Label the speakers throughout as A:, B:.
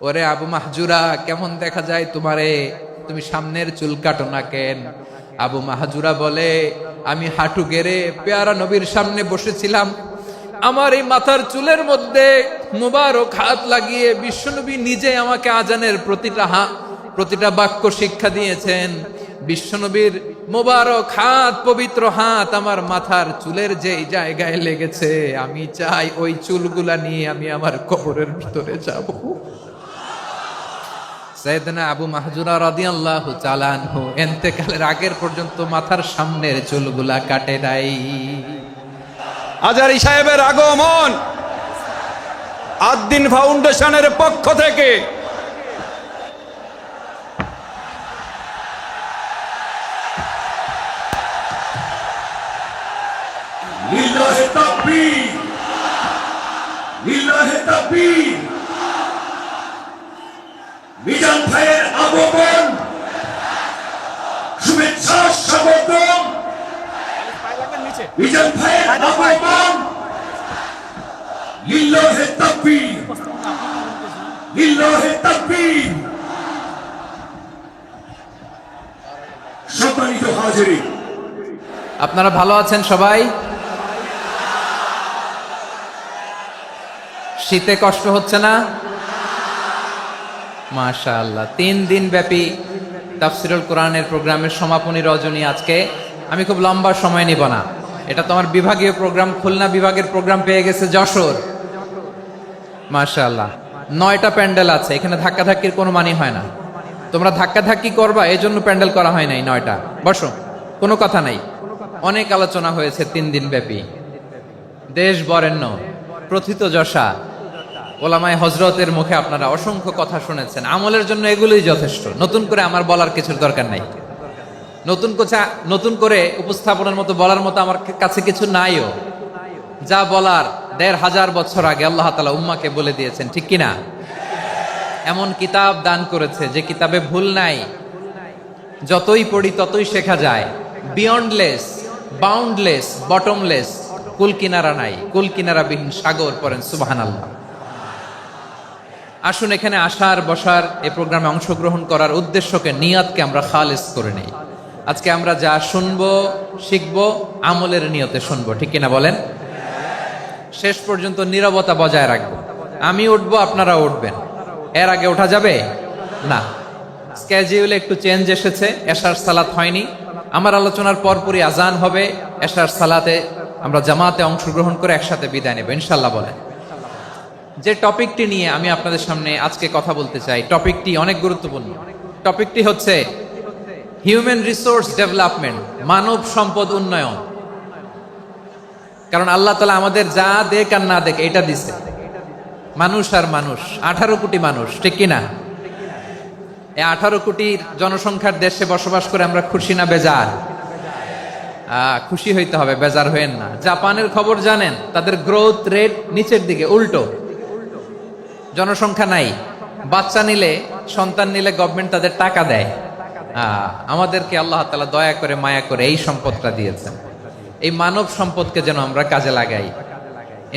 A: ওরে আবু মাহজুরা, কেমন দেখা যায় তোমারে, তুমি সামনের চুল কাটো না কেন? আবু মাহজুরা বলে, আমি হাঁটু গেড়ে পেয়ারা নবীর সামনে বসেছিলাম, আমার এই মাথার চুলের মধ্যে মুবারক হাত লাগিয়ে বিশ্বনবী নিজে আমাকে আজানের প্রতিটা বাক্য শিক্ষা দিয়েছেন। বিশ্বনবীর মোবারক হাত, পবিত্র হাত আমার মাথার চুলের যেই জায়গায় লেগেছে, আমি চাই ওই চুলগুলা নিয়ে আমি আমার কবরের ভিতরে যাব। সাইয়েদনা আবু মাহজুরা রাদিয়াল্লাহু তাআলা আনহু ইন্তেকালের আগের পর্যন্ত মাথার সামনের চুলগুলা কাটে নাই।
B: আজারি সাহেবের আগমন আদ-দ্বীন ফাউন্ডেশনের পক্ষ থেকে
C: লিল্লাহে তাকবীর, লিল্লাহে তাকবীর। মিজান ভাইয়ের আগমন, শুভেচ্ছা স্বাগতম। মিজান ভাইয়ের আগমন, লিল্লাহে তাকবীর, লিল্লাহে তাকবীর। সম্মানিত হাজিরিন,
A: আপনারা ভালো আছেন সবাই? শীতে কষ্ট হচ্ছে না? মাশাআল্লাহ। 3 দিন ব্যাপী তাফসীরুল কোরআনের প্রোগ্রামের সমাপনী রজনী আজকে। আমি খুব লম্বা সময় নিব না, এটা তো আমার বিভাগীয় প্রোগ্রাম, খুলনা বিভাগের প্রোগ্রাম পেয়ে গেছে যশোর। মাশাআল্লাহ, 9টা প্যান্ডেল আছে, এখানে ধাক্কাধাক্কির কোনো মানি হয় না। তোমরা ধাক্কাধাক্কি করবা, এই জন্য প্যান্ডেল করা হয় নাই 9টা। বসো, কোনো কথা নাই। অনেক আলোচনা হয়েছে 3 দিন ব্যাপী। দেশ বরেণ্য প্রথিতযশা ওলামায়ে হযরতের মুখে আপনারা অসংখ্য কথা শুনেছেন। আমলের জন্য এগুলোই যথেষ্ট, নতুন করে আমার বলার কিছুর দরকার নাই। নতুন করে উপস্থাপনের মতো বলার মতো আমার কাছে কিছু নাইও। যা বলার 1500 বছর আগে আল্লাহ তাআলা উম্মাকে বলে দিয়েছেন, ঠিক কিনা? এমন কিতাব দান করেছে যে কিতাবে ভুল নাই, যতই পড়ি ততই শেখা যায়। বিয়ন্ডলেস, বাউন্ডলেস, বটমলেস, কুল কিনারা নাই, কুল কিনারা বিহীন সাগর। পড়েন সুবহানাল্লাহ। আসুন এখানে আসার বসার এই প্রোগ্রামে অংশগ্রহণ করার উদ্দেশ্যকে, নিয়তকে আমরা খালেস করে নেই। আজকে আমরা যা শুনবো শিখবো আমলের নিয়তে শুনবো, ঠিক কিনা বলেন? শেষ পর্যন্ত নীরবতা বজায় রাখবো। আমি উঠবো, আপনারা উঠবেন। এর আগে ওঠা যাবে না। স্কেডিউলে একটু চেঞ্জ এসেছে, এশার সালাত হয়নি। আমার আলোচনার পরপরই আজান হবে, এশার সালাতে আমরা জামাতে অংশগ্রহণ করে একসাথে বিদায় নেব ইনশাল্লাহ। বলেন, যে টপিকটি নিয়ে আমি আপনাদের সামনে আজকে কথা বলতে চাই, টপিকটি অনেক গুরুত্বপূর্ণ। টপিকটি হচ্ছে হিউম্যান রিসোর্স ডেভেলপমেন্ট, মানব সম্পদ উন্নয়ন। কারণ আল্লাহ তাআলা আমাদের যা দেখ আর না দেখ এটা দিছে। মানুষ আর মানুষ, 18 কোটি মানুষ, ঠিক কিনা? এই 18 কোটির জনসংখ্যার দেশে বসবাস করে আমরা খুশি না বেজার? খুশি হইতে হবে, বেজার হইেন না। জাপানের খবর জানেন? তাদের গ্রোথ রেট নিচের দিকে, উল্টো। জনসংখ্যা নাই, বাচ্চা নিলে, সন্তান নিলে গভর্নমেন্ট তাদের টাকা দেয়। আমাদেরকে আল্লাহ তাআলা দয়া করে মায়া করে এই সম্পদটা দিয়েছেন। এই মানব সম্পদকে যেন আমরা কাজে লাগাই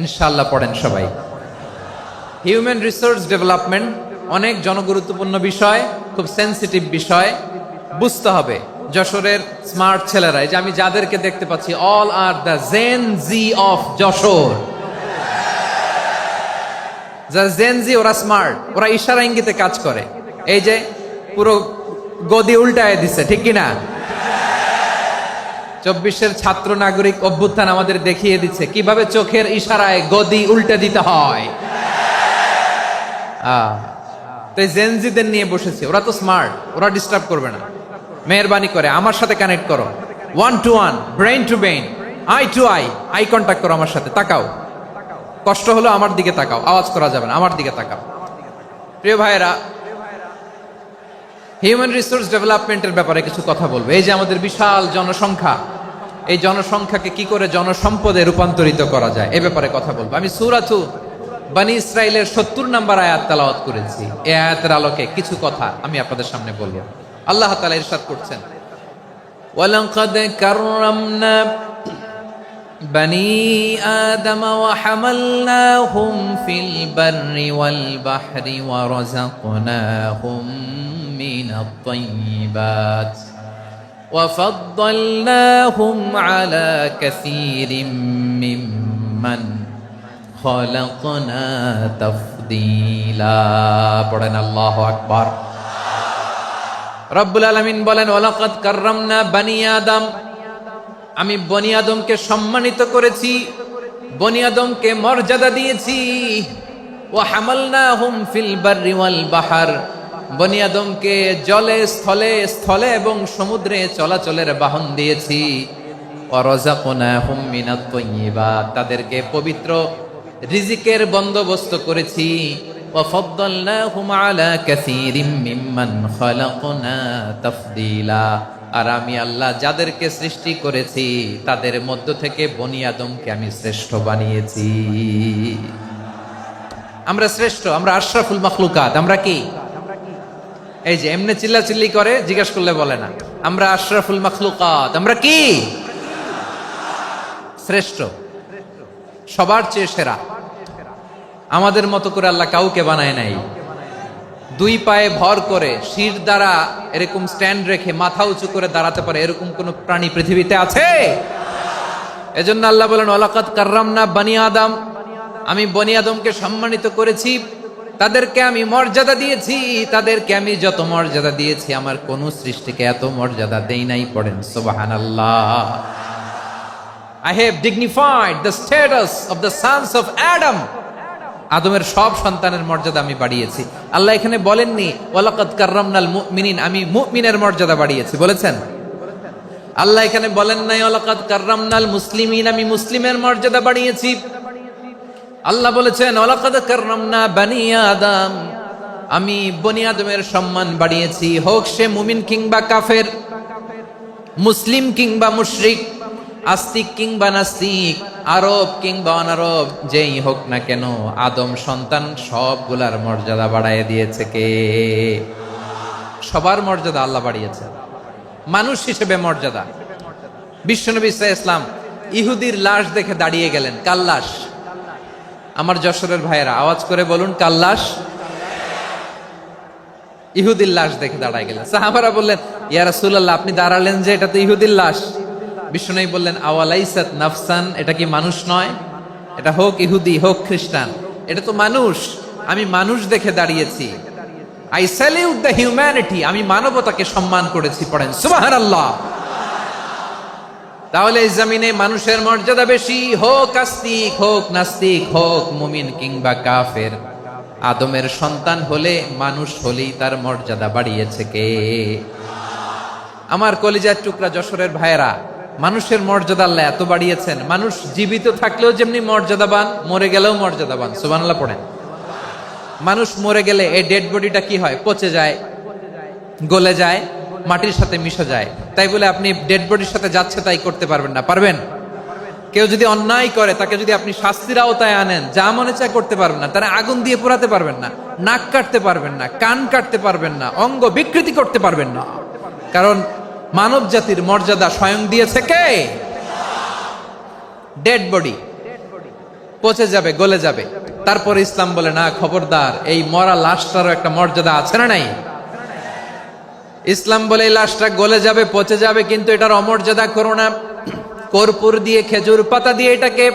A: ইনশাআল্লাহ। পড়েন সবাই। হিউম্যান রিসোর্স ডেভেলপমেন্ট অনেক জনগুরুত্বপূর্ণ বিষয়, খুব সেন্সিটিভ বিষয়, বুঝতে হবে। যশোরের স্মার্ট ছেলেরা, এই যে আমি যাদেরকে দেখতে পাচ্ছি, all are the Gen Z of Jashore. যারা জেন জি, ওরা স্মার্ট, ওরা ইশারা ইঙ্গিতে কাজ করে। এই যে পুরো গদি উল্টায় দিছে, ঠিক কিনা? 24-এর ছাত্র নাগরিক অভ্যুত্থান আমাদের দেখিয়ে দিচ্ছে কিভাবে চোখের ইশারায় গদি উল্টে দিতে হয়। তো জেনজিদের নিয়ে বসেছে, ওরা তো স্মার্ট, ওরা ডিস্টার্ব করবে না। মেহরবানি করে আমার সাথে কানেক্ট করো, 1 to 1, brain to brain, eye to eye, eye contact করো আমার সাথে। তাকাও, কষ্ট হলো আমার দিকে তাকাও, আওয়াজ করা যাবে না, আমার দিকে তাকাও। প্রিয় ভাইয়েরা, হিউম্যান রিসোর্স ডেভেলপমেন্টের ব্যাপারে কিছু কথা বলবো। এই যে আমাদের বিশাল জনসংখ্যা, এই জনসংখ্যাকে কি করে জনসম্পদে রূপান্তরিত করা যায় এ ব্যাপারে কথা বলবো। আমি সূরাতু বনী ইসরাইলের 70 নম্বর আয়াত তেলাওয়াত করেছি। এই আয়াতের আলোকে কিছু কথা আমি আপনাদের সামনে বলবো। আল্লাহ তাআলা ইরশাদ করছেন, ওয়ালাকাদ কাররামনা بني آدم وحملناهم في البر والبحر ورزقناهم من الطيبات وفضلناهم على كثير ممن خلقنا تفضيلا পড়েন আল্লাহু আকবার। রব্বুল আলামিন বলেন ওয়ালাকাদ কাররামনা বানি আদম, আমি বনি আদমকে সম্মানিত করেছি, বনি আদমকে মর্যাদা দিয়েছি। ওয়া হামালনাহুম ফিল বাররি ওয়াল বাহর, বনি আদমকে জলে স্থলে স্থলে এবং সমুদ্রে চলাচলের বাহন দিয়েছি। ওয়া রাযাকনাহুম মিনাত তাইয়্যিবাত, তাদেরকে পবিত্র রিজিকের বন্দোবস্ত করেছি। ওয়া ফাদ্দালনাহুম আলা কাসীরিম মিম্মান খালাকনা তাফদীলা, আর আমি আল্লাহ যাদেরকে সৃষ্টি করেছি তাদের মধ্য থেকে বনি আদমকে আমি শ্রেষ্ঠ বানিয়েছি। আমরা শ্রেষ্ঠ, আমরা আশরাফুল মাখলুকাত। আমরা কি এই যে এমনি চিল্লাচিল্লি করে জিজ্ঞাসা করলে বলে না, আমরা আশরাফুল মাখলুকাত। আমরা কি শ্রেষ্ঠ, সবার চেয়ে সেরা। আমাদের মতো করে আল্লাহ কাউকে বানায় নাই। দুই পায়ে ভর করে শির দ্বারা এরকম স্ট্যান্ড রেখে মাথা উঁচু করে দাঁড়াতে পারে এরকম কোন প্রাণী পৃথিবীতে আছে? এজন্য আল্লাহ বলেন ওয়ালাকাদ কাররামনা বানি আদম, আমি বনি আদমকে সম্মানিত করেছি, তাদেরকে আমি মর্যাদা দিয়েছি। তাদেরকে আমি যত মর্যাদা দিয়েছি আমার কোন সৃষ্টিকে এত মর্যাদা দেই নাই। পড়েন সুবহানাল্লাহ। I have dignified the status of the sons of Adam. আদমের সব সন্তানের মর্যাদা আমি বাড়িয়েছি। আল্লাহ এখানে বলেননি ওয়ালাকাদ কাররামনাল মুমিনিন, আমি মুমিনের মর্যাদা বাড়িয়েছি, বলেছেন? আল্লাহ এখানে বলেন নাই ওয়ালাকাদ কাররামনাল মুসলিমিন, আমি মুসলিমের মর্যাদা বাড়িয়েছি। আল্লাহ বলেছেন ওয়ালাকাদ কাররামনা বানি আদম, আমি বনি আদমের সম্মান বাড়িয়েছি। হোক সে মুমিন কিংবা কাফের, মুসলিম কিংবা মুশরিক, আস্তিক কিংবা নাস্তিক, আরব কিংবা অনারব, যেই হোক না কেন আদম সন্তান সবগুলার মর্যাদা বাড়ায় দিয়েছে কে? সবার মর্যাদা আল্লাহ বাড়িয়েছে। মানুষ হিসেবে মর্যাদা। বিশ্বনবী সাল্লাল্লাহু আলাইহি ওয়াসাল্লাম ইহুদির লাশ দেখে দাঁড়িয়ে গেলেন। কার লাশ? আমার যশোরের ভাইয়েরা আওয়াজ করে বলুন, কার লাশ? ইহুদির লাশ দেখে দাঁড়ায় গেলেন। সাহাবারা বললেন ইয়া রাসূলুল্লাহ, আপনি দাঁড়ালেন যে, এটা তো ইহুদির লাশ। বিষ্ণু বললেন আওয়ালাইসাত নাফসান, এটা কি মানুষ নয়? এটা হোক ইহুদি হোক খ্রিস্টান, এটা তো মানুষ। আমি মানুষ দেখে দাঁড়িয়েছি। আই স্যালিউট দ্য হিউম্যানিটি, আমি মানবতাকে সম্মান করেছি। পড়েন সুবহানাল্লাহ। তাহলে এই জমিনে মানুষের মর্যাদা বেশি, হোক আস্তিক হোক নাস্তিক, হোক মুমিন কিংবা কাফের। আদমের সন্তান হলে, মানুষ হলেই তার মর্যাদা বাড়িয়েছে কে? আমার কলিজার টুকরা যশোরের ভাইয়েরা, মানুষের মর্যাদা আল্লাহ এত বাড়িয়েছেন। মানুষ জীবিত থাকলেও যেমনি মর্যাদাবান, মরে গেলেও মর্যাদাবান। সুবহানাল্লাহ পড়েন। মানুষ মরে গেলে এই ডেড বডিটা কি হয়? পচে যায়, গলে যায়, মাটির সাথে মিশে যায়। তাই বলে আপনি ডেড বডির সাথে যাচ্ছে তাই করতে পারবেন না। পারবেন? কেউ যদি অন্যায় করে তাকে যদি আপনি শাস্তির আওতায় আনেন, যা মনে চায় করতে পারবেন না। তারা আগুন দিয়ে পোড়াতে পারবেন না, নাক কাটতে পারবেন না, কান কাটতে পারবেন না, অঙ্গ বিকৃতি করতে পারবেন না। কারণ মানব জাতির মর্যাদা স্বয়ং দিয়েছে কে? ডেড বডি পচে যাবে, গলে যাবে। তারপর ইসলাম বলে না, খবরদার, এই মরা লাশটারও একটা মর্যাদা আছে না নাই? ইসলাম বলে এই লাশটা গলে যাবে, পচে যাবে, কিন্তু এটার অমর্যাদা করো না। কর্পূর দিয়ে, খেজুর পাতা দিয়ে, এটাকে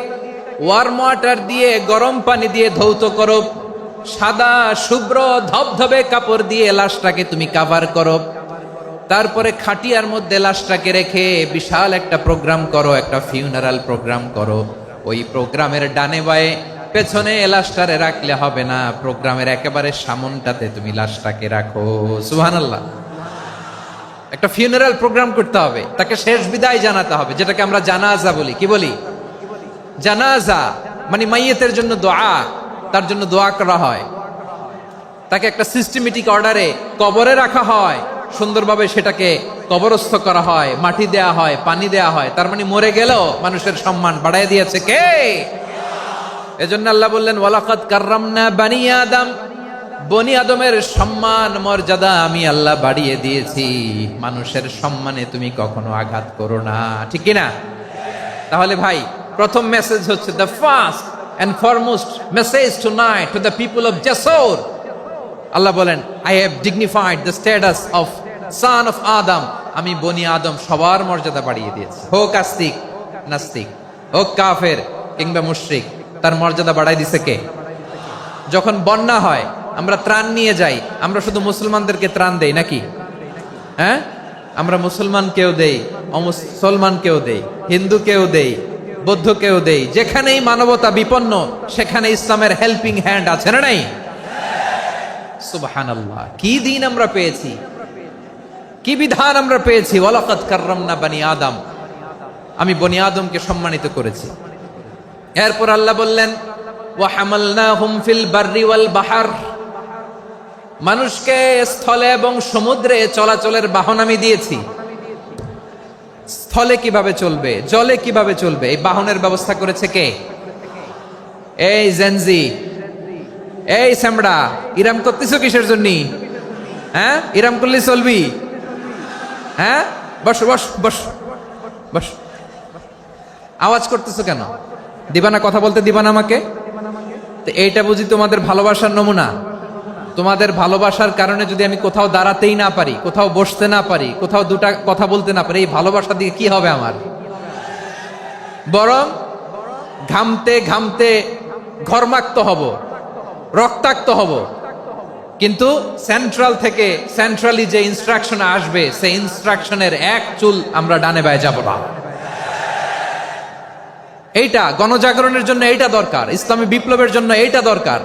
A: ওয়ার্ম ওয়াটার দিয়ে, গরম পানি দিয়ে ধৌত করো। সাদা শুভ্র ধবধবে কাপড় দিয়ে লাশটাকে তুমি কাভার করো। তারপরে খাটিয়ার মধ্যে লাশটাকে রেখে বিশাল একটা প্রোগ্রাম করো, একটা ফিউনারাল প্রোগ্রাম করো। ওই প্রোগ্রামের ডানে বায়ে পেছনে লাশটারে রাখলে হবে না, প্রোগ্রামের একেবারে সামনটাতে তুমি লাশটাকে রাখো। সুবহানাল্লাহ। একটা ফিউনারাল প্রোগ্রাম করতে হবে, তাকে শেষ বিদায় জানাতে হবে, যেটাকে আমরা জানাজা বলি। কি বলি? জানাজা মানে মাইয়েতের জন্য দোয়া, তার জন্য দোয়া করা হয়। তাকে একটা সিস্টেমেটিক অর্ডারে কবরে রাখা হয়, সুন্দরভাবে সেটাকে কবরস্থ করা হয়, মাটি দেয়া হয়, পানি দেয়া হয়। তার মানে মরে গেলেও মানুষের সম্মান বাড়ায় দিয়েছে কে? এজন্য আল্লাহ বললেন ওয়ালাকাদ কাররামনা বানি আদম, বনি আদমের সম্মান মর্যাদা আমি আল্লাহ বাড়িয়ে দিয়েছি। মানুষের সম্মানে তুমি কখনো আঘাত করো না, ঠিক কিনা? তাহলে ভাই, প্রথম মেসেজ হচ্ছে the first and foremost message tonight to the people of জাসর। আল্লাহ বলেন, I have dignified the status of son of Adam. আমি বনি আদম সবার মর্যাদা বাড়িয়ে দিয়েছি, হোক আস্তিক নাস্তিক, হোক কাফের কিংবা মুশরিক, তার মর্যাদা বাড়াই দিছে কে? যখন বন্যা হয় আমরা ত্রাণ নিয়ে যাই, আমরা শুধু মুসলমানদেরকে ত্রাণ দেই নাকি? হ্যাঁ, আমরা মুসলমানকেও দেই, অমুসলমানকেও দেই, হিন্দুকেও দেই, বৌদ্ধকেও দেই। যেখানেই মানবতা বিপন্ন সেখানে ইসলামের হেল্পিং হ্যান্ড আছে না নাই? সুবহানাল্লাহ, কি দিন আমরা পেয়েছি, কি বিধান আমরা পেয়েছি। ওয়ালাকাদ কাররামনা বনি আদম, আমি বনি আদমকে সম্মানিত করেছি। এরপর আল্লাহ বললেন, ওয়া হামালনাহুম ফিল বাররি ওয়াল বাহর, মানুষকে স্থলে এবং সমুদ্রে চলাচলের বাহন আমি দিয়েছি। স্থলে কিভাবে চলবে, জলে কিভাবে চলবে, এই বাহনের ব্যবস্থা করেছে কে? এই জেনজি, এই স্যামড়া, ইরাম করতেছো কিসের জন্য? হ্যাঁ, ইরাম করলে চলবি? হ্যাঁ, বস বস বস বস, আওয়াজ করতেছো কেন? দিবা না, কথা বলতে দিবা না আমাকে? তো এইটা বুঝি তোমাদের ভালোবাসার নমুনা? তোমাদের ভালোবাসার কারণে যদি আমি কোথাও দাঁড়াতেই না পারি, কোথাও বসতে না পারি, কোথাও দুটা কথা বলতে না পারি, এই ভালোবাসা দিয়ে কি হবে আমার? বরং ঘামতে ঘামতে ঘর্মাক্ত হব, রক্তাক্ত হব। কিন্তু সেন্ট্রাল থেকে, সেন্ট্রালি যে ইনস্ট্রাকশন আসবে, সেই ইনস্ট্রাকশনের এক চুল আমরা ডানে বায়ে যাব না। এইটা গণজাগরণের জন্য এইটা দরকার, ইসলামী বিপ্লবের জন্য এইটা দরকার।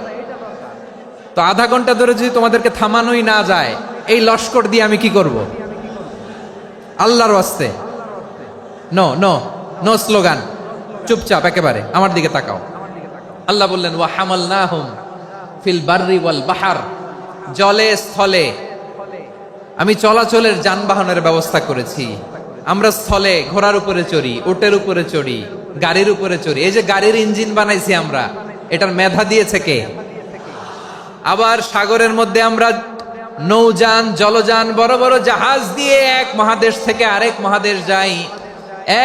A: তো আধা ঘন্টা ধরে যদি তোমাদেরকে থামানোই না যায়, এই লস্কর দিয়ে আমি কি করব? আল্লাহর ওয়াস্তে নো নো নো স্লোগান, চুপচাপ একেবারে আমার দিকে তাকাও। আল্লাহ বললেন, ওয়া হামালনাহুম ফিল বাররি ওয়াল বাহর, জলে স্থলে আমি চলাচলের যানবাহনের ব্যবস্থা করেছি। আমরা স্থলে ঘোড়ার উপরে চড়ি, উটের উপরে চড়ি, গাড়ির উপরে চড়ি। এই যে গাড়ির ইঞ্জিন বানাইছি আমরা, এটার মেধা দিয়েছে কে? আবার সাগরের মধ্যে আমরা নৌযান, জলযান, বড় বড় জাহাজ দিয়ে এক মহাদেশ থেকে আরেক মহাদেশ যাই,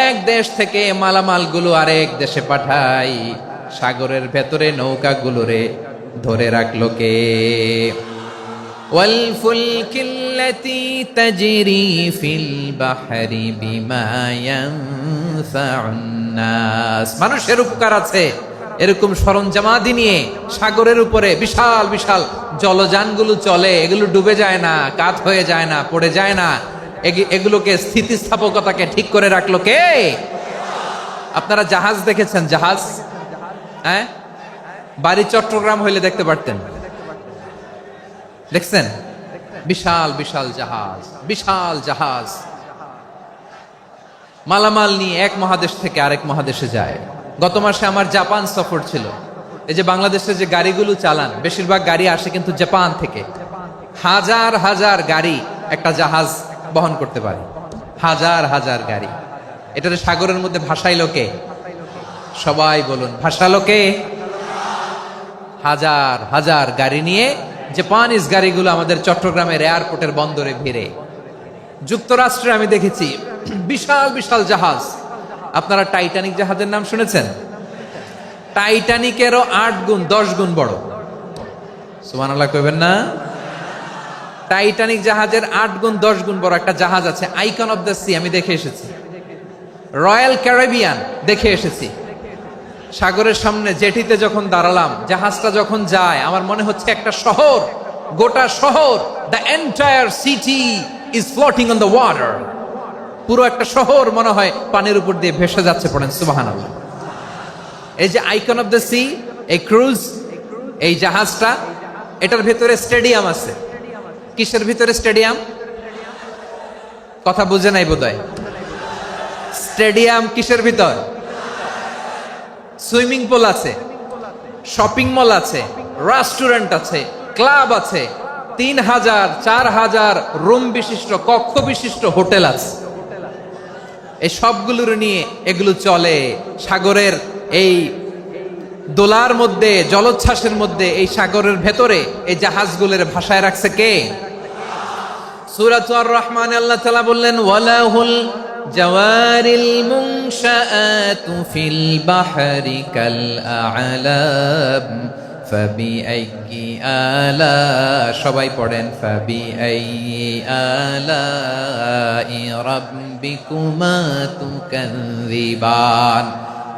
A: এক দেশ থেকে মালামাল গুলো আরেক দেশে পাঠাই। সাগরের ভেতরে নৌকাগুলোরে ধরে রাখলো কে? ওয়াল ফুলকিল্লাতী তাজরি ফিল বাহরি বিমা ইয়ানফাউন নাস, মানুষের উপকার আছে এরকম সরঞ্জামাদি নিয়ে সাগরের উপরে বিশাল বিশাল জলযানগুলো চলে। এগুলো ডুবে যায় না, কাত হয়ে যায় না, পড়ে যায় না। এগুলোকে স্থিতিস্থাপকতাকে ঠিক করে রাখলো কে? আপনারা জাহাজ দেখেছেন? জাহাজ, হ্যাঁ, বাড়ি চট্টগ্রাম হইলে দেখতে পারতেন। দেখছেন? বিশাল বিশাল জাহাজ, বিশাল জাহাজ মালামাল নিয়ে এক মহাদেশ থেকে আরেক মহাদেশে যায়। গত মাসে আমার জাপান সফর ছিল। এই যে বাংলাদেশে যে গাড়িগুলো চালান, বেশিরভাগ গাড়ি আসে কিন্তু জাপান থেকে। হাজার হাজার গাড়ি একটা জাহাজ বহন করতে পারে, হাজার হাজার গাড়ি। এটাতে সাগরের মধ্যে ভাসাইলো কে? সবাই বলুন, ভাসালো কে? হাজার হাজার গাড়ি নিয়ে জাপানিজ গাড়িগুলো আমাদের চট্টগ্রামের এয়ারপোর্টের বন্দরে ভিড়ে। যুক্তরাষ্ট্রে আমি দেখেছি বিশাল বিশাল জাহাজ। আপনারা টাইটানিক জাহাজের নাম শুনেছেন? টাইটানিকেরও 8 গুণ 10 গুণ বড়। সুবহানাল্লাহ কইবেন না? টাইটানিক জাহাজের 8 গুণ 10 গুণ বড় একটা জাহাজ আছে, আইকন অফ দ্য সি, আমি দেখে এসেছি। রয়্যাল ক্যারিবিয়ান দেখে এসেছি। সাগরের সামনে জেটিতে যখন দাঁড়ালাম, জাহাজটা যখন যায়, আমার মনে হচ্ছে একটা শহর, গোটা শহর, the entire city is floating on the water. পুরো একটা শহর মনে হয় পানির উপর দিয়ে ভেসে যাচ্ছে। পড়েন সুবহানাল্লাহ। এই যে আইকন অফ দ্য সি, এই ক্রুজ, এই জাহাজটা, এটার ভিতরে স্টেডিয়াম আছে। কিসের ভিতরে স্টেডিয়াম? কথা বুঝে নাই বোধহয়। স্টেডিয়াম কিসের ভিতর? সুইমিং পুল আছে, শপিং মল আছে, রেস্টুরেন্ট আছে, ক্লাব আছে, 3000 4000 রুম বিশিষ্ট, কক্ষ বিশিষ্ট হোটেল আছে। এই সবগুলোর নিয়ে এগুলো চলে সাগরের এই দোলার মধ্যে, জলোচ্ছ্বাসের মধ্যে। এই সাগরের ভেতরে এই জাহাজগুলোর ভাষায় রাখছে কে? সূরা আর রহমানে আল্লাহ তাআলা বললেন, ওয়ালাহুল জাওয়ারিল মুনশাআতু ফিল বাহরি কাল আ'লাম ফাবিআইয়ি আলা, সবাই পড়েন ফাবিআইয়ি আলাই রাব্বিকুমা তুকাযযিবান।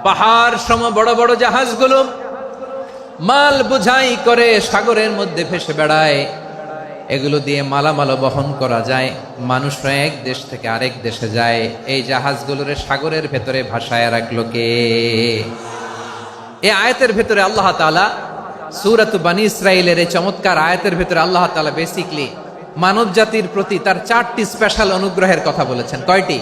A: পাহাড় সম বড় বড় জাহাজগুলো মাল বোঝাই করে সাগরের মধ্যে ভেসে বেড়ায়, এগুলো দিয়ে মালামাল বহন করা যায়। মানুষরা এক দেশ থেকে আরেক দেশে যায়, এই জাহাজগুলোরে সাগরের ভেতরে ভাসায় রাখলো কে? এই আয়াতের ভেতরে আল্লাহ তাআলা সূরাত বানী ইসরাঈলের এই চমৎকার আয়াতের ভেতরে আল্লাহ তাআলা বেসিকলি মানব জাতির প্রতি তার 4টি স্পেশাল অনুগ্রহের কথা বলেছেন। কয়টি?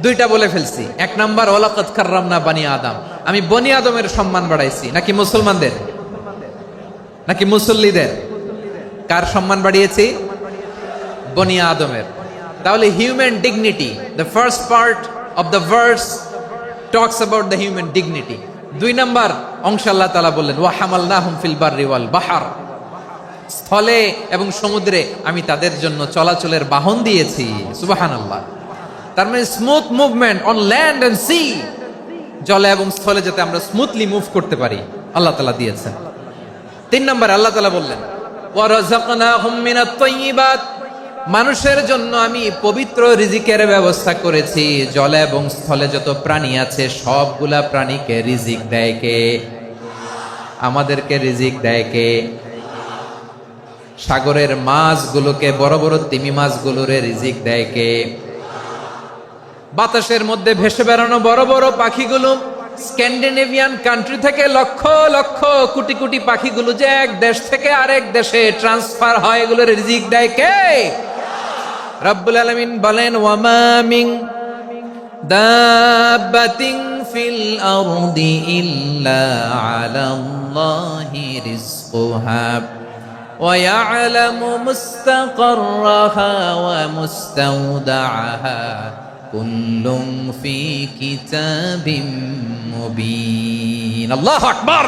A: 2টা বলে ফেলছি। 1 নাম্বার ওয়ালাকাদ কাররামনা বানি আদম, আমি বনি আদমের সম্মান বাড়াইছি। নাকি মুসলমানদের? নাকি মুসল্লিদের? কার সম্মান বাড়িয়েছি? বনি আদমের। তাহলে human dignity, the first part of the verse talks about the human dignity. 2 number অংশ আল্লাহ তাআলা বললেন ওয়া হামালনাহুম ফিল বাররি ওয়াল বাহর, স্থলে এবং সমুদ্রে আমি তাদের জন্য চলাচলের বাহন দিয়েছি। সুবহানাল্লাহ। তার মানে smooth movement on land and sea, জলে এবং স্থলে যাতে আমরা স্মুথলি মুভ করতে পারি আল্লাহ তাআলা দিয়েছেন। 3 নাম্বার আল্লাহ তাআলা বললেন ওয়া রাযাকনাহুম মিনাত তাইয়্যিবাত, মানুষের জন্য আমি পবিত্র রিজিকের ব্যবস্থা করেছি। জলে এবং স্থলে যত প্রাণী আছে সবগুলা প্রাণীকে রিজিক দেয় কে? আমাদেরকে রিজিক দেয় কে? সাগরের মাছগুলোকে, বড় বড় তিমি মাছগুলোরে রিজিক দেয় কে? বাতাসের মধ্যে ভেসে বেড়ানো বড় বড় পাখিগুলো, স্ক্যান্ডিনেভিয়ান কান্ট্রি থেকে লক্ষ লক্ষ কোটি কোটি পাখিগুলো যে এক দেশ থেকে আরেক দেশে ট্রান্সফার হয়, এগুলোর রিজিক দেয় কে? রব্বুল আলামিন বলেন ওয়ামা মিন দাব্বাতিন ফিল আরদি ইল্লা আলাল্লাহি রিজকুহা ওয়া ইয়ালামু মুস্তাকাররাহা ওয়া মুস্তাওদাআহা কুল্লুম ফি কিতাবিম মুবিন। আল্লাহু আকবার।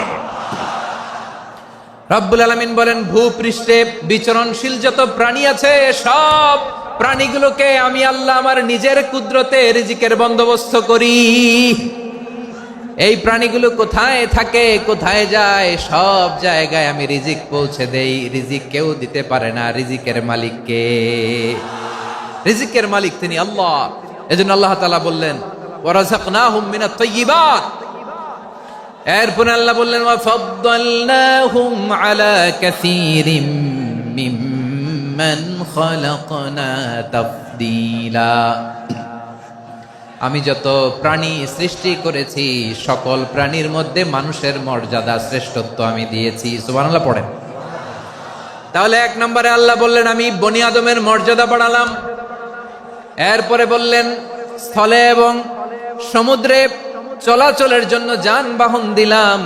A: রব্বুল আলামিন বলেন ভূপৃষ্ঠে বিচরণশীল যত প্রাণী আছে সব প্রাণীগুলোকে আমি আল্লাহ আমার নিজের কুদরতে রিজিকের বন্দোবস্ত করি। এই প্রাণীগুলো কোথায় থাকে, কোথায় যায়, সব জায়গায় আমি রিজিক পৌঁছে দেই। রিজিক কেউ দিতে পারে না, রিজিকের মালিক কে? রিজিকের মালিক তিনি আল্লাহ। এজন্য আল্লাহ তাআলা বললেন ওয়া রাযাকনাহুম মিনাত তাইয়্যিবাত। এরপর আল্লাহ বললেন ওয়া ফাদ্দালনাহুম আলা কাসীরিম মিম্মান খালাকনা তাফদীলা। আমি যত প্রাণী সৃষ্টি করেছি সকল প্রাণীর মধ্যে মানুষের মর্যাদা শ্রেষ্ঠত্ব আমি দিয়েছি। সুবহানাল্লাহ পড়েন। তাহলে 1 নম্বরে আল্লাহ বললেন আমি বনি আদমের মর্যাদা বাড়ালাম। এরপরে বললেন স্থলে এবং সমুদ্রে চলাচলের জন্য যানবাহন দিলাম।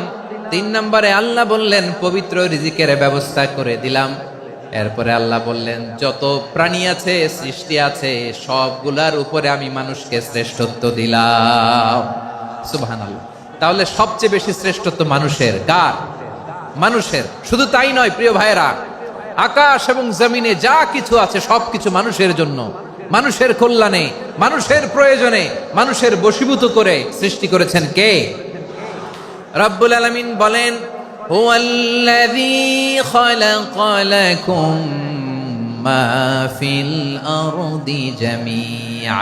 A: 3 নম্বরে আল্লাহ বললেন পবিত্র রিজিকের ব্যবস্থা করে দিলাম। এরপরে আল্লাহ বললেন যত প্রাণী আছে, সৃষ্টি আছে, সবগুলার উপরে আমি মানুষকে শ্রেষ্ঠত্ব দিলাম। সুবহানাল্লাহ। তাহলে সবচেয়ে বেশি শ্রেষ্ঠত্ব মানুষের। কার? মানুষের। শুধু তাই নয় প্রিয় ভাইরা, আকাশ এবং জমিনে যা কিছু আছে সবকিছু মানুষের জন্য, মানুষের কল্যাণে, মানুষের প্রয়োজনে, মানুষের বশীভূত করে সৃষ্টি করেছেন কে? রব্বুল আলামিন বলেন হুয়াল্লাযী খালাকা লাকুম মা ফিল আরদি জামিআ।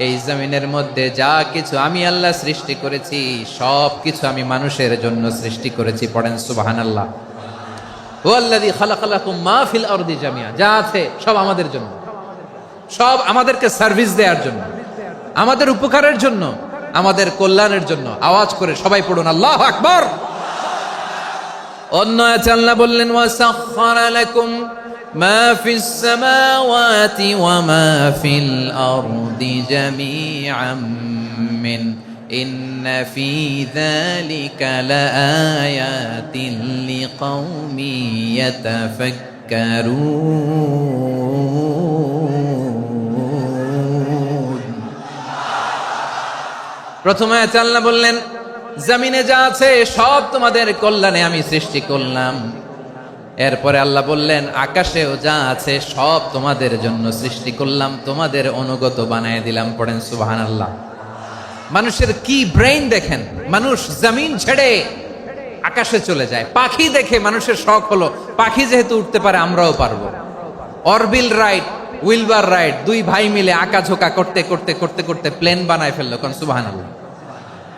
A: এই জমিনের মধ্যে যা কিছু আমি আল্লাহ সৃষ্টি করেছি সব কিছু আমি মানুষের জন্য সৃষ্টি করেছি। পড়েন সুবহানাল্লাহ। হুয়াল্লাযী খালাকা লাকুম মা ফিল আরদি জামিআ, যা আছে সব আমাদের জন্য, সব আমাদেরকে সার্ভিস দেওয়ার জন্য, আমাদের উপকারের জন্য, আমাদের কল্যাণের জন্য। আওয়াজ করে সবাই পড়ুন আল্লাহু আকবার। অন্য আয়াতে আল্লাহ বললেন ওয়াসাখখারা লাকুম মা ফিস সামাওয়াতি ওয়া মা ফিল আরদি জামিআম মিন ইন্না ফি যালিকা লাআয়াতিন লিকাউমি ইয়াতাফাক্কারুন। প্রথম আয়াতে আল্লাহ বললেন জমিনে যা আছে সব তোমাদের কল্যাণে আমি সৃষ্টি করলাম। এরপরে আল্লাহ বললেন, আকাশেও যা আছে সব তোমাদের জন্য সৃষ্টি করলাম, তোমাদের অনুগত বানায় দিলাম। পড়েন সুবহানাল্লাহ। মানুষের কি ব্রেইন দেখেন, মানুষ জমিন ছেড়ে আকাশে চলে যায়। পাখি দেখে মানুষের শখ হলো, পাখি যেহেতু উঠতে পারে আমরাও পারবো। অরবিল রাইট, উইলবার রাইট, দুই ভাই মিলে আঁকাঝোঁকা করতে করতে করতে করতে প্লেন বানায় ফেললো। কোন সুবহানাল্লাহ।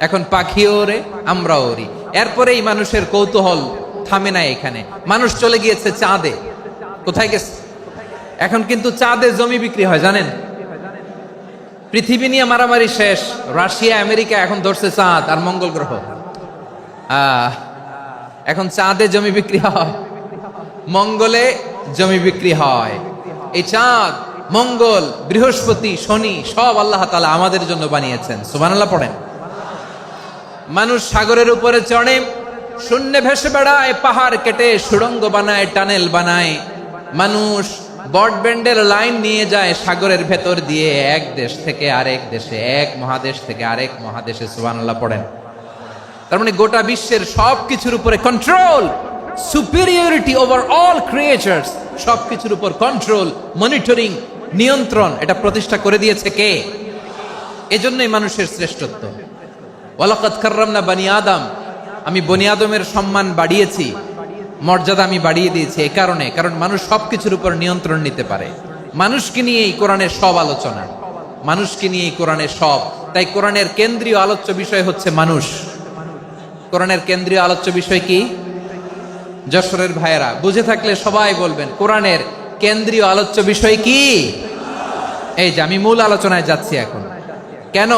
A: এখন পাখিও ওরে, আমরাও ওরি। এরপরেই মানুষের কৌতূহল থামে না এখানে, মানুষ চলে গিয়েছে চাঁদে। কোথায় গেছে? এখন কিন্তু চাঁদে জমি বিক্রি হয় জানেন। পৃথিবী নিয়ে মারামারি শেষ, রাশিয়া আমেরিকা এখন ধরছে চাঁদ আর মঙ্গল গ্রহ। এখন চাঁদে জমি বিক্রি হয়, মঙ্গলে জমি বিক্রি হয়। এই চাঁদ, মঙ্গল, বৃহস্পতি, শনি সব আল্লাহ তাআলা আমাদের জন্য বানিয়েছেন। সুবহানাল্লাহ পড়েন। মানুষ সাগরের উপরে চড়ে, শূন্যে ভেসে বেড়ায়, পাহাড় কেটে সুড়ঙ্গ বানায়, টানেল বানায়। মানুষ ব্রডব্যান্ডের লাইন নিয়ে যায় সাগরের ভেতর দিয়ে, এক দেশ থেকে আরেক দেশে, এক মহাদেশ থেকে আরেক মহাদেশে। সুবহানাল্লাহ পড়েন। তার মানে গোটা বিশ্বের সব কিছুর উপরে control, superiority over all creatures, সব কিছুর উপর কন্ট্রোল, মনিটরিং, নিয়ন্ত্রণ, এটা প্রতিষ্ঠা করে দিয়েছে কে? এজন্যই মানুষের শ্রেষ্ঠত্ব। ওয়ালাকাদ কাররামনা বানি আদম, আমি বনি আদমের সম্মান বাড়িয়েছি, মর্যাদা আমি বাড়িয়ে দিয়েছি এই কারণে, কারণ মানুষ সবকিছুর উপর নিয়ন্ত্রণ নিতে পারে। মানুষকে নিয়েই কোরআনের সব আলোচনা, মানুষকে নিয়েই কোরআনের সব। তাই কোরআনের কেন্দ্রীয় আলোচ্য বিষয় হচ্ছে মানুষ। কোরআনের কেন্দ্রীয় আলোচ্য বিষয় কি? যশোরের ভাইয়েরা বুঝে থাকলে সবাই বলবেন, কোরআনের কেন্দ্রীয় আলোচ্য বিষয় কি? এই যে আমি মূল আলোচনায় যাচ্ছি এখন। কেন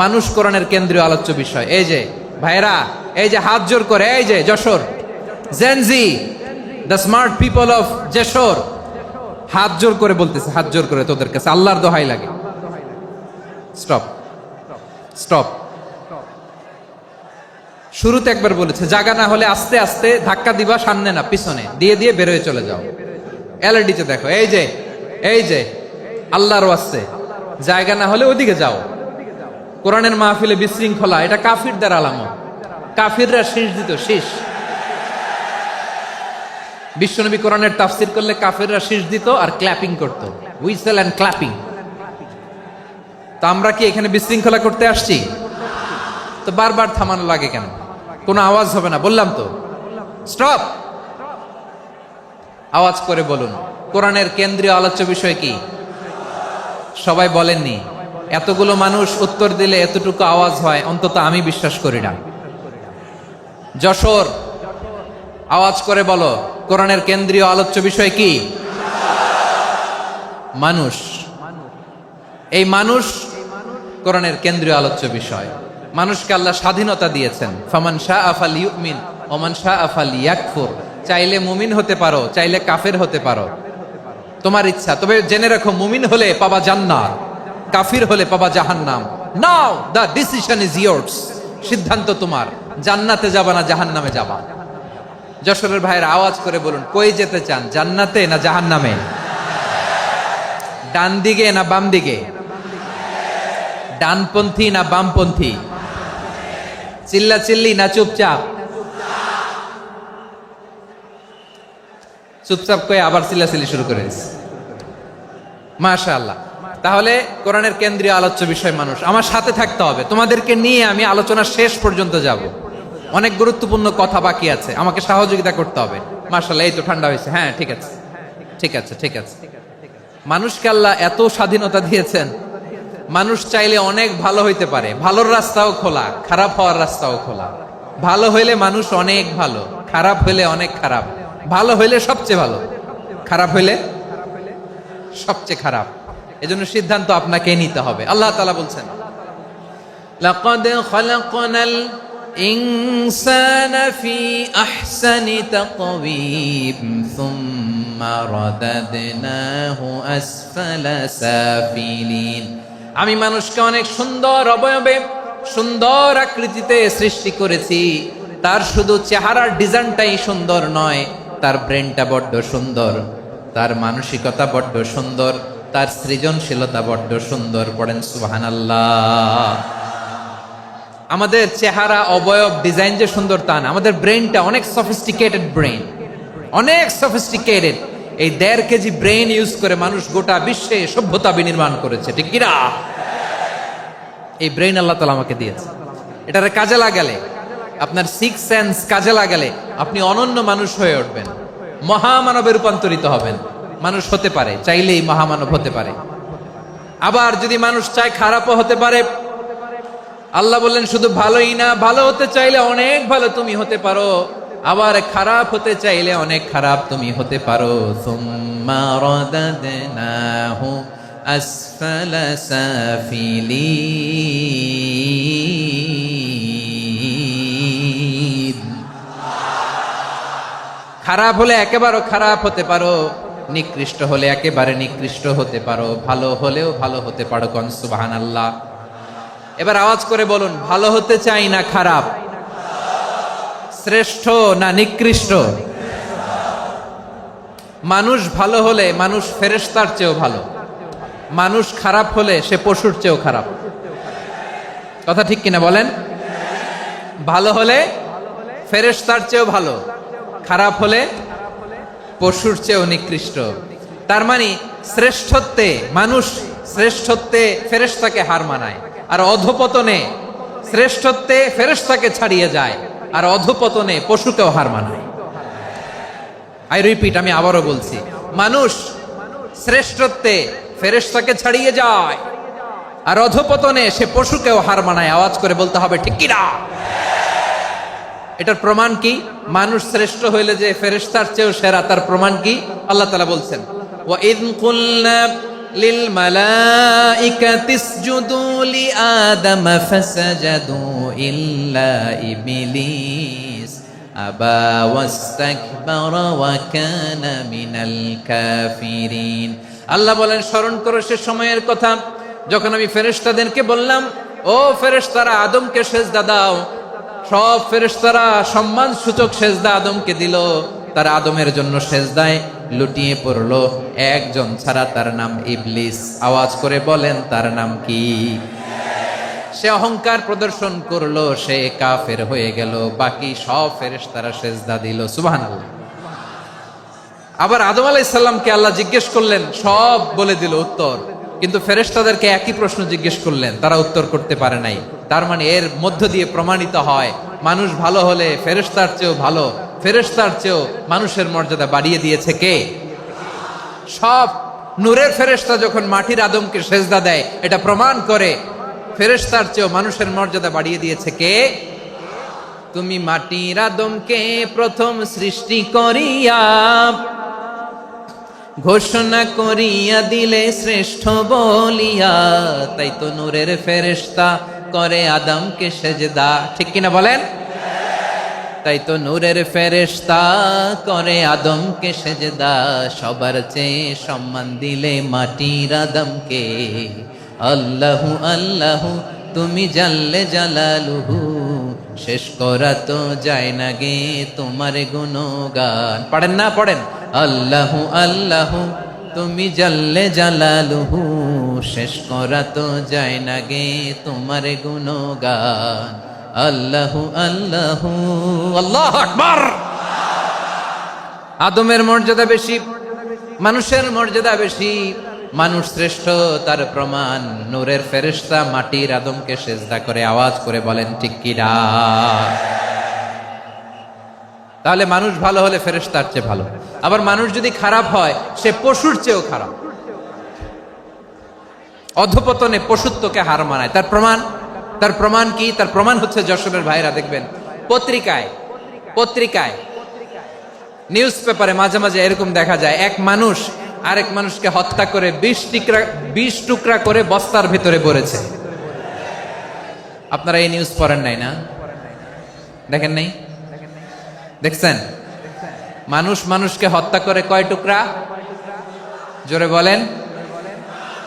A: মানুষ কোরআনের কেন্দ্রীয় আলোচ্য বিষয়? এই যে ভাইয়েরা, এই যে হাত জোর করে, এই যে Jessore Gen Z, the smart people of Jessore, হাত জোর করে বলতেছে, হাত জোর করে তোদের কাছে আল্লাহর দোহাই লাগে, স্টপ স্টপ। শুরুতে একবার বলেছে, জায়গা না হলে আস্তে আস্তে ধাক্কা দিবা, সামনে না পিছনে, দিয়ে দিয়ে বেরোয় চলে যাও। এলইডিতে দেখো, এই যে এই যে আল্লাহর ওয়াস্তে জায়গা না হলে ওদিকে যাও। কোরআনের মাহফিলে বিশৃঙ্খলা, এটা কাফিরদের আলামত। কাফিররা শীষ দিত, শীষ। বিশ্বনবী কোরআনের তাফসির করলে কাফিররা শীষ দিত আর ক্ল্যাপিং করত, হুইসেল এন্ড ক্ল্যাপিং। তো আমরা কি এখানে বিশৃঙ্খলা করতে আসছি? তো বারবার থামানো লাগে কেন? কোনো আওয়াজ হবে না, বললাম তো, স্টপ। আওয়াজ করে বলুন, কোরআনের কেন্দ্রীয় আলোচ্য বিষয় কি? সবাই বলেননি। এতগুলো মানুষ উত্তর দিলে এতটুকু আওয়াজ হয়, অন্তত আমি বিশ্বাস করি না। যশোর, আওয়াজ করে বলো, কোরআনের কেন্দ্রীয় আলোচ্য বিষয় কি? মানুষ। এই মানুষ কোরআনের কেন্দ্রীয় আলোচ্য বিষয়। মানুষকে আল্লাহ স্বাধীনতা দিয়েছেন। ফামান শাআ ফালইউমিন ওয়া মান শাআ ফালইয়াকফুর। চাইলে মুমিন হতে পারো, চাইলে কাফের হতে পারো, তোমার ইচ্ছা। তবে জেনে রাখো, মুমিন হলে পাবা জান্নাত, কাফির হলে পাবা জাহান্নাম। নাও দ্য ডিসিশন ইজ ইয়ার্স। সিদ্ধান্ত তোমার, জান্নাতে যাবা না জাহান্নামে যাবা। যশোরের ভাইয়ের আওয়াজ করে বলুন, কই যেতে চান, জান্নাতে না জাহান্নামে? ডান দিকে না বাম দিকে? ডানপন্থী না বামপন্থী? চিল্লা চিল্লি না চুপচাপ? চুপচাপ কয়ে আবার চিল্লাচিল্লি শুরু করে দিচ্ছে। মাশাআল্লাহ। তাহলে কোরআনের কেন্দ্রীয় আলোচ্য বিষয় মানুষ। আমার সাথে থাকতে হবে, তোমাদেরকে নিয়ে আমি আলোচনা শেষ পর্যন্ত যাব। অনেক গুরুত্বপূর্ণ কথা বাকি আছে, আমাকে সহযোগিতা করতে হবে। মাশাআল্লাহ, এই তো ঠান্ডা হয়েছে। হ্যাঁ, ঠিক আছে ঠিক আছে ঠিক আছে। মানুষকে আল্লাহ এত স্বাধীনতা দিয়েছেন, মানুষ চাইলে অনেক ভালো হইতে পারে। ভালোর রাস্তাও খোলা, খারাপ হওয়ার রাস্তাও খোলা। ভালো হইলে মানুষ অনেক ভালো, খারাপ হইলে অনেক খারাপ। ভালো হইলে সবচেয়ে ভালো, খারাপ হইলে সবচেয়ে খারাপ। এজন্য সিদ্ধান্ত আপনাকে নিতে হবে। আল্লাহ তাআলা বলছেন, লাকাদ খালাকনাল ইনসানা ফি আহসানি তাকওয়িম সুম্মা রাদাদনাহু আসফালা সাফিলিন। আমি মানুষকে অনেক সুন্দর অবয়বে, সুন্দর আকৃতিতে সৃষ্টি করেছি। তার শুধু চেহারার ডিজাইনটাই সুন্দর নয়, তার ব্রেনটা বড্ড সুন্দর, তার মানসিকতা বড্ড সুন্দর, তার সৃজনশীলতা বড্ড সুন্দর। পড়েন সুবহানাল্লাহ। আমাদের চেহারা, অবয়ব, ডিজাইন যে সুন্দর তা না, আমাদের ব্রেনটা অনেক সফিস্টিকেটেড ব্রেন। অনেক সফিস্টিকেটেড। এই 1.5 কেজি ব্রেন ইউজ করে মানুষ গোটা বিশ্বে সভ্যতা বিনির্মাণ করেছে, ঠিক কিনা? এই ব্রেন আল্লাহ তাআলা আমাকে দিয়েছে। এটারে কাজে লাগালে, আপনার 6 সেন্স কাজে লাগালে আপনি অনন্য মানুষ হয়ে উঠবেন, মহামানবে রূপান্তরিত হবেন। মানুষ হতে পারে, চাইলেই মহামানব হতে পারে। আবার যদি মানুষ চায় খারাপও হতে পারে। আল্লাহ বললেন শুধু ভালোই না, ভালো হতে চাইলে অনেক ভালো তুমি হতে পারো, আবার খারাপ হতে চাইলে অনেক খারাপ তুমি হতে পারো। সুম্মা রাদাদনাহু আসফালা সাফিলিন। খারাপ হলে একেবারে খারাপ হতে পারো, নিকৃষ্ট হলে একেবারে নিকৃষ্ট হতে পারো, ভালো হলেও ভালো হতে পারো। কোন সুবহানাল্লাহ। এবার আওয়াজ করে বলুন, ভালো হতে চাই না খারাপ? শ্রেষ্ঠ না নিকৃষ্ট? মানুষ ভালো হলে মানুষ ফেরেশতার চেয়েও ভালো, মানুষ খারাপ হলে সে পশুর চেয়েও খারাপ। কথা ঠিক কিনা বলেন? ভালো হলে ফেরেশতার চেয়েও ভালো, খারাপ হলে পশুর চেয়েও নিকৃষ্ট। তার মানে শ্রেষ্ঠত্বে মানুষ, শ্রেষ্ঠত্বে ফেরেশতাকে হার মানায়, আর অধপতনে শ্রেষ্ঠত্বে ফেরেশতাকে ছাড়িয়ে যায়, আর অধপতনে পশুকেও হার মানায়। আই রিপিট, আমি আবারও বলছি, মানুষ শ্রেষ্ঠত্বে ফেরেশতাকে ছাড়িয়ে যায়, আর অধপতনে সে পশুকেও হার মানায়। আওয়াজ করে বলতে হবে ঠিক কিনা? এটার প্রমাণ কি? মানুষ শ্রেষ্ঠ হইলে যে ফেরেশতার চেয়েও সেরা, তার প্রমাণ কি? আল্লাহ তাআলা বলছেন, ওয়া ইয কুলনা লিল মালাইকাতি ইসজুদু লি আদম ফাসাজাদু ইল্লা ইবলিস আবা ওয়াস্তাকবারা ওয়া কানা মিনাল কাফিরিন। আল্লাহ বলেন, স্মরণ করো সে সময়ের কথা যখন আমি ফেরেশতাদেরকে বললাম, ও ফেরেশতারা আদমকে সেজদা দাও। সব ফেরেশতারা সম্মান সূচক সেজদা আদমকে দিল, তারা আদমের জন্য সেজদায় লুটিয়ে পড়লো, একজন ছাড়া, তার নাম ইবলিস। আওয়াজ করে বলেন তার নাম কি? সে অহংকার প্রদর্শন করলো, সে কাফের হয়ে গেল, বাকি সব ফেরেশতারা সেজদা দিল। সুবহানাল্লাহ। আবার আদম আলাইহিস সালামকে আল্লাহ জিজ্ঞেস করলেন, সব বলে দিল উত্তর, কিন্তু ফেরেশতাদেরকে একই প্রশ্ন জিজ্ঞেস করলেন, তারা উত্তর করতে পারে নাই। তার মানে এর মধ্য দিয়ে প্রমাণিত হয়, মানুষ ভালো হলে ফেরেশতার চেয়েও ভালো, ফেরেশতার চেয়েও মানুষের মর্যাদা বাড়িয়ে দিয়েছে কে? সব নূরের ফেরেশতা যখন মাটির আদমকে সেজদা দেয়, এটা প্রমাণ করে ফেরেশতার চেয়েও মানুষের মর্যাদা বাড়িয়ে দিয়েছে কে? তুমি মাটির আদমকে প্রথম সৃষ্টি করিয়া ঘোষণা করিয়া দিলে শ্রেষ্ঠ বলিয়া, তাই তো নূরের ফেরেশতা করে আদমকে সেজদা। ঠিক কিনা বলেন? তাই তো নূরের ফেরেশতা করে আদমকে সেজদা, সবার চেয়ে সম্মান দিলে মাটির আদমকে। আল্লাহু আল্লাহু তুমি জাল্লে জালালুহু, শেষ করা তো যায় না গে তোমার গুণগান। পড়েন না? পড়েন। আল্লাহু আল্লাহু তুমি জাল্লে জালালুহু, শেষ করা তো যায় না গে তোমার গুণগান। আল্লাহু আল্লাহু। আল্লাহু আকবার। আদমের মর্যাদা বেশি, মানুষের মর্যাদা বেশি, মানুষ শ্রেষ্ঠ, তার প্রমাণ নূরের ফেরেশতা মাটির আদমকে সেজদা করে। আওয়াজ করে বলেন ঠিক কিনা? তাহলে মানুষ ভালো হলে ফেরেশতার চেয়ে ভালো, আবার মানুষ যদি খারাপ হয় সে পশুর চেয়েও খারাপ, অধপতনে পশুত্বকে হার মানায়। তার প্রমাণ, তার প্রমাণ কি? তার প্রমাণ হচ্ছে যশোরের ভাইরা দেখবেন পত্রিকায় নিউজ পেপারে মাঝে মাঝে এরকম দেখা যায়, এক মানুষ আরেক মানুষকে হত্যা করে 20 টুকরা করে বস্তার ভিতরে ভরেছে। আপনারা এই নিউজ পড়েন নাই না? দেখেন নাই? দেখছেন? মানুষ মানুষকে হত্যা করে কয় টুকরা? জোরে বলেন।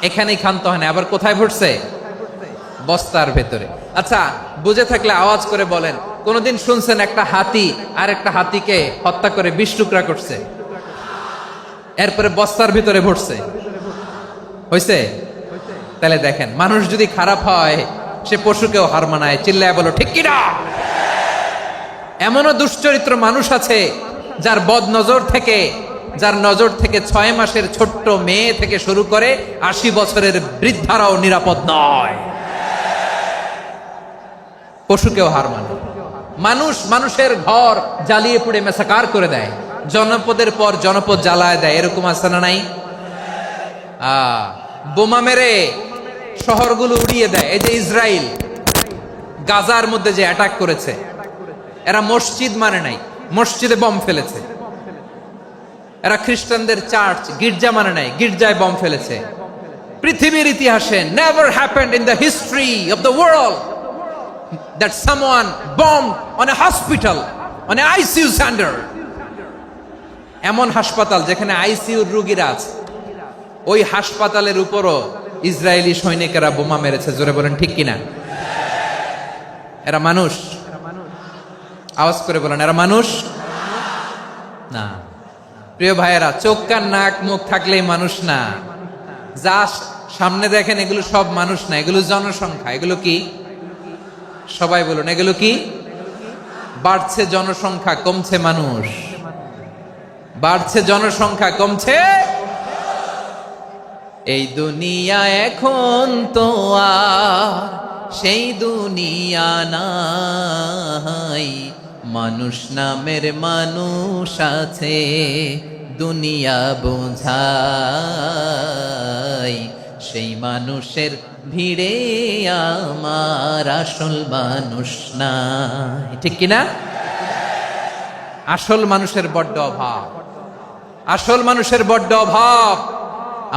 A: এখানেই ক্ষান্ত হয় না, আবার কোথায় ভরছে? বস্তার ভেতরে। আচ্ছা, বুঝে থাকলে আওয়াজ করে বলেন, কোনদিন শুনছেন একটা হাতি আর একটা হাতিকে হত্যা করে 20 টুকরা করছে, এরপরে বস্তার ভিতরে ভরছে? হইছে? তাহলে দেখেন, মানুষ যদি খারাপ হয় সে পশুকেও হার মানায়। চিল্লায় বলো ঠিক কিনা? এমনও দুশ্চরিত্র মানুষ আছে যার যার নজর থেকে 6 মাসের ছোট্ট মেয়ে থেকে শুরু করে 80 বছরের বৃদ্ধারাও নিরাপদ নয়। পশুকেও হার মানে। মানুষের ঘর জ্বালিয়ে পুড়ে মেসাকার করে দেয়, জনপদের পর জনপদ জ্বালায় দেয়, এরকম আছে না নাই? বোমা মেরে শহরগুলো উড়িয়ে দেয়। এই যে ইসরায়েল গাজার মধ্যে যে অ্যাটাক করেছে, এরা মসজিদ মানে নাই, মসজিদে বম ফেলেছে। এরা খ্রিস্টানদের চার্চ গির্জা মানে নাই, গির্জায় বম ফেলেছে। পৃথিবীর ইতিহাসে never happened in the history of the world that someone bombed on a hospital, on a ICU center. এমন হাসপাতাল যেখানে আইসিইউর রোগীরা আছে, ওই হাসপাতালের উপরও ইসরায়েলি সৈনিকেরা বোমা মেরেছে। জোরে বলেন ঠিক কিনা? এরা মানুষ? আওয়াজ করে বলেন, এরা মানুষ না। প্রিয় ভাইয়েরা, চোখ কান নাক মুখ থাকলেই মানুষ না। যা সামনে দেখেন এগুলো সব মানুষ না, এগুলো জনসংখ্যা। এগুলো কি? সবাই বলুন, এগুলো কি? বাড়ছে জনসংখ্যা, কমছে মানুষ। বাড়ছে জনসংখ্যা, কমছে। এই দুনিয়া এখন তো আর সেই দুনিয়া নাই, মানুষ নামের মানুষ আছে, দুনিয়া বোঝাই, সেই মানুষের ভিড়ে আমার আসল মানুষ নাই। ঠিক কিনা? আসল মানুষের বড্ড অভাব, আসল মানুষের বড্ড অভাব।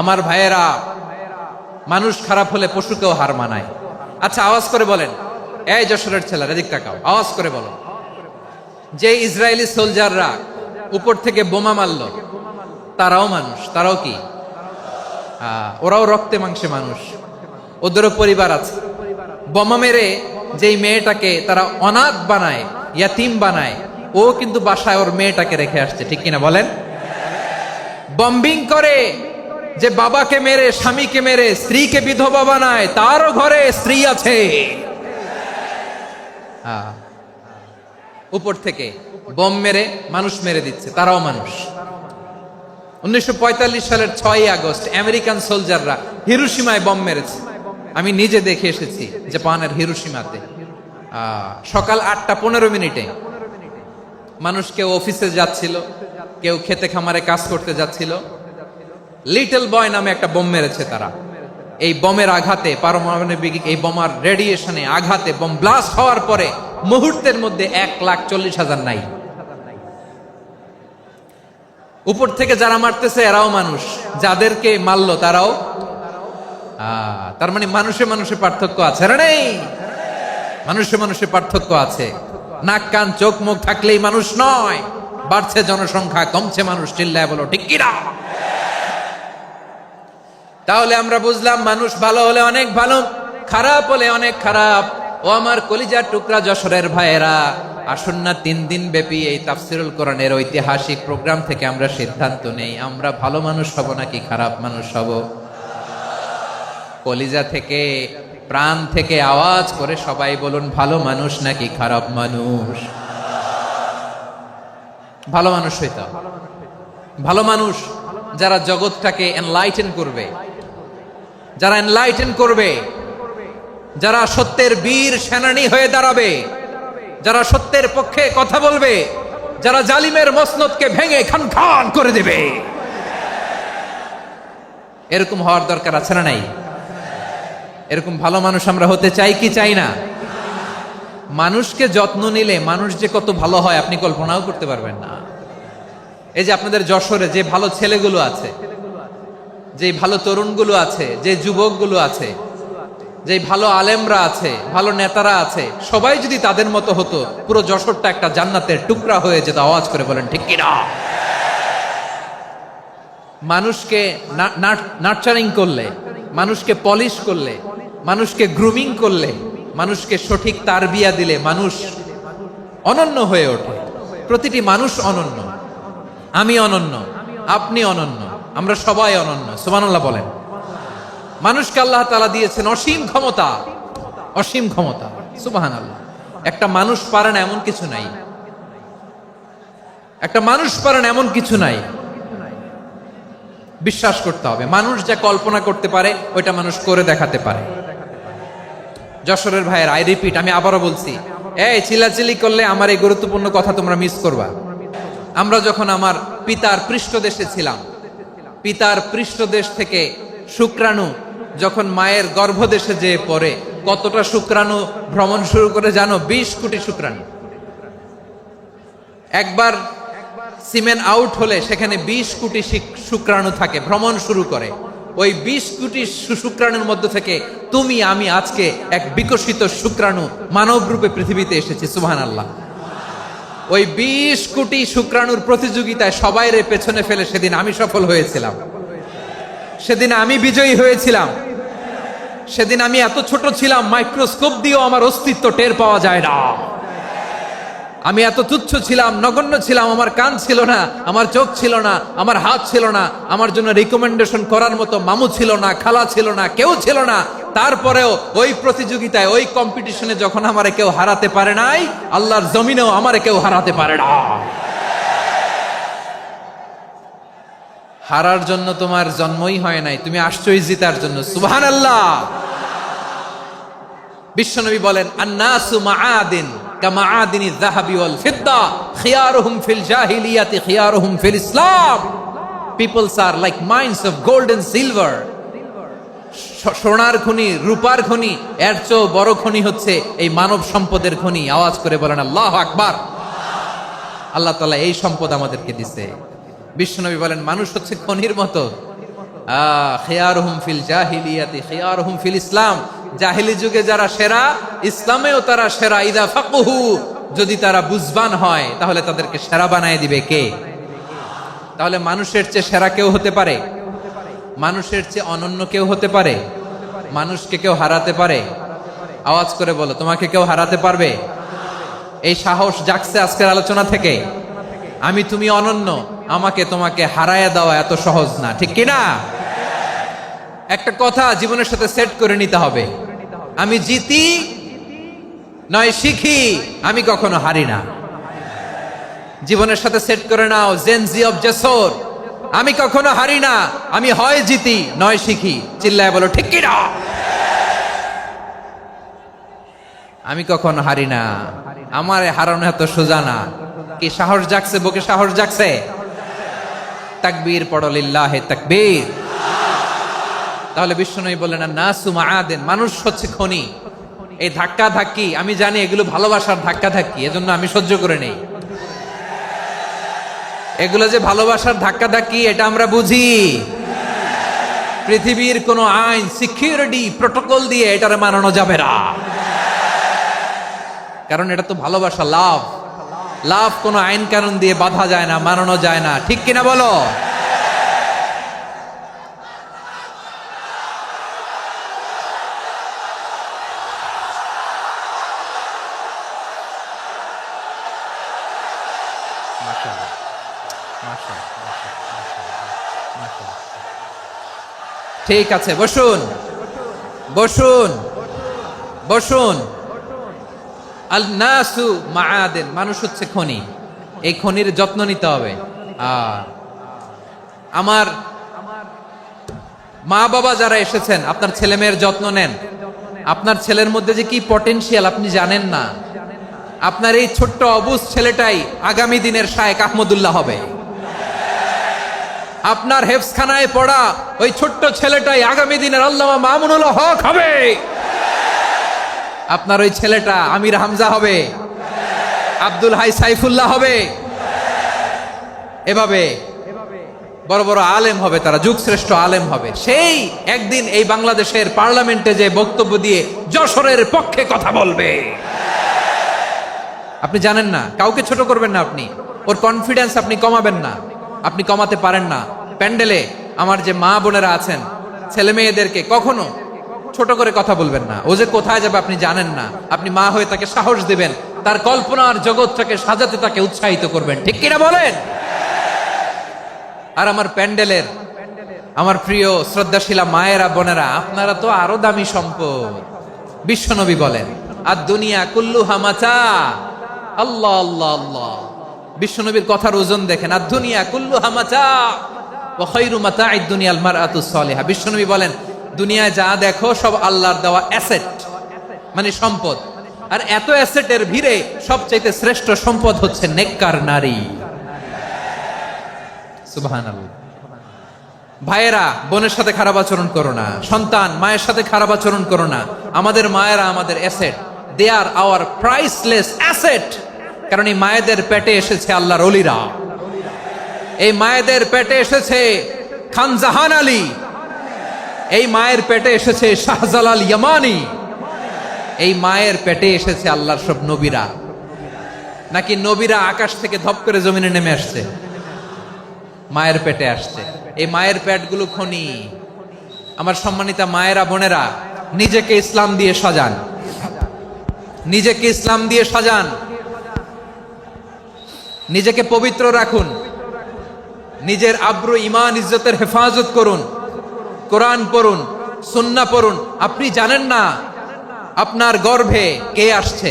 A: আমার ভাইয়েরা, মানুষ খারাপ হলে পশুকেও হার মানায়। আচ্ছা, আওয়াজ করে বলেন, এই যশোরের ছেলেরা এদিক তাকাও, আওয়াজ করে বলো, যে ইসরায়েলি সোলজাররা উপর থেকে বোমা মারল, তারাও মানুষ? তারাও কি? ওরাও রক্তে মাংসে মানুষ, ওদেরও পরিবার আছে। বোমা মেরে যেই মেয়েটাকে তারা অনাথ বানায়, ইয়াতিম বানায়, ও কিন্তু বাসায় ওর মেয়েটাকে রেখে আসছে। ঠিক কিনা বলেন? বম্বিং করে যে বাবাকে মেরে, স্বামীকে মেরে স্ত্রীকে বিধবা বানায়, তারও ঘরে স্ত্রী আছে। উপর থেকে বম মেরে মানুষ মেরে দিচ্ছে, তারাও মানুষ। 1945 সালের 6 আগস্ট আমেরিকান সোলজাররা হিরোশিমায় বম মেরেছে। আমি নিজে দেখে এসেছি জাপানের হিরোশিমাতে। সকাল 8:15 মানুষ কেউ অফিসে যাচ্ছিল, কেউ খেতে খামারে কাজ করতে যাচ্ছিল। লিটল বয় নামে একটা বোম মেরেছে তারা। এই বোমের আঘাতে, পারমাণবিক এই বোমার রেডিয়েশনে আঘাতে, বোম ব্লাস্ট হওয়ার পরে মুহূর্তের মধ্যে 1,40,000 নাই। উপর থেকে যারা মারতেছে এরাও মানুষ, যাদেরকে মারলো তারাও। তার মানে মানুষে মানুষে পার্থক্য আছে না? নেই? মানুষে মানুষে পার্থক্য আছে। নাক কান চোখ মুখ থাকলেই মানুষ নয়। বাড়ছে জনসংখ্যা, কমছে মানুষ। চিল্লায় বলো ঠিক কিনা? তাহলে আমরা বুঝলাম, মানুষ ভালো হলে অনেক ভালো, খারাপ হলে অনেক খারাপ। ও আমার কলিজার টুকরা যশোরের ভাইয়েরা, আসুন না 3 দিন ব্যাপী এই তাফসিরুল কোরআনের ঐতিহাসিক প্রোগ্রাম থেকে আমরা সিদ্ধান্ত নেই, আমরা ভালো মানুষ হব নাকি খারাপ মানুষ হব। কলিজা থেকে, প্রাণ থেকে আওয়াজ করে সবাই বলুন, ভালো মানুষ নাকি খারাপ মানুষ? ভালো মানুষ হইতে হবে। ভালো মানুষ যারা জগৎটাকে এনলাইটেন করবে, যারা এনলাইটেন করবে, যারা সত্যের বীর সেনানী হয়ে দাঁড়াবে, যারা সত্যের পক্ষে কথা বলবে, যারা জালিমের মসনদকে ভেঙে খান খান করে দেবে। এরকম হওয়ার দরকার আছে না নাই? এরকম ভালো মানুষ আমরা হতে চাই কি চাই না? মানুষকে যত্ন নিলে মানুষ যে কত ভালো হয় আপনি কল্পনাও করতে পারবেন না। এই যে আপনাদের যশোরে যে ভালো ছেলেগুলো আছে, যে ভালো তরুণগুলো আছে, যে যুবকগুলো আছে, যে ভালো আলেমরা আছে, ভালো নেতারা আছে, সবাই যদি তাদের মতো হতো, পুরো যশোরটা একটা জান্নাতের টুকরা হয়ে যেত। আওয়াজ করে বলেন ঠিক কিনা? মানুষকে নার্চারিং করলে, মানুষকে পলিশ করলে, মানুষকে গ্রুমিং করলে, মানুষকে সঠিক তারবিয়া দিলে মানুষ অনন্য হয়ে ওঠে। প্রতিটি মানুষ অনন্য। আমি অনন্য, আপনি অনন্য, আমরা সবাই অনন্য। সুবহানাল্লাহ বলেন। মানুষকে আল্লাহ তাআলা দিয়েছেন অসীম ক্ষমতা, অসীম ক্ষমতা। সুবহানাল্লাহ। একটা মানুষ পারে না এমন কিছু নাই। একটা মানুষ পারেন এমন কিছু নাই, বিশ্বাস করতে হবে। মানুষ যা কল্পনা করতে পারে ওইটা মানুষ করে দেখাতে পারে। যশোরের ভাইয়ের, আই রিপিট, আমি আবারও বলছি, এই চিল্লাচিল্লি করলে আমার এই গুরুত্বপূর্ণ কথা তোমরা মিস করবা। আমরা যখন আমার পিতার পৃষ্ঠদেশে ছিলাম, পিতার পৃষ্ঠদেশ থেকে শুক্রাণু যখন মায়ের গর্ভদেশে যেয়ে পড়ে, কতটা শুক্রাণু ভ্রমণ শুরু করে জানো? 20 কোটি শুক্রাণু। একবার সিমেন আউট হলে সেখানে 20 কোটি শুক্রাণু থাকে, ভ্রমণ শুরু করে। ওই 20 কোটি শুক্রাণুর মধ্যে থেকে তুমি আমি আজকে এক বিকশিত শুক্রাণু মানব রূপে পৃথিবীতে এসেছি। সুবহানাল্লাহ। ওই 20 কোটি শুক্রাণুর প্রতিযোগিতায় সবাইরে পেছনে ফেলে সেদিন আমি সফল হয়েছিলাম, সেদিন আমি বিজয়ী হয়েছিলাম। সেদিন আমি এত ছোট ছিলাম, মাইক্রোস্কোপ দিয়েও আমার অস্তিত্ব টের পাওয়া যায় না। আমি এত তুচ্ছ ছিলাম, নগণ্য ছিলাম। আমার কান ছিল না, আমার চোখ ছিল না, আমার হাত ছিল না, আমার জন্য রিকমেন্ডেশন করার মতো মামু ছিল না, খালা ছিল না, কেউ ছিল না। তারপরেও ওই প্রতিযোগিতায়, ওই কম্পিটিশনে যখন আমারে কেউ হারাতে পারে নাই, আল্লাহর জমিনেও আমারে কেউ হারাতে পারে না। হারার জন্য তোমার জন্মই হয় নাই, তুমি আসছই জিতার জন্য। সুবহানাল্লাহ। বিশ্বনবী বলেন, আন্নাসু মাআদিন কামাআদিনি যাহাবি ওয়াল ফিদ্দা খিয়ারুহুম ফিল জাহিলিয়াতি খিয়ারুহুম ফিল ইসলাম। Peoples are like mines of gold and silver. সোনার খনি, রূপার খনি, এর চেয়েও বড় খনি হচ্ছে এই মানব সম্পদের খনি। আওয়াজ করে বলেন আল্লাহু আকবার। আল্লাহ তাআলা এই সম্পদ আমাদেরকে দিয়েছে। বিশ্বনবী বলেন, মানুষ হচ্ছে খনির মতো। খিয়ারুহুম ফিল জাহিলিয়াতি খিয়ারুহুম ফিল ইসলাম। জাহিলি যুগে যারা সেরা, ইসলামেও তারা সেরা। ইদা ফাকুহু, যদি তারা বুঝবান হয় তাহলে তাদেরকে সেরা বানায় দিবে কে? তাহলে মানুষের চেয়ে সেরা কেউ হতে পারে? মানুষের চেয়ে অনন্য কেউ হতে পারে? মানুষকে কেউ হারাতে পারে? আওয়াজ করে বলো, তোমাকে কেউ হারাতে পারবে? এই সাহস জাগছে আজকের আলোচনা থেকে। আমি তুমি অনন্য, আমাকে তোমাকে হারায় দেওয়া এত সহজ না, ঠিক কিনা? একটা কথা জীবনের সাথে সেট করে নিতে হবে, আমি জিতি নয় শিখি, আমি কখনো হারি না। জীবনের সাথে সেট করে নাও, জেনজি অফ জেসর, আমি কখনো হারি না, আমি হয় জিতি নয় শিখি। চিল্লায় বলো ঠিক কিনা? আমি কখনো হারি না, আমার হারানো এত সোজা না। কি সাহস জাগছে? বুকে সাহস জাগছে? তাকবীর পড়ো, লিল্লাহে তাকবীর। তাহলে বিশ্বনবী বললেন, নাসু মাআদিন, মানুষ হচ্ছে খনি। এই ধাক্কা ধাক্কি, আমি জানি এগুলো ভালোবাসার ধাক্কা ধাক্কি, এজন্য আমি সহ্য করে নেই। এগুলো যে ভালোবাসার ধাক্কা ধাক্কি, এটা আমরা বুঝি। পৃথিবীর কোন আইন, সিকিউরিটি প্রটোকল দিয়ে এটারে মানানো যাবে না, কারণ এটা তো ভালোবাসা, লাভ। লাভ কোনো আইন কানুন দিয়ে বাধা যায় না, মানানো যায় না, ঠিক কিনা বলো? ঠিক আছে, বসুন বসুন বসুন। আল নাসু মাআদিন, মানুষ হচ্ছে খনি। এই খনির যত্ন নিতে হবে। আমার মা বাবা যারা এসেছেন, আপনার ছেলে মেয়ের যত্ন নেন। আপনার ছেলের মধ্যে যে কি পটেনশিয়াল আপনি জানেন না। আপনার এই ছোট্ট অবুজ ছেলেটাই আগামী দিনের শায়েখ আহমদুল্লাহ হবে। আপনার হেফজখানায় পড়া ওই ছোট্ট ছেলেটাই আগামী দিনের আল্লামা মামুনুল হক হবে। আপনার ওই ছেলেটা আমির হামজা হবে, আব্দুল হাই সাইফুল্লাহ হবে। এভাবে বড় বড় আলেম হবে, তারা যুগ শ্রেষ্ঠ আলেম হবে। সেই একদিন এই বাংলাদেশের পার্লামেন্টে যে বক্তব্য দিয়ে যশোরের পক্ষে কথা বলবে। আপনি জানেন না, কাউকে ছোট করবেন না আপনি, ওর কনফিডেন্স আপনি কমাবেন না, আপনি কমাতে পারেন না। প্যান্ডেলে আমার যে মা বোনেরা আছেন, ছেলে মেয়েদেরকে কখনো ছোট করে কথা বলবেন না। ও যে কোথায় যাবে আপনি জানেন না, আপনি মা হয়ে তাকে সাহস দিবেন, তার কল্পনার জগৎটাকে সাজাতে তাকে উৎসাহিত করবেন, ঠিক কিনা বলেন? আর আমার প্যান্ডেলের আমার প্রিয় শ্রদ্ধাশীলা মায়েরা বোনেরা, আপনারা তো আরো দামি সম্পদ। বিশ্বনবী বলেন, আর দুনিয়া কুল্লুহা মাতা। আল্লাহ আল্লাহ আল্লাহ, বিশ্বনবীর কথার ওজন দেখেন, আর দুনিয়া কুল্লুহা মাতা ওয়া খায়রু মাতা'আদ দুনিয়াল মারআতুস সালিহা। বিশ্বনবী বলেন, দুনিয়ায় যা দেখো সব আল্লাহর দেওয়া অ্যাসেট, মানে সম্পদ। আর এত অ্যাসেটের ভিড়ে সবচেয়ে শ্রেষ্ঠ সম্পদ হচ্ছে নেককার নারী। সুবহানাল্লাহ। ভাইয়েরা বোনের সাথে খারাপ আচরণ করো না, সন্তান মায়ের সাথে খারাপ আচরণ করো না। আমাদের মায়েরা আমাদের asset, they are our priceless asset. কারণ এই মায়েদের পেটে এসেছে আল্লাহর ওলিরা, এই মায়েদের পেটে এসেছে খান জাহান আলী, এই মায়ের পেটে এসেছে শাহজালাল ইয়ামানি, এই মায়ের পেটে এসেছে আল্লাহর সব নবীরা। নাকি নবীরা আকাশ থেকে ধপ করে জমিনে নেমে আসছে? মায়ের পেটে আসছে। এই মায়ের পেটগুলো খনি। আমার সম্মানিতা মায়েরা বোনেরা, নিজেকে ইসলাম দিয়ে সাজান, নিজেকে ইসলাম দিয়ে সাজান, নিজেকে পবিত্র রাখুন, নিজের আব্রু ইমান ইজ্জতের হেফাজত করুন, কোরআন পড়ুন, সুন্নাহ পড়ুন। আপনি জানেন না আপনার গর্ভে কে আসছে,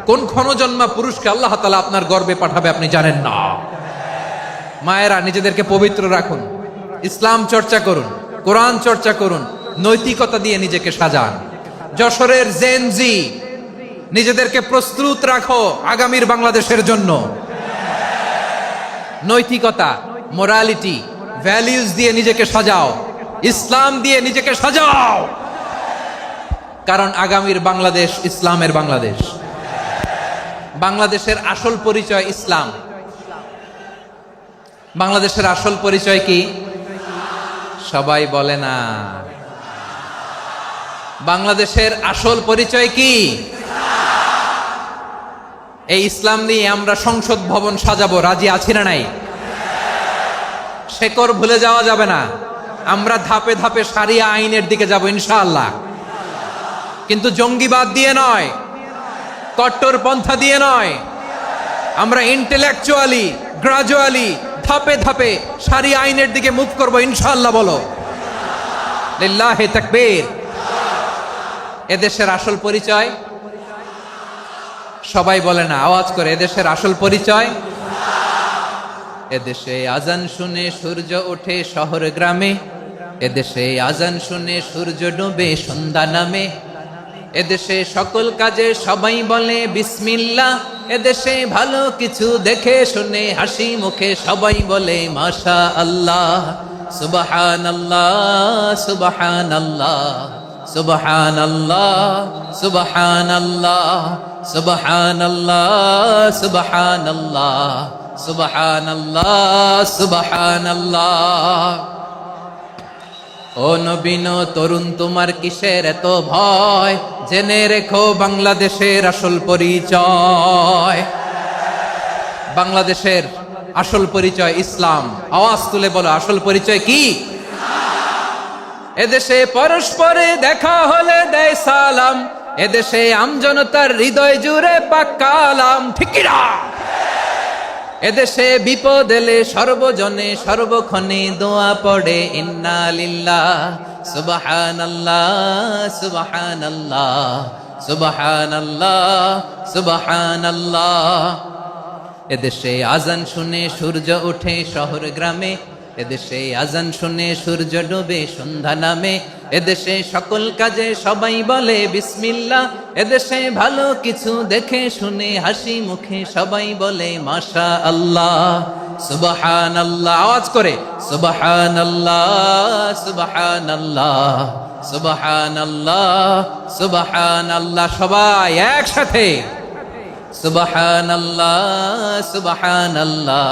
A: কোন ক্ষণজন্মা পুরুষকে আল্লাহ তাআলা আপনার গর্ভে পাঠাবে আপনি জানেন না। মায়েরা নিজেদেরকে পবিত্র রাখুন, ইসলাম চর্চা করুন, কোরআন চর্চা করুন, নৈতিকতা দিয়ে নিজেকে সাজান। যশোরের জেনজি, নিজেদেরকে প্রস্তুত রাখো আগামীর বাংলাদেশের জন্য। নৈতিকতা, মোরালিটি, ভ্যালিউজ দিয়ে নিজেকে সাজাও, ইসলাম দিয়ে নিজেকে সাজাও। কারণ আগামীর বাংলাদেশ ইসলামের বাংলাদেশ। বাংলাদেশের আসল পরিচয় ইসলাম। বাংলাদেশের আসল পরিচয় কি? সবাই বলে না। বাংলাদেশের আসল পরিচয় কি? এই ইসলাম নিয়ে আমরা সংসদ ভবন সাজাবো, রাজি আছি না নাই? শেকড় ভুলে যাওয়া যাবে না। আমরা ধাপে ধাপে শারিয়া আইনের দিকে যাব ইনশাআল্লাহ, কিন্তু জঙ্গিবাদ দিয়ে নয়, কট্টর পন্থা দিয়ে নয়। আমরা ইন্টেলেকচুয়ালি, গ্রাজুয়ালি, ধাপে ধাপে শারিয়া আইনের দিকে মুভ করব ইনশাআল্লাহ। বলো লিল্লাহি তাকবীর। এদেশের আসল পরিচয় সবাই বলে না, আওয়াজ করে, এদেশের আসল পরিচয়। এদেশে আজান শুনে সূর্য ওঠে শহর গ্রামে, এদেশে আজান শুনে সূর্য ডুবে সন্ধ্যা নামে, এদেশে সকল কাজে সবাই বলে বিসমিল্লাহ, এদেশে ভালো কিছু দেখে শুনে হাসি মুখে সবাই বলে মাশা আল্লাহ। সুবহানাল্লাহ, সুবহানাল্লাহ, সুবহানাল্লাহ, সুবহানাল্লাহ, সুবহানাল্লাহ, সুবহানাল্লাহ, সুবহানাল্লাহ, সুবহানাল্লাহ। ও নবীন তরুণ, তোমার কিসের এত ভয়? জেনে রেখো বাংলাদেশের আসল পরিচয়। বাংলাদেশের আসল পরিচয় ইসলাম। আওয়াজ তুলে বলো, আসল পরিচয় কি? এদেশে পরস্পরে দেখা হলে দেয় সালাম, এদেশে আমজনতার হৃদয় জুড়ে পাক্কালাম। ঠিক না? এদেশে বিপদ এলে সর্বজনে সর্বক্ষণে দোয়া পড়ে ইন্না লিল্লাহ, সুবহানাল্লাহ, সুবহানাল্লাহ, সুবহানাল্লাহ, সুবহানাল্লাহ। এদেশে আজান শুনে সূর্য ওঠে শহর গ্রামে, এদেশে আজান শুনে সূর্য ডুবে সন্ধ্যা নামে, এদেশে সকল কাজে সবাই বলে বিসমিল্লাহ, এদেশে ভালো কিছু দেখে শুনে হাসি মুখে সবাই বলে মাশা আল্লাহ। সুবহানাল্লাহ, আওয়াজ করে সুবহানাল্লাহ, সুবহানাল্লাহ, সুবহানাল্লাহ, সুবহানাল্লাহ। সবাই একসাথে সুবহানাল্লাহ, সুবহানাল্লাহ,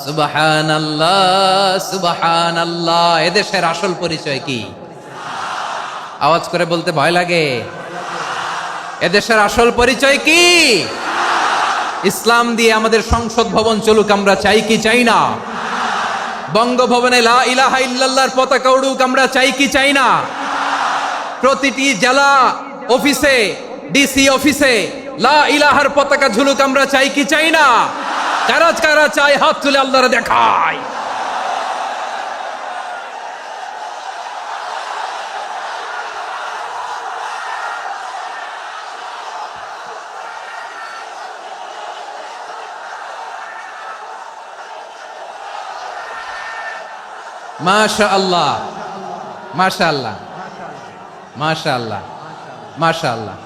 A: সুবহানাল্লাহ, সুবহানাল্লাহ। এদেশের আসল পরিচয় কি? আওয়াজ করে বলতে ভয় লাগে। এদেশের আসল পরিচয় কি? ইসলাম দিয়ে আমাদের সংসদ ভবন চলুক, আমরা চাই কি চাই না? বঙ্গভবনে লা ইলাহা ইল্লাল্লাহর পতাকা উড়ুক, আমরা চাই কি চাই না? প্রতিটি জেলা অফিসে, ডিসি অফিসে লা ইলাহার পতাকা ঝুলুক, আমরা চাই কি চাই না? কারা কারা চাই হাত তুলে আল্লাহরে দেখায়। মাশাআল্লাহ, মাশাআল্লাহ, মাশাআল্লাহ, মাশাআল্লাহ।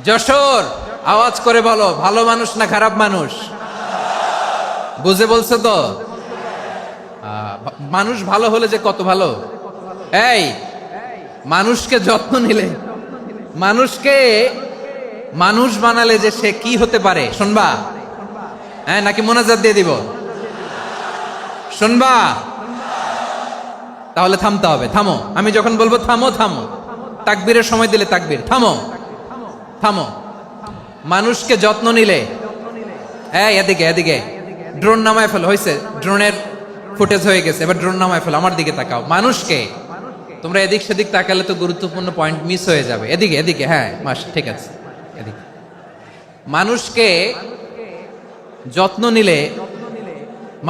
A: যশোর, আওয়াজ করে বলো, ভালো মানুষ না খারাপ মানুষ? বুঝে বলছো তো? মানুষ ভালো হলে যে কত ভালো। এই মানুষকে যত্ন নিলে, মানুষকে মানুষ বানালে যে সে কি হতে পারে শুনবা? হ্যাঁ, নাকি মোনাজাত দিয়ে দিব? শুনবা? তাহলে থামতে হবে। থামো, আমি যখন বলবো থামো থামো, তাকবীরের সময় দিলে তাকবীর। থামো থামো। মানুষকে যত্ন নিলে, এই এদিকে এদিকে, ড্রোন নামায় ফেলো। হয়েছে, ড্রোনের ফুটেজ হয়ে গেছে, এবার ড্রোন নামায় ফেলো। আমার দিকে তাকাও। মানুষকে, তোমরা এদিক সেদিক তাকালে তো গুরুত্বপূর্ণ পয়েন্ট মিস হয়ে যাবে। এদিকে এদিকে, হ্যাঁ মাস, ঠিক আছে, এদিকে। মানুষকে যত্ন নিলে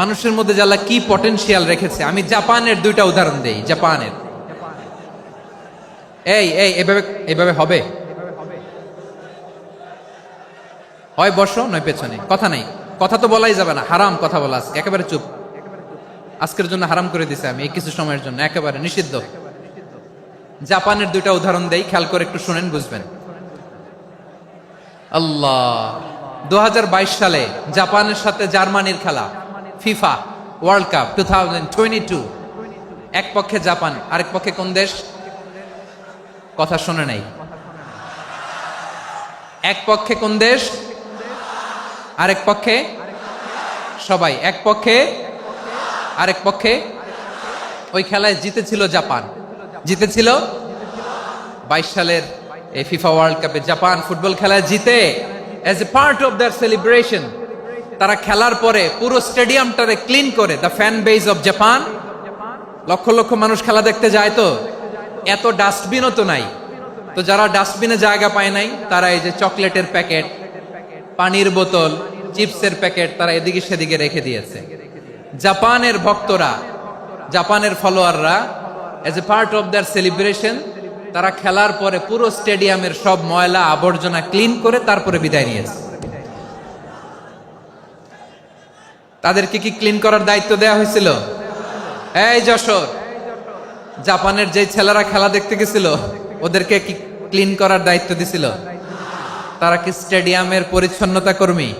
A: মানুষের মধ্যে যারা কি পটেনশিয়াল রেখেছে, আমি জাপানের দুইটা উদাহরণ দেই। জাপানের, এই এই এভাবে এভাবে হবে, হয় বসো নয় পেছনে, কথা নাই, কথা তো বলাই যাবে না, হারাম কথা বলা আছে, একেবারে চুপ। আজকের জন্য হারাম করে দিছে আমি, এই কিছু সময়ের জন্য একেবারে নিষিদ্ধ। জাপানের দুইটা উদাহরণ দেই, খেয়াল করে একটু শুনেন, বুঝবেন। আল্লাহ, 2022 সালে জাপানের সাথে জার্মানির খেলা, ফিফা ওয়ার্ল্ড কাপ 2022। এক পক্ষে জাপান, আরেক পক্ষে কোন দেশ? কথা শুনে নাই। এক পক্ষে কোন দেশ, আরেক পক্ষে সবাই। এক পক্ষে, আরেক পক্ষে। ওই খেলায় জিতেছিল জাপান, জিতেছিল 22 সালের এই ফিফা ওয়ার্ল্ড কাপে। জাপান ফুটবল খেলায় জিতে, as a part of their celebration, তারা খেলার পরে পুরো স্টেডিয়ামটারে ক্লিন করে। The fan base of Japan, লক্ষ লক্ষ মানুষ খেলা দেখতে যায়, তো এত ডাস্টবিনও তো নাই, তো যারা ডাস্টবিনে জায়গা পায় নাই, তারা এই যে চকলেটের প্যাকেট, পানির বোতল, চিপসের প্যাকেট তারা এদিকে সেদিকে রেখে দিয়েছে। জাপানের ভক্তরা, জাপানের ফলোয়াররা, as a part of their celebration, তারা খেলার পরে পুরো স্টেডিয়ামের সব ময়লা আবর্জনা ক্লিন করে তারপরে বিদায় নিয়েছে। তাদেরকে কি ক্লিন করার দায়িত্ব দেওয়া হয়েছিল? এই যশোর, জাপানের যে ছেলেরা খেলা দেখতে গেছিল, ওদেরকে কি ক্লিন করার দায়িত্ব দিছিল? তারা কি স্টেডিয়ামের পরিচ্ছন্নতা কর্মী?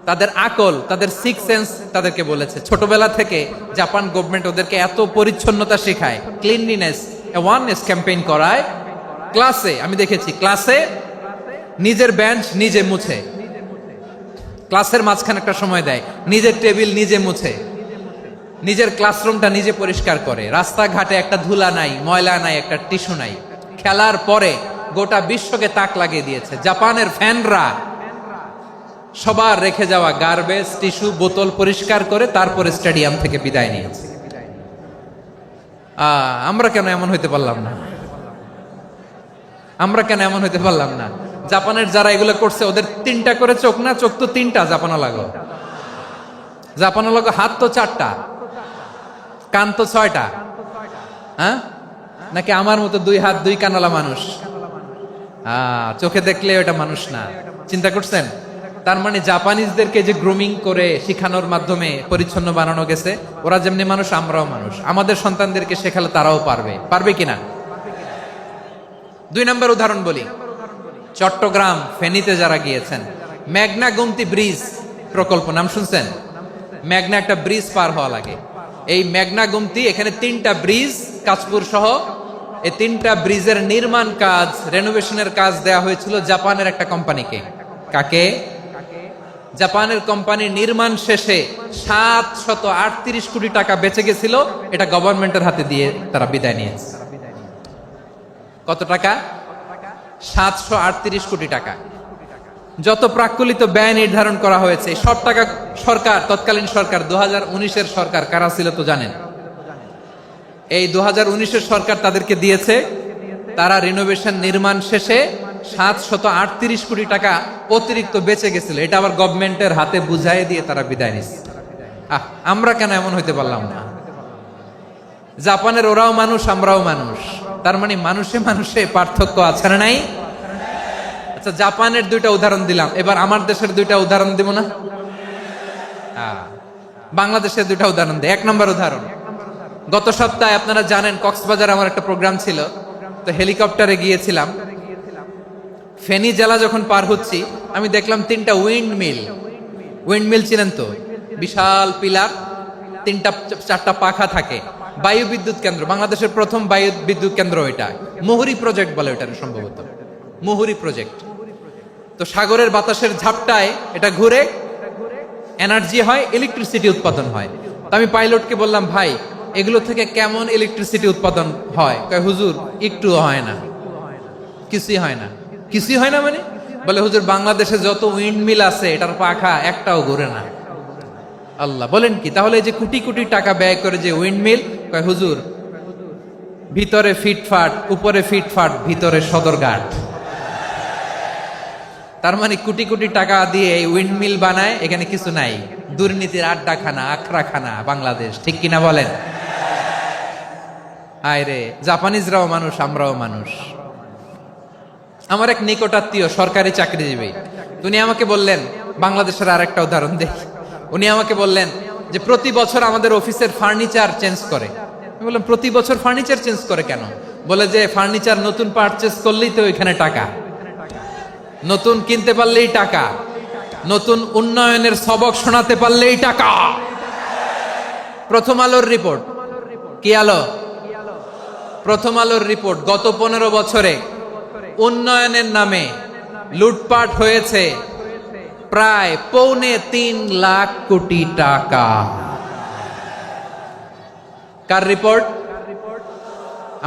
A: তাদের আকল, তাদের সিক্স সেন্স তাদেরকে বলেছে। ছোটবেলা থেকে জাপান গভর্নমেন্ট ওদেরকে এত পরিচ্ছন্নতা শেখায়, ক্লিনলিনেস অ্যাওয়ারনেস ক্যাম্পেইন করায়। ক্লাসে আমি দেখেছি, ক্লাসে নিজের বেঞ্চ নিজে মুছে, ক্লাসের মাঝখানে একটা সময় দেয়, নিজের টেবিল নিজে মুছে, নিজের ক্লাসরুমটা নিজে পরিষ্কার করে। রাস্তাঘাটে একটা ধুলা নাই, ময়লা নাই, একটা টিস্যু নাই। খেলার পরে গোটা বিশ্বকে তাক লাগিয়ে দিয়েছে। জাপানের ফ্যানরা সবার রেখে যাওয়া গার্বেজ, টিস্যু, বোতল পরিষ্কার করে তারপরে স্টেডিয়াম থেকে বিদায় নিয়েছে। আমরা কেন এমন হইতে পারলাম না? আমরা কেন এমন হইতে পারলাম না? জাপানের যারা এগুলো করছে, ওদের 3টা করে চোখ না? চোখ তো 3টা, জাপানা লাগো, জাপানা লাগো। হাত তো 4টা, কান তো 6টা। হ্যাঁ, নাকি আমার মতো 2 হাত 2 কানালা মানুষ? চোখে দেখলে ওটা মানুষ না। চিন্তা করছেন? তার মানে জাপানিজদেরকে যে গ্রুমিং করে শিখানোর মাধ্যমে পরিচ্ছন্ন বানানো গেছে, ওরা যেমনি মানুষ আমরাও মানুষ। আমাদের সন্তানদেরকে শেখালে তারাও পারবে, পারবে কিনা? 2 নম্বর উদাহরণ বলি। চট্টগ্রাম ফেনীতে যারা গিয়েছেন, মেঘনা গুমতি ব্রিজ প্রকল্প নাম শুনছেন? মেঘনা একটা ব্রিজ পার হওয়া লাগে। এই মেঘনা গুমতি, এখানে 3টা ব্রিজ, কাঁচপুর সহ, এই 3টা ব্রিজের নির্মাণ কাজ, রেনোভেশনের কাজ দেয়া হয়েছিল জাপানের একটা কোম্পানিকে। কাকে? জাপানের কোম্পানির নির্মাণ শেষে 738 কোটি টাকা বেঁচে গেছিল, এটা গভর্নমেন্টের হাতে দিয়ে তারা বিদায় নিয়েছে। কত টাকা? 738 কোটি টাকা। যত প্রাক্কলিত ব্যয় নির্ধারণ করা হয়েছে, সব টাকা সরকার, তৎকালীন সরকার, 2019-এর সরকার, কারা ছিল তো জানেন? এই 2019-এর সরকার তাদেরকে দিয়েছে। তারা রিনোভেশন নির্মাণ শেষে 738 কোটি টাকা অতিরিক্ত বেঁচে গেছিল, এটা আবার গভর্নমেন্টের হাতে বুঝাই দিয়ে তারা বিদায় নিচ্ছে। আমরা কেন এমন হইতে পারলাম না? জাপানের ওরাও মানুষ, আমরাও মানুষ, তার মানে মানুষে মানুষে পার্থক্য আছে না নাই? আচ্ছা, জাপানের 2টা উদাহরণ দিলাম, এবার আমার দেশের 2টা উদাহরণ দিব না? বাংলাদেশের দুটা উদাহরণ দেয়। 1 নম্বর উদাহরণ, গত সপ্তাহে আপনারা জানেন কক্সবাজার আমার একটা প্রোগ্রাম ছিল, তো হেলিকপ্টারে গিয়েছিলাম। ফেনী জেলা যখন পার হচ্ছি আমি দেখলাম 3টা উইন্ডমিল চিনেন তো, বিশাল পিলার, 3টা-4টা পাখা থাকে, বায়ু বিদ্যুৎ কেন্দ্র, বাংলাদেশের প্রথম বায়ু বিদ্যুৎ কেন্দ্র এটা, মুহুরী প্রজেক্ট বলে ওটা সম্ভবত, মুহুরী প্রজেক্ট। তো সাগরের বাতাসের ঝাপটায় এটা ঘুরে এনার্জি হয়, ইলেকট্রিসিটি উৎপাদন হয়। তো আমি পাইলটকে বললাম, ভাই এগুলো থেকে কেমন ইলেকট্রিসিটি উৎপাদন হয়? কয় হুজুর একটুও হয় না, কিছুই হয় না। কিছুই হয় না মানে? বলে হুজুর বাংলাদেশে যত উইন্ডমিল আছে এটার পাখা একটাও ঘুরে না। আল্লাহ, বলেন কি? তাহলে এই যে কোটি কোটি টাকা ব্যয় করে যে উইন্ডমিল, কয় হুজুর ভিতরে ফিটফাট, উপরে ফিটফাট, ভিতরে সদরঘাট। তার মানে কোটি কোটি টাকা দিয়ে এই উইন্ডমিল বানায়, এখানে কিছু নাই। দুর্নীতির আড্ডাখানা, আখড়াখানা বাংলাদেশ, ঠিক কিনা বলেন? আয় রে, জাপানিজরাও মানুষ, আমরাও মানুষ। আমার এক নিকটাত্মীয় সরকারি চাকরিজীবী, উনি আমাকে বললেন, বাংলাদেশের আর একটা উদাহরণ দেখি। উনি আমাকে বললেন যে প্রতি বছর আমাদের অফিসের ফার্নিচার চেঞ্জ করে। আমি বললাম প্রতি বছর ফার্নিচার চেঞ্জ করে কেন? বলে যে ফার্নিচার নতুন পারচেজ করলেই তো ওইখানে টাকা, নতুন কিনতে পারলেই টাকা, নতুন উন্নয়নের সবক শোনাতে পারলেই টাকা। প্রথম আলোর রিপোর্ট, কি আলো? প্রথম আলোর রিপোর্ট, গত 15 বছরে উন্নয়নের নামে লুটপাট হয়েছে প্রায় 3.25 লাখ কোটি টাকা। কার রিপোর্ট?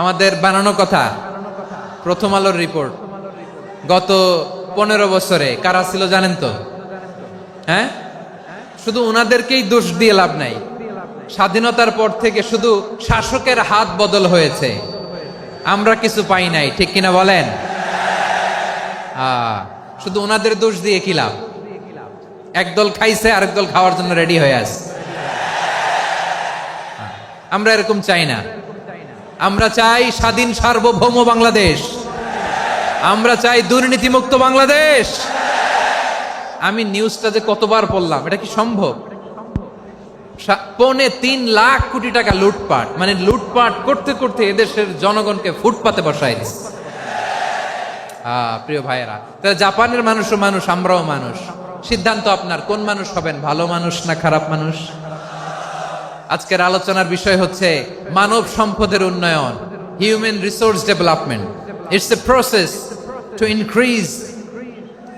A: আমাদের বানানো কথা, প্রথম আলোর রিপোর্ট। গত 15 বছরে কারা ছিল জানেন তো? হ্যাঁ, শুধু ওনাদেরকেই দোষ দিয়ে লাভ নাই। স্বাধীনতার পর থেকে শুধু শাসকের হাত বদল হয়েছে, আমরা কিছু পাই নাই, ঠিক কিনা বলেন? শুধু ওনাদের দোষ দিয়ে কি লাভ? একদল খাইছে, আরেক দল খাওয়ার জন্য রেডি হয়ে আছে। আমরা এরকম চাই না। আমরা চাই স্বাধীন সার্বভৌম বাংলাদেশ, আমরা চাই দুর্নীতিমুক্ত বাংলাদেশ। আমি নিউজটা যে কতবার পড়লাম, এটা কি সম্ভব? 3.25 লাখ কোটি টাকা লুটপাট, মানে লুটপাট করতে করতে এদেশের জনগণকে ফুটপাতে বসায় দিচ্ছে। প্রিয় ভাইয়েরা, তাহলে জাপানের মানুষও মানুষ, আমরাও মানুষ। সিদ্ধান্ত আপনার, কোন মানুষ হবেন, ভালো মানুষ না খারাপ মানুষ? আজকের আলোচনার বিষয় হচ্ছে মানব সম্পদের উন্নয়ন, human resource development. It's a process to increase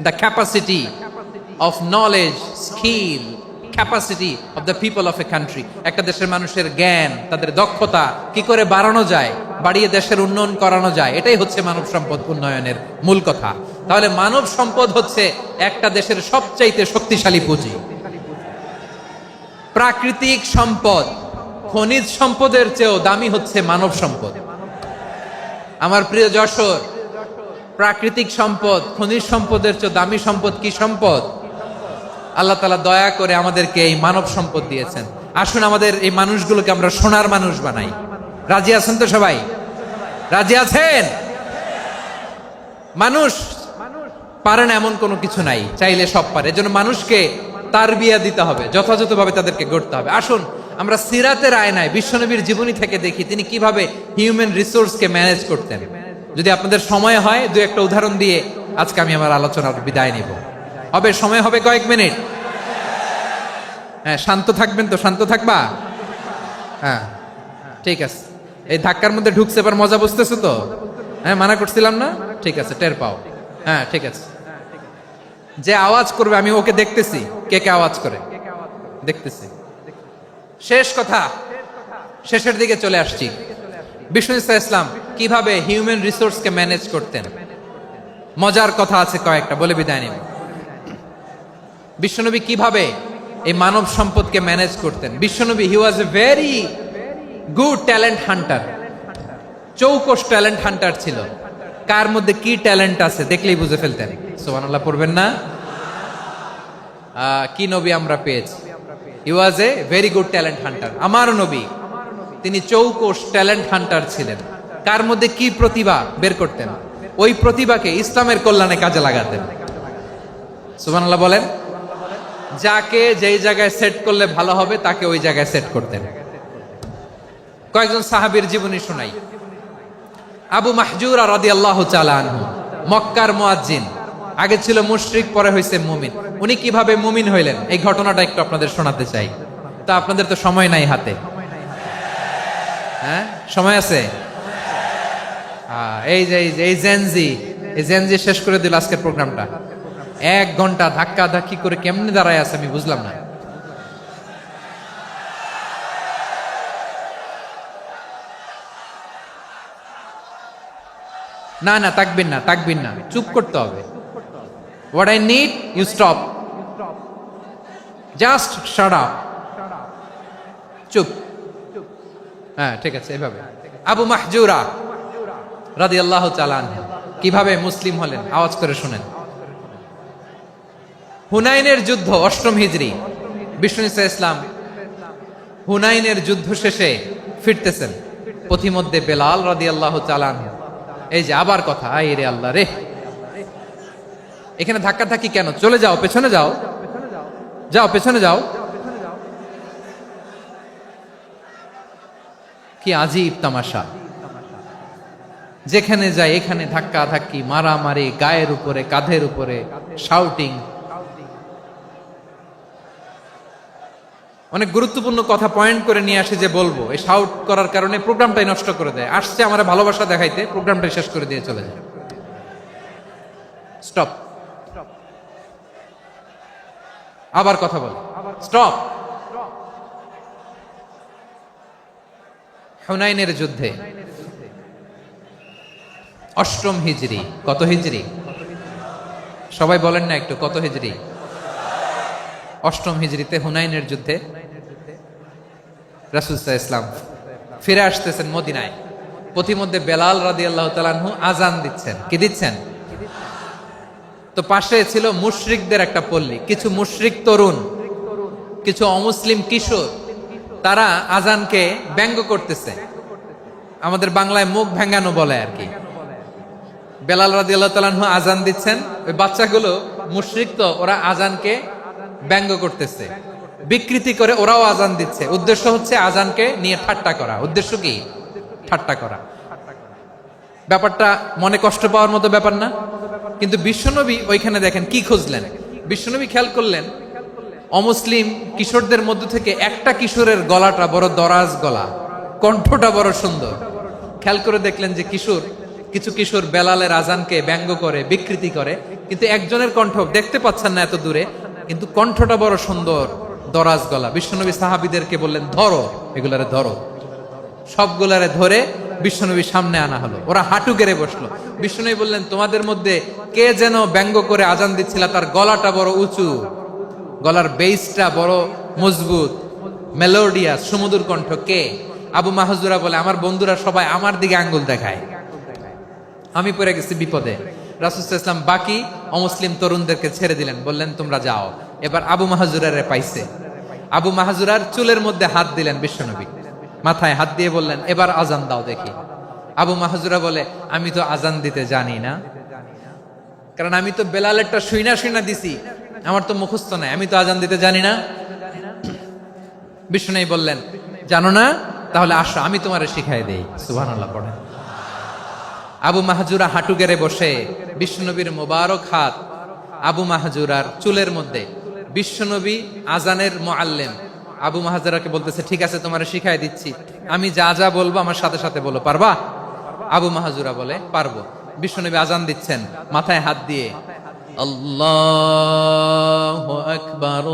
A: the capacity of knowledge, skill, capacity of the people of a country. একটা দেশের মানুষের জ্ঞান, তাদের দক্ষতা কি করে বাড়ানো যায়, বাড়িয়ে দেশের উন্নয়ন করানো যায়, এটাই হচ্ছে মানব সম্পদ উন্নয়নের মূল কথা। তাহলে মানব সম্পদ হচ্ছে একটা দেশের সবচাইতে শক্তিশালী পুঁজি। প্রাকৃতিক সম্পদ, খনিজ সম্পদের চেয়েও দামি হচ্ছে মানব সম্পদ। আমার প্রিয় যশোর, প্রাকৃতিক সম্পদ, খনিজ সম্পদের চেয়ে দামি সম্পদ কি সম্পদ? আল্লাহ তাআলা দয়া করে আমাদেরকে এই মানব সম্পদ দিয়েছেন। আসুন আমাদের এই মানুষগুলোকে আমরা সোনার মানুষ বানাই। রাজি আছেন তো সবাই? রাজি আছেন? মানুষ পারে না এমন কোনো কিছু নাই, চাইলে সব পারে। এজন্য মানুষকে তারবিয়া দিতে হবে, যথাযথভাবে তাদেরকে গড়তে হবে। আসুন আমরা সিরাতের আয়নায় বিশ্বনবীর জীবনী থেকে দেখি তিনি কিভাবে হিউম্যান রিসোর্সকে ম্যানেজ করতেন। যদি আপনাদের সময় হয়, 2-1টা উদাহরণ দিয়ে আজকে আমি আমার আলোচনার বিদায় নিব। হবে সময় হবে কয়েক মিনিট? হ্যাঁ, শান্ত থাকবেন তো? শান্ত থাকবা? হ্যাঁ, ঠিক আছে। এই ধাক্কার মধ্যে ঢুকছে, এবার মজা বুঝতেছো তো? হ্যাঁ, মানা করছিলাম না? ঠিক আছে, টের পাও। হ্যাঁ, ঠিক আছে। যে আওয়াজ করবে আমি ওকে দেখতেছি, কে কে আওয়াজ করে দেখতেছি। শেষ কথা, শেষের দিকে চলে আসছি। বিষ্ণু ইসলাম কিভাবে হিউম্যান রিসোর্সকে ম্যানেজ করতেন, মজার কথা আছে কয়েকটা, বলে বিদায় নিব। বিশ্বনবী কিভাবে এই মানব সম্পদকে ম্যানেজ করতেন। বিশ্বনবী, he was a very good talent hunter, চৌকস ট্যালেন্ট হান্টার ছিল। কার মধ্যে কি ট্যালেন্ট আছে দেখলেই বুঝে ফেলতেন। সুবহানাল্লাহ পড়বেন না? কি নবী আমরা পেয়েছি! He was a very good talent hunter. আমার নবী, তিনি চৌকস ট্যালেন্ট হান্টার ছিলেন। কার মধ্যে কি প্রতিভা বের করতেন, ওই প্রতিভাকে ইসলামের কল্যাণে কাজে লাগাতেন। সুবহানাল্লাহ বলেন। যাকে যেই জায়গায় সেট করলে ভালো হবে তাকে ওই জায়গায় সেট করতেন। কয়েকজন সাহাবীর জীবনী শোনাই। আবু মাহজুরা রাদিয়াল্লাহু তাআলা আনহু, মক্কার মুয়াজ্জিন, আগে ছিল মুশরিক, পরে হইছে মুমিন। উনি কিভাবে মুমিন হইলেন এই ঘটনাটা একটু আপনাদের শোনাতে চাই। তা আপনাদের তো সময় নাই হাতে, হ্যাঁ সময় আছে? এই জেনজি শেষ করে দিল আজকের প্রোগ্রামটা। 1 ঘন্টা ধাক্কা ধাক্কি করে কেমনে দাঁড়ায় আছে আমি বুঝলাম না। না না তাকবির না, চুপ করতে হবে। What I need, you stop. Just shut up. চুপ। হ্যাঁ ঠিক আছে, এভাবে। আবু মাহজুরা রাদিয়াল্লাহু তাআলা আনহু কিভাবে মুসলিম হলেন আওয়াজ করে শুনেন। হুনাইনের যুদ্ধ 8ম হিজরি, বিষ্ণু ঈসা ইসলাম হুনাইনের যুদ্ধ শেষে ফিরতেছেন। পথিমধ্যে বেলাল রাদিয়াল্লাহু তাআলা আনহু, এই যে আবার কথা, আই রে আল্লাহ রে, এখানে ধাক্কা ধাক্কি কেন? চলে যাও, পেছনে যাও, পেছনে যাও। কি আজীব তামাশা! যেখানে যায় এখানে ধাক্কা ধাক্কি, মারামারি, গায়ের উপরে, কাঁধের উপরে, শাউটিং। অনেক গুরুত্বপূর্ণ কথা পয়েন্ট করে নিয়ে আসে যে বলবো, এই শাউট করার কারণে প্রোগ্রামটাই নষ্ট করে দেয়। আসছে আমার ভালোবাসা দেখাইতে, প্রোগ্রামটাই শেষ করে দিয়ে চলে যায়। স্টপ। আবার কথা বল, স্টপ। হুনাইনের যুদ্ধে 8ম হিজরি, কত হিজরি সবাই বলেন না একটু, কত হিজরি? 8ম হিজরিতে হুনাইনের যুদ্ধে রাসূল সাল্লাল্লাহু আলাইহি ওয়াসাল্লাম ফিরে আসতেছেন মদিনায়। পথিমধ্যে বেলাল রাদিয়াল্লাহু তাআলা আনহু আজান দিচ্ছেন। কি দিচ্ছেন? তো পাশে ছিল মুশরিকদের একটা পল্লী, কিছু মুশরিক তরুণ, কিছু অমুসলিম কিশোর, তারা আজানকে ব্যঙ্গ করতেছে। আমাদের বাংলায় মুখ ভেঙ্গানো বলে আর কি। বেলাল রাদিয়াল্লাহু তাআলা আনহু আজান দিচ্ছেন, ওই বাচ্চাগুলো মুশরিক, তো ওরা আজানকে ব্যঙ্গ করতেছে, বিকৃতি করে ওরাও আজান দিচ্ছে। উদ্দেশ্য হচ্ছে আজানকে নিয়ে ঠাট্টা করা। উদ্দেশ্য কি? ঠাট্টা করা। ব্যাপারটা মনে কষ্ট পাওয়ার মতো ব্যাপার না? কিন্তু বিশ্বনবী ওইখানে দেখেন কি খুঁজলেন। বিশ্বনবী খেয়াল করলেন অমুসলিম কিশোরদের মধ্য থেকে একটা কিশোরের গলাটা বড় দরাজ গলা, কণ্ঠটা বড় সুন্দর। খেয়াল করে দেখলেন যে কিছু কিশোর বেলালের আজানকে ব্যঙ্গ করে, বিকৃতি করে, কিন্তু একজনের কণ্ঠ দেখতে পাচ্ছেন না এত দূরে, কিন্তু কণ্ঠটা বড় সুন্দর, দরাজ গলা। বিশ্বনবী সাহাবীদেরকে বললেন, ধরো এগুলারে, ধরো। সবগুলারে ধরে বিশ্বনবীর সামনে আনা হলো। ওরা হাঁটু গেড়ে বসলো। বিশ্বনবী বললেন, তোমাদের মধ্যে কে যেন ব্যঙ্গ করে আজান দিচ্ছিল, তার গলাটা বড় উঁচু, গলার বেসটা বড় মজবুত, মেলোডিয়াস, সুমধুর কণ্ঠ। কে? আবু মাহজুরা বলে, আমার বন্ধুরা সবাই আমার দিকে আঙ্গুল দেখায়, আমি পড়ে গেছি বিপদে। রাসূল সাল্লাল্লাহু আলাইহি ওয়াসাল্লাম বাকি অমুসলিম তরুণদেরকে ছেড়ে দিলেন, বললেন তোমরা যাও। এবার আবু মাহজুরারে পাইছে। আবু মাহজুরার চুলের মধ্যে হাত দিলেন বিশ্বনবী, মাথায় হাত দিয়ে বললেন, এবার আজান দাও দেখি। আবু মাহজুরা বলে, আমি তো আজান দিতে জানি না, কারণ আমি তো বেলালেরটা শুইনা দিছি, আমার তো মুখস্থ নাই, আমি তো আজান দিতে জানি না। বিশ্বনবী বললেন, জানো না? তাহলে আসো, আমি তোমারে শিখাই দেই। সুবহানাল্লাহ পড়েন। আবু মাহজুরা হাঁটু গেড়ে বসে, বিশ্বনবীর মোবারক হাত আবু মাহজুরার চুলের মধ্যে। বিশ্বনবী আজানের মুআল্লিম আবু মাহজুরাকে বলতেছে, ঠিক আছে তোমারে শিখাই দিচ্ছি, আমি যা যা বলবো আমার সাথে সাথে বলো, পারবা? আবু মাহজুরা বলে, পারবো। বিশ্বনবী আজান দিচ্ছেন, মাথায় হাত দিয়ে, আল্লাহু আকবার,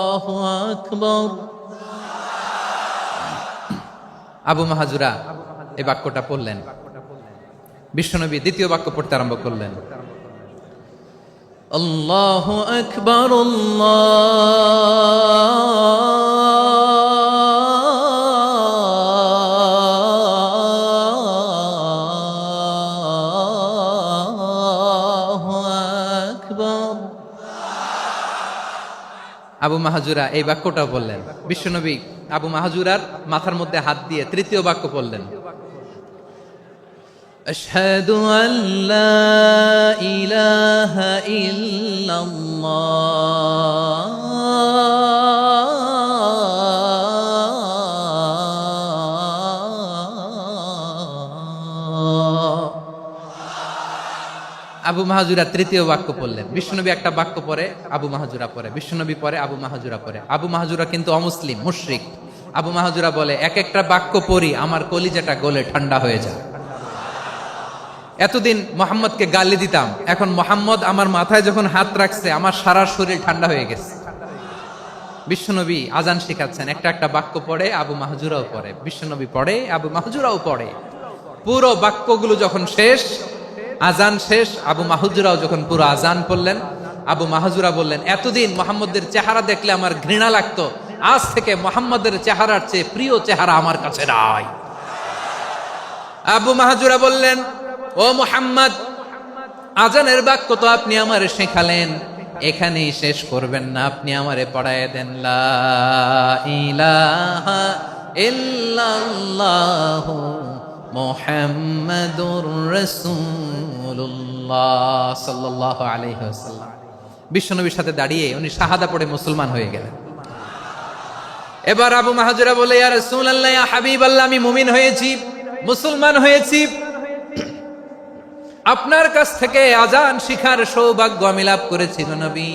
A: আল্লাহু আকবার। আবু মাহজুরা এই বাক্যটা পড়লেন। বিশ্বনবী দ্বিতীয় বাক্য পড়তে আরম্ভ করলেন, আল্লাহু আকবার, আল্লাহু আকবার। আবু মাহজুরা এই বাক্যটা বললেন। বিশ্বনবী আবু মাহজুরার মাথার মধ্যে হাত দিয়ে তৃতীয় বাক্য বললেন, أشهد أن لا إله إلا الله আবু মাহাজুরা তৃতীয় বাক্য পড়লেন। বিশ্বনবী একটা বাক্য পরে আবু মাহাজুরা পরে, বিশ্বনবী পরে আবু মাহাজুরা পরে। আবু মাহাজুরা কিন্তু অমুসলিম, মুশরিক। আবু মাহাজুরা বলে, এক একটা বাক্য পড়ি আমার কলিজাটা গলে ঠান্ডা হয়ে যায়। এতদিন মোহাম্মদকে গালি দিতাম, এখন মোহাম্মদ আমার মাথায় যখন হাত রাখছে আমার সারা শরীর ঠান্ডা হয়ে গেছে। বিশ্বনবী আজান শিখাচ্ছেন, একটা একটা বাক্য পড়ে আবু মাহাজুরাও পড়ে, বিশ্বনবী পড়ে আবু মাহাজুরাও পড়ে। পুরো বাক্যগুলো যখন শেষ, আজান শেষ, আবু মাহাজুরাও যখন পুরো আজান পড়লেন, আবু মাহাজুরা বললেন, এতদিন মোহাম্মদের চেহারা দেখলে আমার ঘৃণা লাগতো, আজ থেকে মোহাম্মদের চেহারার চেয়ে প্রিয় চেহারা আমার কাছে নাই। আবু মাহাজুরা বললেন, ও মুহাম্মদ, আজানের বাক্য তো আপনি আমারে শেখালেন, এখানেই শেষ করবেন না, আপনি আমারে পড়ায় দেন। লা ইলাহা ইল্লাল্লাহু মুহাম্মাদুর রাসূলুল্লাহ সাল্লাল্লাহু আলাইহি ওয়াসাল্লাম। বিশ্বনবীর সাথে দাঁড়িয়ে উনি শাহাদা পড়ে মুসলমান হয়ে গেলেন। এবার আবু মাহাজুরা বলে, ইয়া রাসূলুল্লাহ, ইয়া হাবিবাল্লাহ, আমি মুমিন হয়েছি, মুসলমান হয়েছি, আপনার কাছ থেকে আজান শিখার সৌভাগ্য আমি লাভ করেছি নবী।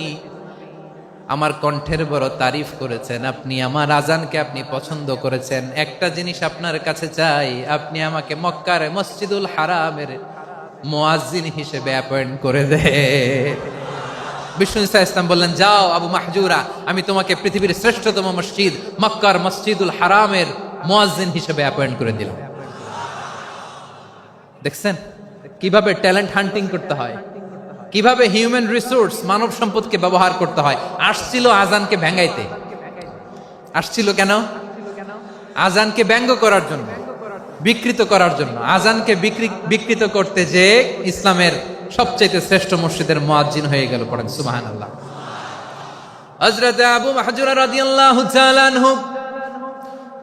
A: আমার কণ্ঠের বড় তারিফ করেছেন, আপনি আমার আজানকে আপনি পছন্দ করেছেন। একটা জিনিস আপনার কাছে চাই, আপনি আমাকে মক্কার মসজিদুল হারামের মুয়াজ্জিন হিসেবে অ্যাপয়েন্ট করে দে। বিষ্ণু ইসলাম বললেন, যাও আবু মাহজুরা, আমি তোমাকে পৃথিবীর শ্রেষ্ঠতম মসজিদ মক্কার মসজিদুল হারামের মুয়াজ্জিন হিসেবে অ্যাপয়েন্ট করে দিলাম। দেখছেন কিভাবে ট্যালেন্ট হান্টিং করতে হয়, কিভাবে হিউম্যান রিসোর্স মানব সম্পদকে ব্যবহার করতে হয়। আসছিল আজানকে ভেঙাইতে, আসছিল কেন? আজানকে ব্যঙ্গ করার জন্য, বিকৃত করার জন্য। আজানকে বিকৃত করতে যে ইসলামের সবচেয়ে শ্রেষ্ঠ মসজিদের মুয়াজ্জিন হয়ে গেল। পড়েন সুবহানাল্লাহ। হযরত আবু মাহজুরা রাদিয়াল্লাহু তাআলা আনহু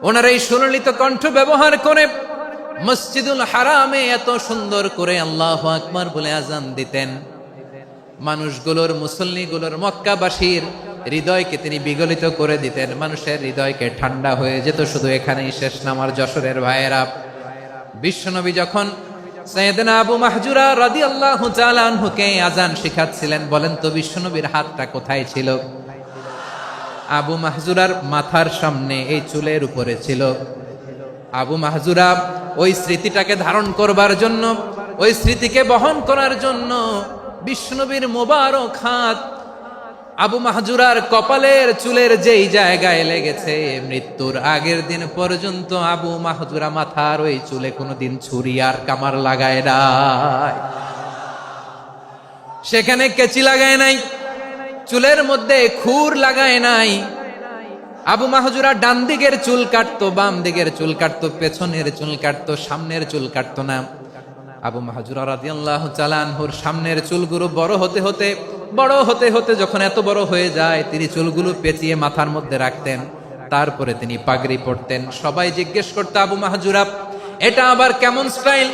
A: ওনার এই সুললিত কণ্ঠ ব্যবহার করে মসজিদুল হারামে এত সুন্দর করে আল্লাহু আকবার বলে আজান দিতেন। মানুষগুলোর, মুসল্লিগুলোর, মক্কাবাসীর হৃদয়কে তিনি বিগলিত করে দিতেন, মানুষের হৃদয়কে ঠান্ডা হয়ে যেত। শুধু এখানেই শেষ না আমার যশোরের ভাইয়েরা। বিশ্বনবী যখন সাইয়েদনা আবু মাহজুরা রাদিয়াল্লাহু তাআলা আনহুকে আজান শিখাচ্ছিলেন, বলেন তো বিশ্বনবীর হাতটা কোথায় ছিল? আবু মাহজুরার মাথার সামনে, এই চুলের উপরে ছিল। আবু মাহজুরা ওই স্মৃতিটাকে ধারণ করবার জন্য, ওই স্মৃতিকে বহন করার জন্য বিশ্বনবীর মোবারক হাত আবু মাহজুরার কপালের চুলের যেই জায়গায় লেগেছে, মৃত্যুর আগের দিন পর্যন্ত আবু মাহজুরা মাথার ওই চুলে কোনোদিন ছুরি আর কামার লাগায় নাই, সেখানে কেচি লাগায় নাই, চুলের মধ্যে খুর লাগায় নাই। আবু মাহজুরা ডান দিকের চুল কাটতো, বাম দিকের চুল কাটতো, পেছনের চুল কাটতো, সামনের চুল কাটতো না। আবু মাহজুরা রাদিয়াল্লাহু তাআলা আনহুর সামনের চুলগুলো বড় হতে হতে যখন এত বড় হয়ে যায়, তিনি চুলগুলো পেঁচিয়ে মাথার মধ্যে রাখতেন, তারপরে তিনি পাগড়ি পরতেন। সবাই জিজ্ঞেস করতো, আবু মাহজুরা, এটা আবার কেমন স্টাইল?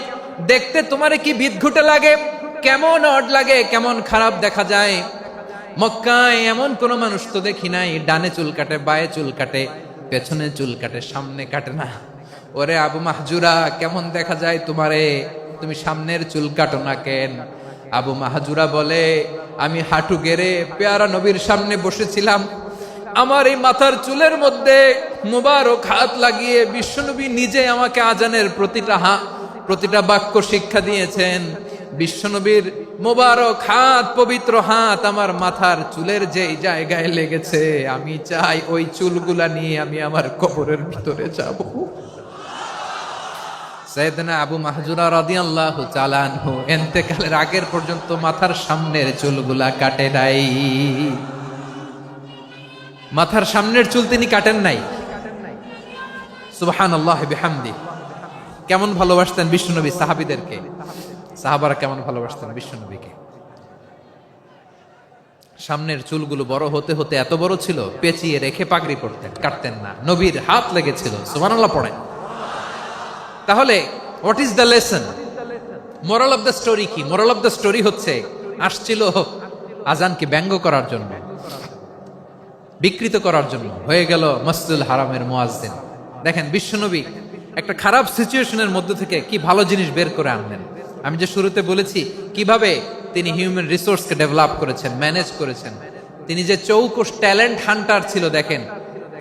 A: দেখতে তোমার কি বিদঘুটে লাগে, কেমন অড লাগে, কেমন খারাপ দেখা যায়। মক্কায় এমন কোন মানুষ তো দেখি নাই, ডানে চুল কাটে, বায়ে চুল কাটে, পেছনে চুল কাটে, সামনে কাটে না। ওরে আবু মাহজুরা, কেমন দেখা যায় তোমারে, তুমি সামনের চুল কাটো না কেন? আবু মাহজুরা বলে, আমি হাঁটু গেড়ে পেয়ারা নবীর সামনে বসেছিলাম, আমার এই মাথার চুলের মধ্যে মুবারক হাত লাগিয়ে বিশ্বনবী নিজে আমাকে আজানের প্রতিটা বাক্য শিক্ষা দিয়েছেন। বিশ্বনবীর মোবারক হাত, পবিত্র হাত আমার মাথার চুলের যেই জায়গায় লেগেছে, আমি চাই ওই চুলগুলা নিয়ে আমি আমার কবরের ভিতরে যাব। সাইয়েদনা আবু মাহজুরা রাদিয়াল্লাহু তাআলা আনহু ইন্তেকালের আগের পর্যন্ত মাথার সামনের চুলগুলা কাটে নাই। মাথার সামনের চুল তিনি কাটেন নাই। সুবহানাল্লাহি বিহামদি। কেমন ভালোবাসতেন বিশ্বনবী সাহাবীদেরকে, সাহাবারা কেমন ভালোবাসতেন বিশ্বনবীকে। সামনের চুলগুলো বড় হতে হতে এত বড় ছিল, পেঁচিয়ে রেখে পাগড়ি পরতেন, কাটতেন না। নবীর হাত লেগেছিল। সুবহানাল্লাহ পড়েন। তাহলে what is the lesson? Moral of the story কি? মোরাল অফ দ্য স্টোরি হচ্ছে, আসছিল আজানকে ব্যঙ্গ করার জন্য, বিকৃত করার জন্য, হয়ে গেল মসজিদুল হারামের মুয়াজ্জিন। দেখেন বিশ্বনবী একটা খারাপ সিচুয়েশনের মধ্যে থেকে কি ভালো জিনিস বের করে আনলেন। আমি যে শুরুতে বলেছি কিভাবে তিনি হিউম্যান রিসোর্সকে ডেভেলপ করেছেন, ম্যানেজ করেছেন। তিনি যে চৌকস ট্যালেন্ট হান্টার ছিল, দেখেন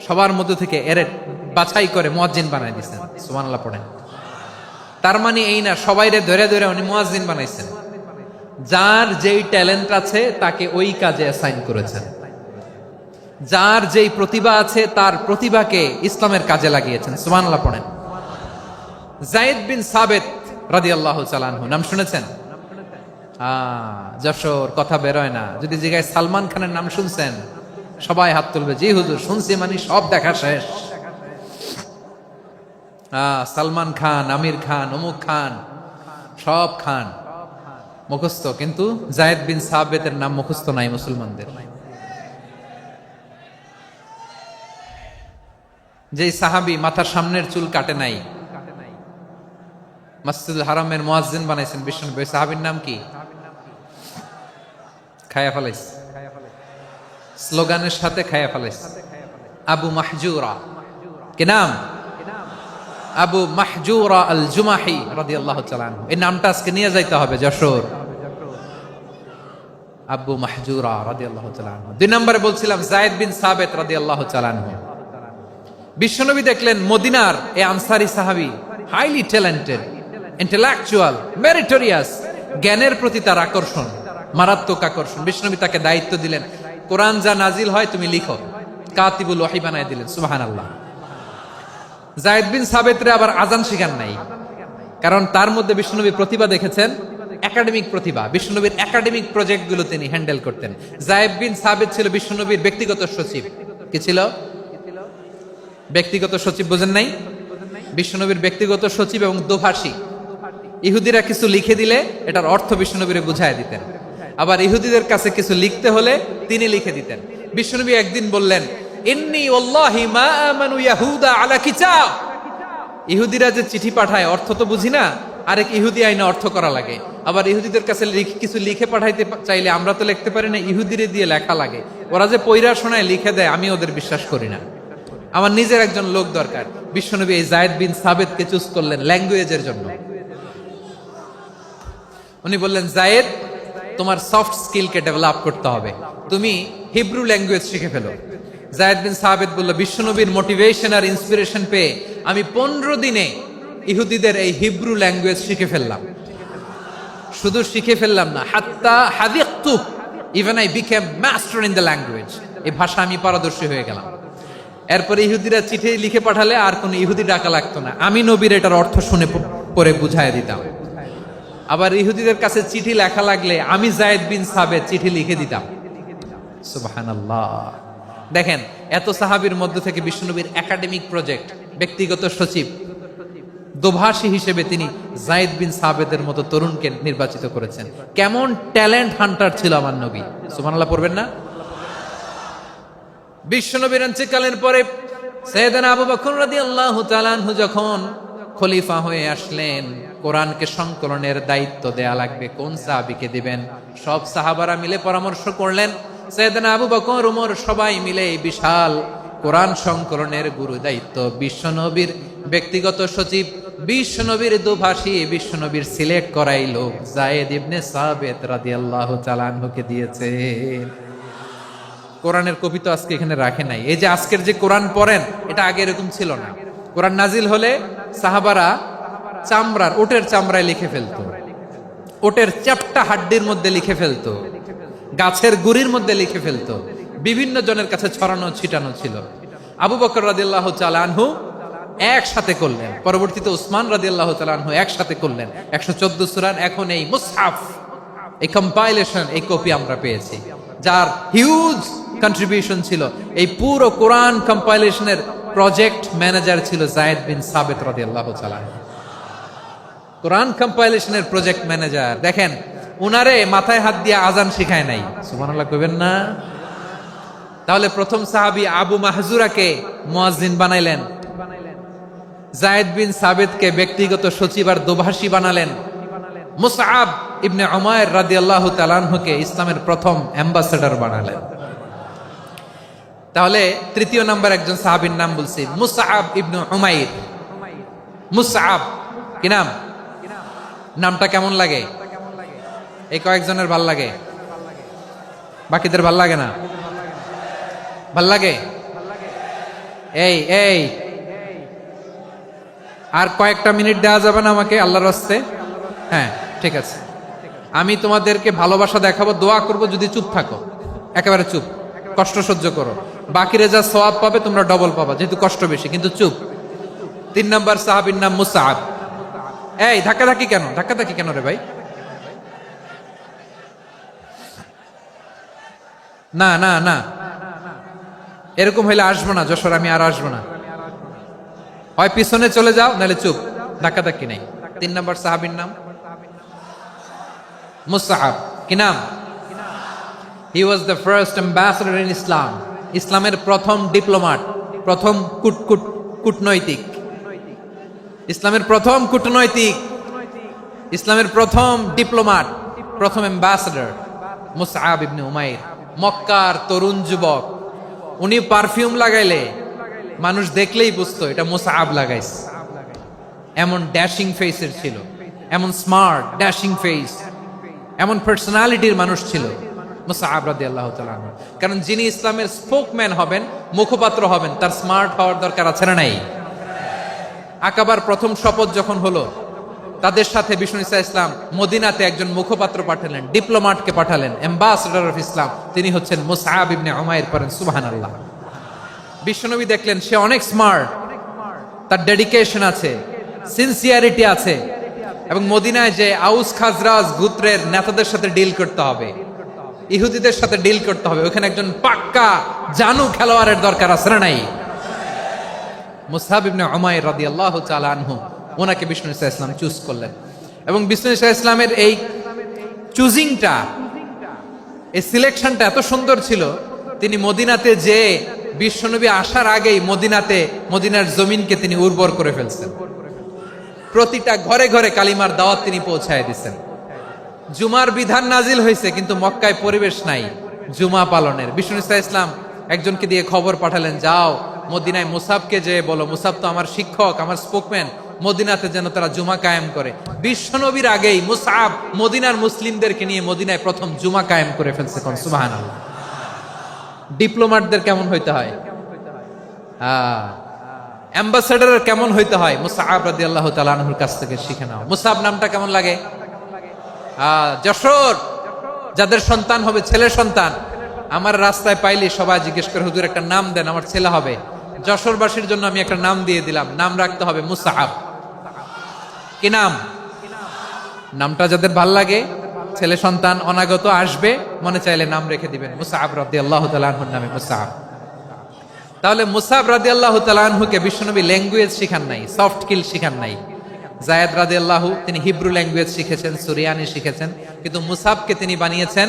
A: সবার মধ্যে থেকে এর বাছাই করে মুয়াজ্জিন বানাই দিয়েছেন। সুবহানাল্লাহ পড়েন। তার মানে এই না সবাইরে ধরে ধরে উনি মুয়াজ্জিন বানাইছেন। যার যেই ট্যালেন্ট আছে তাকে ওই কাজে অ্যাসাইন করেছেন। যার যেই প্রতিভা আছে তার প্রতিভাকে ইসলামের কাজে লাগিয়েছেন। সুবহানাল্লাহ পড়েন। যায়েদ বিন সাবিত রাদিয়াল্লাহু তাআলা আনহু নাম শুনেছেন? যশোর কথা বেরোয় না। যদি জিজ্ঞাসা সালমান খানের নাম শুনছেন, সবাই হাত তুলবে, জি হুজুর শুনছি, মানে সব দেখা শেষ। সালমান খান, আমির খান, অমুক খান, সব খান মুখস্থ, কিন্তু যায়েদ বিন সাবিতের নাম মুখস্থ নাই মুসলমানদের। যেই সাহাবী মাথার সামনের চুল কাটে নাই, মসজিদুল হারামের মুয়াজ্জিন বানাইছেন বিশ্বনবী, ওই সাহাবীর নাম কি? খায়া ফেলাইস, স্লোগানের সাথে খায়া ফেলাইস। আবু মাহজুরা। কি নাম? আবু মাহজুরা আল জুমাহি রাদিয়াল্লাহু তাআলা আনহু। এই নামটা আজকে নিয়ে যাইতে হবে যশোর। আবু মাহজুরা রাদিয়াল্লাহু তাআলা আনহু। দুই নম্বরে বলছিলাম যায়েদ বিন সাবিত রাদিয়াল্লাহু তাআলা আনহু। বিশ্বনবী দেখলেন মদিনার এই আনসারী সাহাবী হাইলি ট্যালেন্টেড, ইন্টেলেকচুয়াল, মেরিটোরিয়াস, জ্ঞানের প্রতি তার আকর্ষণ, মারাত্মক আকর্ষণ। বিশ্বনবী তাকে দায়িত্ব দিলেন, কোরআন যা নাজিল হয় তুমি লিখো, কাতিবুল ওয়াহি বানায় দিলেন। সুবহানাল্লাহ। যায়েদ বিন সাবিতরে আবার আজান শিখান নাই, কারণ তার মধ্যে বিশ্বনবী প্রতিভা দেখেছেন, একাডেমিক প্রতিভা। বিশ্বনবীর একাডেমিক প্রজেক্টগুলো তিনি হ্যান্ডেল করতেন। যায়েদ বিন সাবিত ছিল বিশ্বনবীর ব্যক্তিগত সচিব। কি ছিল? ব্যক্তিগত সচিব। বোঝেন নাই? বিশ্বনবীর ব্যক্তিগত সচিব এবং দোভাষী। ইহুদিরা কিছু লিখে দিলে এটার অর্থ বিশ্বনবীরে বুঝায় দিতেন, আবার ইহুদিদের কাছে কিছু লিখতে হলে তিনি লিখে দিতেন। বিশ্বনবী একদিন বললেন, ইন্নী ওয়াল্লাহি মা আমানু ইয়াহুদা আলা কিতাব। ইহুদিরা যে চিঠি পাঠায় অর্থ তো বুঝি না, আরেক ইহুদি আইনে অর্থ করা লাগে। আবার ইহুদিদের কাছে কিছু লিখে পাঠাইতে চাইলে আমরা তো লিখতে পারি না, ইহুদিরে দিয়ে লেখা লাগে। ওরা যে পয়রা শোনায় লিখে দেয়, আমি ওদের বিশ্বাস করি না। আমার নিজের একজন লোক দরকার। বিশ্বনবী এই যায়েদ বিন সাবিতকে চুজ করলেন ল্যাঙ্গুয়েজের জন্য। উনি বললেন, যায়েদ তোমার সফট স্কিলকে ডেভেলপ করতে হবে, তুমি হিব্রু ল্যাঙ্গুয়েজ শিখে ফেলো। যায়েদ বিন সাবিত বলল, বিশ্বনবীর মোটিভেশন আর ইন্সপিরেশন পেয়ে আমি 15 দিনে ইহুদিদের এই হিব্রু ল্যাঙ্গুয়েজ শিখে ফেললাম। শুধু শিখে ফেললাম না, হাত্তা হাদিকতু, even I became master in the language. এই ভাষা আমি পারদর্শী হয়ে গেলাম। এরপরে ইহুদিরা চিঠি লিখে পাঠালে আর কোন ইহুদি ডাকা লাগতো না, আমি নবীর এটার অর্থ শুনে পরে বুঝাই দিতাম। আবার ইহুদিদের কাছে চিঠি লেখা লাগলে আমি যায়েদ বিন সাবিত চিঠি লিখে দিতাম। সুবহানাল্লাহ। দেখেন এত সাহাবীর মধ্য থেকে বিশ্বনবীর একাডেমিক প্রজেক্ট, ব্যক্তিগত সচিব, দোভাষী হিসেবে তিনি যায়েদ বিন সাবিতের মতো তরুণকে নির্বাচিত করেছেন। কেমন ট্যালেন্ট হান্টার ছিল আমার নবী। সুবহানাল্লাহ পড়বেন না? বিশ্বনবীর ইন্তেকালের পরে সাইয়েদনা আবু বকর রাদিয়াল্লাহু তাআলা আনহু যখন খলিফা হয়ে আসলেন, কোরআনকে সংকলনের দায়িত্ব দেয়া লাগবে, কোন সাহাবীকে দিবেন? সব সাহাবারা মিলে পরামর্শ করলেন। সাইয়েদনা আবু বকর, ওমর সবাই মিলে এই বিশাল কোরআন সংকলনের গুরু দায়িত্ব বিশ্বনবীর ব্যক্তিগত সচিব, বিশ্বনবীর দোভাষী, বিশ্বনবীর সিলেক্ট করাই লোক যায়েদ ইবনে সাবিত রাদিয়াল্লাহু তাআলা আনহুকে দিয়েছে। কোরআনের কপি তো আজকে এখানে রাখে নাই। এই যে আজকের যে কোরআন পড়েন, এটা আগে এরকম ছিল না। কোরআন নাজিল হলে সাহাবারা চামড়ার, ওটের চামড়ায় লিখে ফেলতো, ওটের চ্যাপ্টা হাড্ডির মধ্যে লিখে ফেলতো, গাছের গুড়ির মধ্যে লিখে ফেলতো। বিভিন্ন জনের কাছে ছড়ানো ছিটানো ছিল। আবু বকর রাদিয়াল্লাহু তাআলা আনহু একসাথে করলেন, পরবর্তীতে উসমান রাদিয়াল্লাহু তাআলা আনহু একসাথে করলেন। 114 সূরার এখন এই মুসহাফ, এই কম্পাইলেশন, এই কপি আমরা পেয়েছি, যার হিউজ কন্ট্রিবিউশন ছিল। এই পুরো কোরআন কম্পাইলেশনের প্রজেক্ট ম্যানেজার ছিল যায়েদ বিন সাবিত রাদিয়াল্লাহু তাআলা। কোরআন কম্পাইলেশনের প্রজেক্ট ম্যানেজার। দেখেন উনারে মাথায় হাত দিয়ে আজান শিখায় নাই। সুবহানাল্লাহ কইবেন না? তাহলে প্রথম সাহাবী আবু মাহজুরাকে মুয়াজ্জিন বানাইলেন, যায়েদ বিন সাবিতকে ব্যক্তিগত সচিব আর দোভাষী বানালেন। মুসআব ইবনে উমাইর রাদিয়াল্লাহু তাআলা আনহুকে ইসলামের প্রথম অ্যাম্বাসেডর বানালেন। তাহলে তৃতীয় নাম্বার একজন সাহাবীর নাম বলছি, মুসআব ইবনে উমাইর। মুসআব কি নাম? নামটা কেমন লাগে? এই কয়েকজনের ভাল লাগে, বাকিদের ভাল লাগে না? ভাল লাগে? এই এই আর কয়েকটা মিনিট দেওয়া যাবে না আমাকে আল্লাহর রাস্তে? হ্যাঁ ঠিক আছে, আমি তোমাদেরকে ভালোবাসা দেখাবো, দোয়া করব যদি চুপ থাকো, একেবারে চুপ, কষ্ট সহ্য করো। বাকিরা যা সওয়াব পাবে তোমরা ডবল পাবা, যেহেতু কষ্ট বেশি, কিন্তু চুপ। 3 নাম্বার সাহাবীর নাম মুসআব। এই ধাক্কাধাক্কি কেন? ধাক্কাধাক্কি কেন রে ভাই? না না না, এরকম হইলে আসবো না যশোর, আমি আর আসবো না। হয় পিছনে চলে যাও, নাহলে চুপ, ধাক্কাধাক্কি নাই। 3 নাম্বার সাহাবীর নাম মুসআব। কি নাম? He was the first ambassador in Islam. ইসলামের প্রথম ডিপ্লোমাট, প্রথম কূটনৈতিক, ইসলামের প্রথম কূটনৈতিক, ইসলামের প্রথম ডিপ্লোমাট, প্রথম অ্যাম্বাসেডর মুসআব ইবনে উমাইর। মক্কার তরুণ যুবক, উনি পারফিউম লাগাইলে মানুষ দেখলেই বুঝতো এটা মুসআব লাগাইছে। এমন ড্যাশিং ফেসের ছিল, এমন স্মার্ট ড্যাশিং ফেস, এমন পার্সোনালিটির মানুষ ছিল মুসআব রাদিয়াল্লাহু তাআলা আনহু। কারণ যিনি ইসলামের স্পোকম্যান হবেন, মুখপাত্র হবেন, তার স্মার্ট হওয়ার দরকার আছে না নাই? আকাবার প্রথম শপথ যখন হলো, তাদের সাথে বিষ্ণু ঈসা ইসলাম মদিনাতে একজন মুখপাত্র পাঠালেন, ডিপ্লোমাটকে পাঠালেন, অ্যাম্বাসেডর অফ ইসলাম, তিনি হচ্ছেন মুসআব ইবনে উমাইর। পড়েন সুবহানাল্লাহ। বিশ্বনবী দেখলেন সে অনেক স্মার্ট, তার ডেডিকেশন আছে, সিনসিয়ারিটি আছে, এবং মদিনায় যে আউস খাজরাজ গোত্রের নেতাদের সাথে ডিল করতে হবে, ইহুদিদের সাথে ডিল করতে হবে, ওখানে একজন পাক্কা জানু খেলোয়াড়ের দরকার আছে না নাই? মুসআব ইবনে উমাইর রাদিয়াল্লাহু তাআলা আনহু, ওনাকে বিষ্ণু ঈসা ইসলাম চুজ করলেন। এবং বিষ্ণু ঈসা ইসলামের এই চুজিংটা, এই সিলেকশনটা এত সুন্দর ছিল, তিনি মদিনাতে যে বিশ্বনবী আসার আগেই মদিনার জমিনকে তিনি উর্বর করে ফেলছেন। প্রতিটা ঘরে ঘরে কালিমার দাওয়াত তিনি পৌঁছায় দিচ্ছেন। জুমার বিধান নাজিল হয়েছে, কিন্তু মক্কায় পরিবেশ নাই জুমা পালনের। বিষ্ণু ঈসা ইসলাম একজনকে দিয়ে খবর পাঠালেন, যাও মদিনায় মুসাবকে যে বলো, মুসাব তো আমার শিক্ষক, আমার স্পোকম্যান, মদিনাতে যেন তারা জুমা কায়েম করে। বিশ্বনবীর আগেই মুসআব মদিনার মুসলিমদেরকে নিয়ে মদিনায় প্রথম জুমা কায়েম করে ফেলছে। কোন সুবহানাল্লাহ। ডিপ্লোমাটদের কেমন হইতে হয়, অ্যাম্বাসেডরের কেমন হইতে হয়, মুসআব রাদিয়াল্লাহু তাআলা আনহুর কাছ থেকে শিখে নাও। মুসআব নামটা কেমন লাগে? যশোর যাদের সন্তান হবে, ছেলে সন্তান, আমার রাস্তায় পাইলে সবাই জিজ্ঞেস করে, হুজুর একটা নাম দেন, আমার ছেলে হবে। যশোরবাসীর জন্য আমি একটা নাম দিয়ে দিলাম, নাম রাখতে হবে মুসআব। কি নাম? নামটা যাদের ভাল লাগে, ছেলে সন্তান অনাগত আসবে, মনে চাইলে নাম রেখে দিবেন মুসআব রাদিয়াল্লাহু তাআলা আনহুর নামে মুসআব। তাহলে মুসআব রাদিয়াল্লাহু তাআলা আনহুকে বিশ্বনবী ল্যাঙ্গুয়েজ শিখান নাই, সফট স্কিল শিখান নাই। যায়েদ রাদিয়াল্লাহু, তিনি হিব্রু ল্যাঙ্গুয়েজ শিখেছেন, সুরিয়ানি শিখেছেন, কিন্তু মুসআবকে তিনি বানিয়েছেন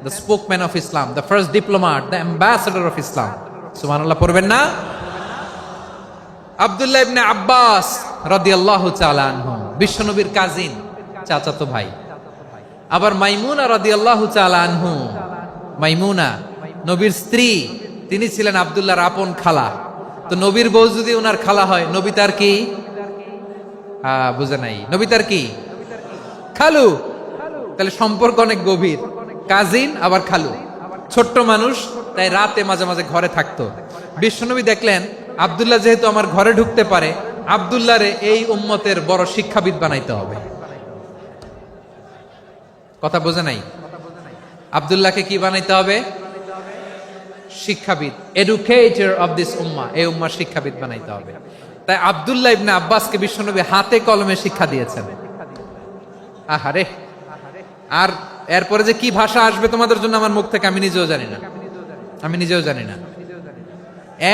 A: the spokesman of Islam, the first diplomat, the ambassador of Islam. সুবহানাল্লাহ পড়বেন না? আব্দুল্লাহ ইবনে আব্বাস রাদিয়াল্লাহু তাআলা আনহু, বিশ্বনবীর কাজিন, চাচাতো ভাই। আবার মাইমুনা রাদিয়াল্লাহু তাআলা আনহু, মাইমুনা নবীর স্ত্রী, তিনি ছিলেন আব্দুল্লাহর আপন খালা। তো নবীর বউ যদি ওনার খালা হয়, নবী তার কি? বুঝে নাই, নবী তার কি? খালু। তাহলে সম্পর্ক অনেক গভীর, কাজিন আবার খালু, ছোট্ট মানুষ, তাই রাতে মাঝে মাঝে ঘরে থাকতো। বিশ্বনবী দেখলেন আব্দুল্লাহ যেহেতু আমার ঘরে ঢুকতে পারে, আব্দুল্লাহরে এই উম্মতের বড় শিক্ষাবিদ বানাইতে হবে। কথা বোঝে নাই? আব্দুল্লাহকে কি বানাইতে হবে? শিক্ষাবিদ, এডুকেটর অফ দিস উম্মাহ, এই উম্মার শিক্ষাবিদ বানাইতে হবে। তাই আব্দুল্লাহ ইবনে আব্বাসকে বিশ্বনবী হাতে কলমে শিক্ষা দিয়েছেন। আহারে, আর এরপরে যে কি ভাষা আসবে তোমাদের জন্য আমার মুখ থেকে আমি নিজেও জানি না, আমি নিজেও জানি না।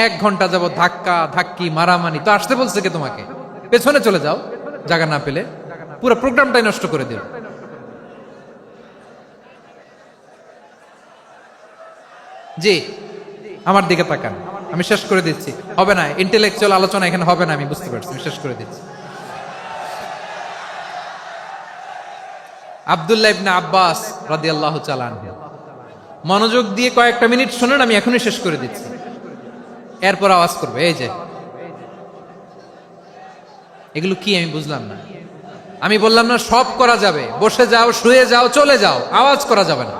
A: 1 ঘন্টা যাবত ধাক্কা ধাক্কি মারামারি। তো আসতে বলছে কে তোমাকে? পেছনে চলে যাও, জায়গা না পেলে। পুরো প্রোগ্রামটাই নষ্ট করে দিল। জি, আমার দিকে তাকান, আমি শেষ করে দিচ্ছি। হবে না, ইন্টেলেকচুয়াল আলোচনা এখানে হবে না, আমি বুঝতে পারছি, আমি শেষ করে দিচ্ছি। আব্দুল্লাহ ইবনে আব্বাস রাদিয়াল্লাহু তাআলা আনহু। মনোযোগ দিয়ে কয়েকটা মিনিট শুনুন, আমি এখনই শেষ করে দিচ্ছি, এরপর আওয়াজ করবে। এই যে এগুলো কি আমি বুঝলাম না। আমি বললাম না সব করা যাবে, বসে যাও, শুয়ে যাও, চলে যাও, আওয়াজ করা যাবে না।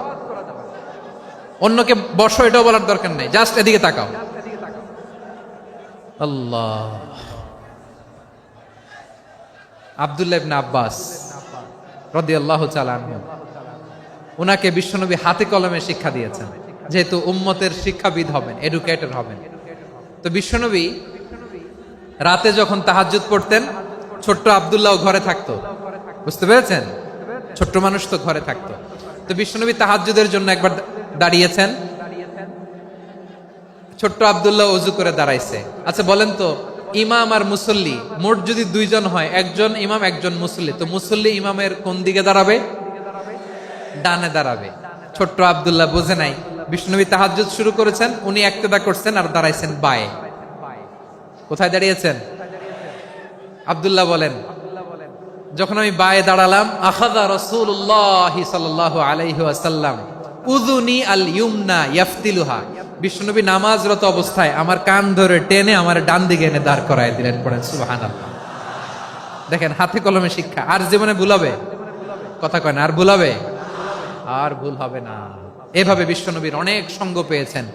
A: অন্যকে বসো এটাও বলার দরকার নেই, জাস্ট এদিকে তাকাও। আল্লাহ। আব্দুল্লাহ ইবনে আব্বাস রাদিয়াল্লাহু তাআলা আনহু, উনাকে বিশ্বনবী হাতে কলমে শিক্ষা দিয়েছেন, যেহেতু উম্মতের শিক্ষাবিদ হবেন, এডুকেটর হবেন। তো বিশ্বনবী রাতে যখন তাহাজ্জুদ পড়তেন, ছোট্ট আব্দুল্লাহ ঘরে থাকতো। বুঝতে পেরেছেন? ছোট্ট মানুষ তো ঘরে থাকতো। তো বিশ্বনবী তাহাজ্জুদের জন্য একবার দাঁড়িয়েছেন, ছোট্ট আব্দুল্লাহ ওযু করে দাঁড়াইছে। আচ্ছা বলেন তো, ইমাম আর মুসল্লি মোট যদি দুইজন হয়, একজন ইমাম একজন মুসল্লি, তো মুসল্লি ইমামের কোন দিকে দাঁড়াবে? ডানে দাঁড়াবে। ছোট্ট আব্দুল্লাহ বোঝে নাই, বিশ্বনবী তাহাজ্জুদ শুরু করেছেন, উনি ইক্তেদা করছেন আর দাঁড়াইছেন বায়ে। কোথায় দাঁড়িয়েছেন? আব্দুল্লাহ বলেন, যখন আমি বায়ে দাঁড়ালাম, আখাযা রাসূলুল্লাহ সাল্লাল্লাহু আলাইহি ওয়াসাল্লাম উযুনি আল ইউমনা ইয়াফতিলুহা, বিশ্বনবী নামাজরত অবস্থায় আমার কান ধরে টেনে আমার ডান দিকে এনে দাঁড় করায় দিলেন। পড়েন সুবহানাল্লাহ। দেখেন হাতে কলমে শিক্ষা। আর জীবনে ভুল হবে? কথা কয় না, আর ভুল হবে? আর ভুল হবে না। এভাবে বিশ্বনবীর অনেক সঙ্গ পেয়েছেন,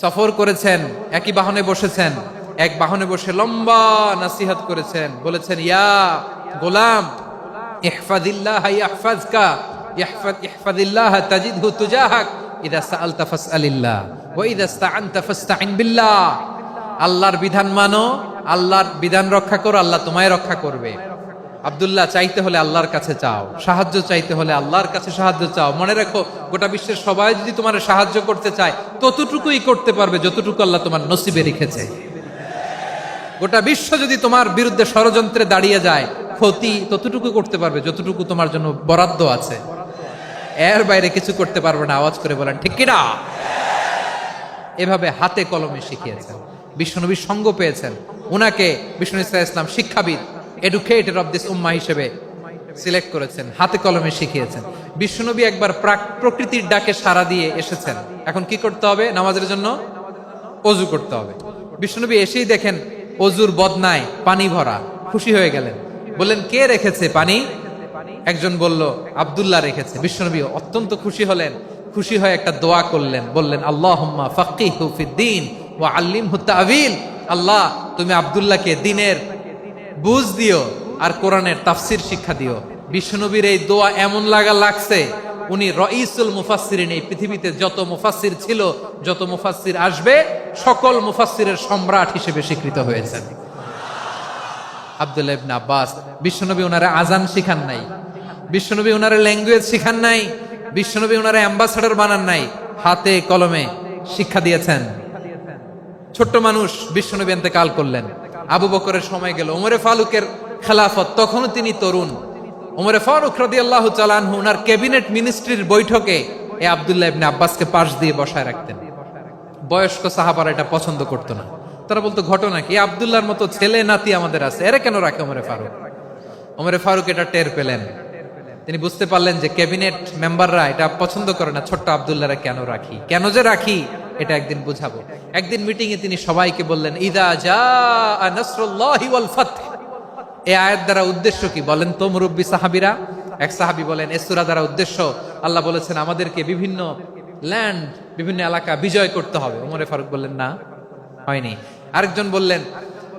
A: সফর করেছেন, একই বাহনে বসেছেন, এক বাহনে বসে লম্বা নাসিহত করেছেন, বলেছেন, ইয়া গোলাম ইহফাজিল্লাহ ইয়াহফাজকা, ইহফাজিল্লাহ তাজিদহু তুজাহাক, ইযা সাআলতা ফাসআলিল্লাহ ওয়া ইযা ইসতাআনতা ফাসতাইন বিল্লাহ। আল্লাহর বিধান মানো, আল্লাহর বিধান রক্ষা করো, আল্লাহ তোমায় রক্ষা করবে। আব্দুল্লাহ, চাইতে হলে আল্লাহর কাছে চাও, সাহায্য চাইতে হলে আল্লাহর কাছে সাহায্য চাও। মনে রাখো, গোটা বিশ্বের সবাই যদি তোমার সাহায্য করতে চায়, ততটুকুই করতে পারবে যতটুকু আল্লাহ তোমার নসিবে রেখেছে। গোটা বিশ্ব যদি তোমার বিরুদ্ধে ষড়যন্ত্রে দাঁড়িয়ে যায়, ক্ষতি ততটুকু করতে পারবে যতটুকু তোমার জন্য বরাদ্দ আছে, এর বাইরে কিছু করতে পারবে না। আওয়াজ করে বলেন ঠিক কিনা? এভাবে হাতে কলমে শিখিয়েছেন, বিশ্বনবীর সঙ্গ পেয়েছেন। উনাকে বিষ্ণু ইসলাম শিক্ষাবিদ, এডুকেটর অফ দিস উম্মাহ হিসেবে সিলেক্ট করেছেন, হাতে কলমে শিখিয়েছেন। বিশ্বনবী একবার প্রকৃতির ডাকে সাড়া দিয়ে এসেছেন। এখন কি করতে হবে? নামাজের জন্য ওযু করতে হবে। বিশ্বনবী এসেই দেখেন ওযুর বদনায় পানি ভরা, খুশি হয়ে গেলেন, বললেন, কে রেখেছে পানি? একজন বলল, আব্দুল্লাহ রেখেছে। বিশ্বনবী অত্যন্ত খুশি হলেন, খুশি হয়ে একটা দোয়া করলেন, বললেন, আল্লাহুম্মা ফাক্কিহু ফিদ্দীন ওয়া আল্লিমহু তা'ওয়ীল। আল্লাহ, তুমি আব্দুল্লাহকে দ্বীনের বুঝ দিও আর কোরআনের তাফসীর শিক্ষা দিও। বিশ্বনবীর এই দোয়া এমন লাগছে, উনি রাইসুল মুফাসসিরিন, এই পৃথিবীতে যত মুফাসসির ছিল, যত মুফাসসির আসবে, সকল মুফাসসিরের সম্রাট হিসেবে স্বীকৃত হয়েছেন। আব্দুল্লাহ ইবনে আব্বাস, বিশ্বনবী ওনারে আজান শিখান নাই, বিশ্বনবী ওনারে ল্যাঙ্গুয়েজ শিখান নাই, বিশ্বনবী ওনারে অ্যাম্বাসাডর বানান নাই, হাতে কলমে শিক্ষা দিয়েছেন। ছোট্ট মানুষ, বিশ্বনবী ইন্তেকাল করলেন, আবু বকরের সময় গেল, ওমরে ফারুকের খেলাফত, তখনও তিনি তরুণ। ওমরে ফারুক রাদিয়াল্লাহু তাআলা আনহু ওনার ক্যাবিনেট মিনিস্ট্রির বৈঠকে এই আব্দুল্লাহ ইবনে আব্বাসকে পাশ দিয়ে বসায় রাখতেন। বয়স্ক সাহাবারা এটা পছন্দ করতো না, তারা বলতো, ঘটনা কি? আব্দুল্লাহর মতো ছেলে নাতি আমাদের আছে, এরা কেন রাখে ওমরে ফারুক? ওমরে ফারুক এটা টের পেলেন, তিনি বুঝতে পারলেন যে ক্যাবিনেট মেম্বাররা এটা পছন্দ করে না, ছোট্ট আব্দুল্লাহরা কেন রাখি, কেন যে রাখি, এটা একদিন বুঝাবো। একদিন মিটিং এ তিনি সবাইকে বললেন, ইযা জাআ নাসরুল্লাহি ওয়াল ফাতহ। এই আয়াত দ্বারা উদ্দেশ্য কি বলেন তো মুরব্বী সাহাবীরা? এক সাহাবী বলেন, এই সূরা দ্বারা উদ্দেশ্য, আল্লাহ বলেছেন আমাদেরকে বিভিন্ন ল্যান্ড, বিভিন্ন এলাকা বিজয় করতে হবে। ওমরে ফারুক বললেন, না, হয়নি। আরেকজন বললেন,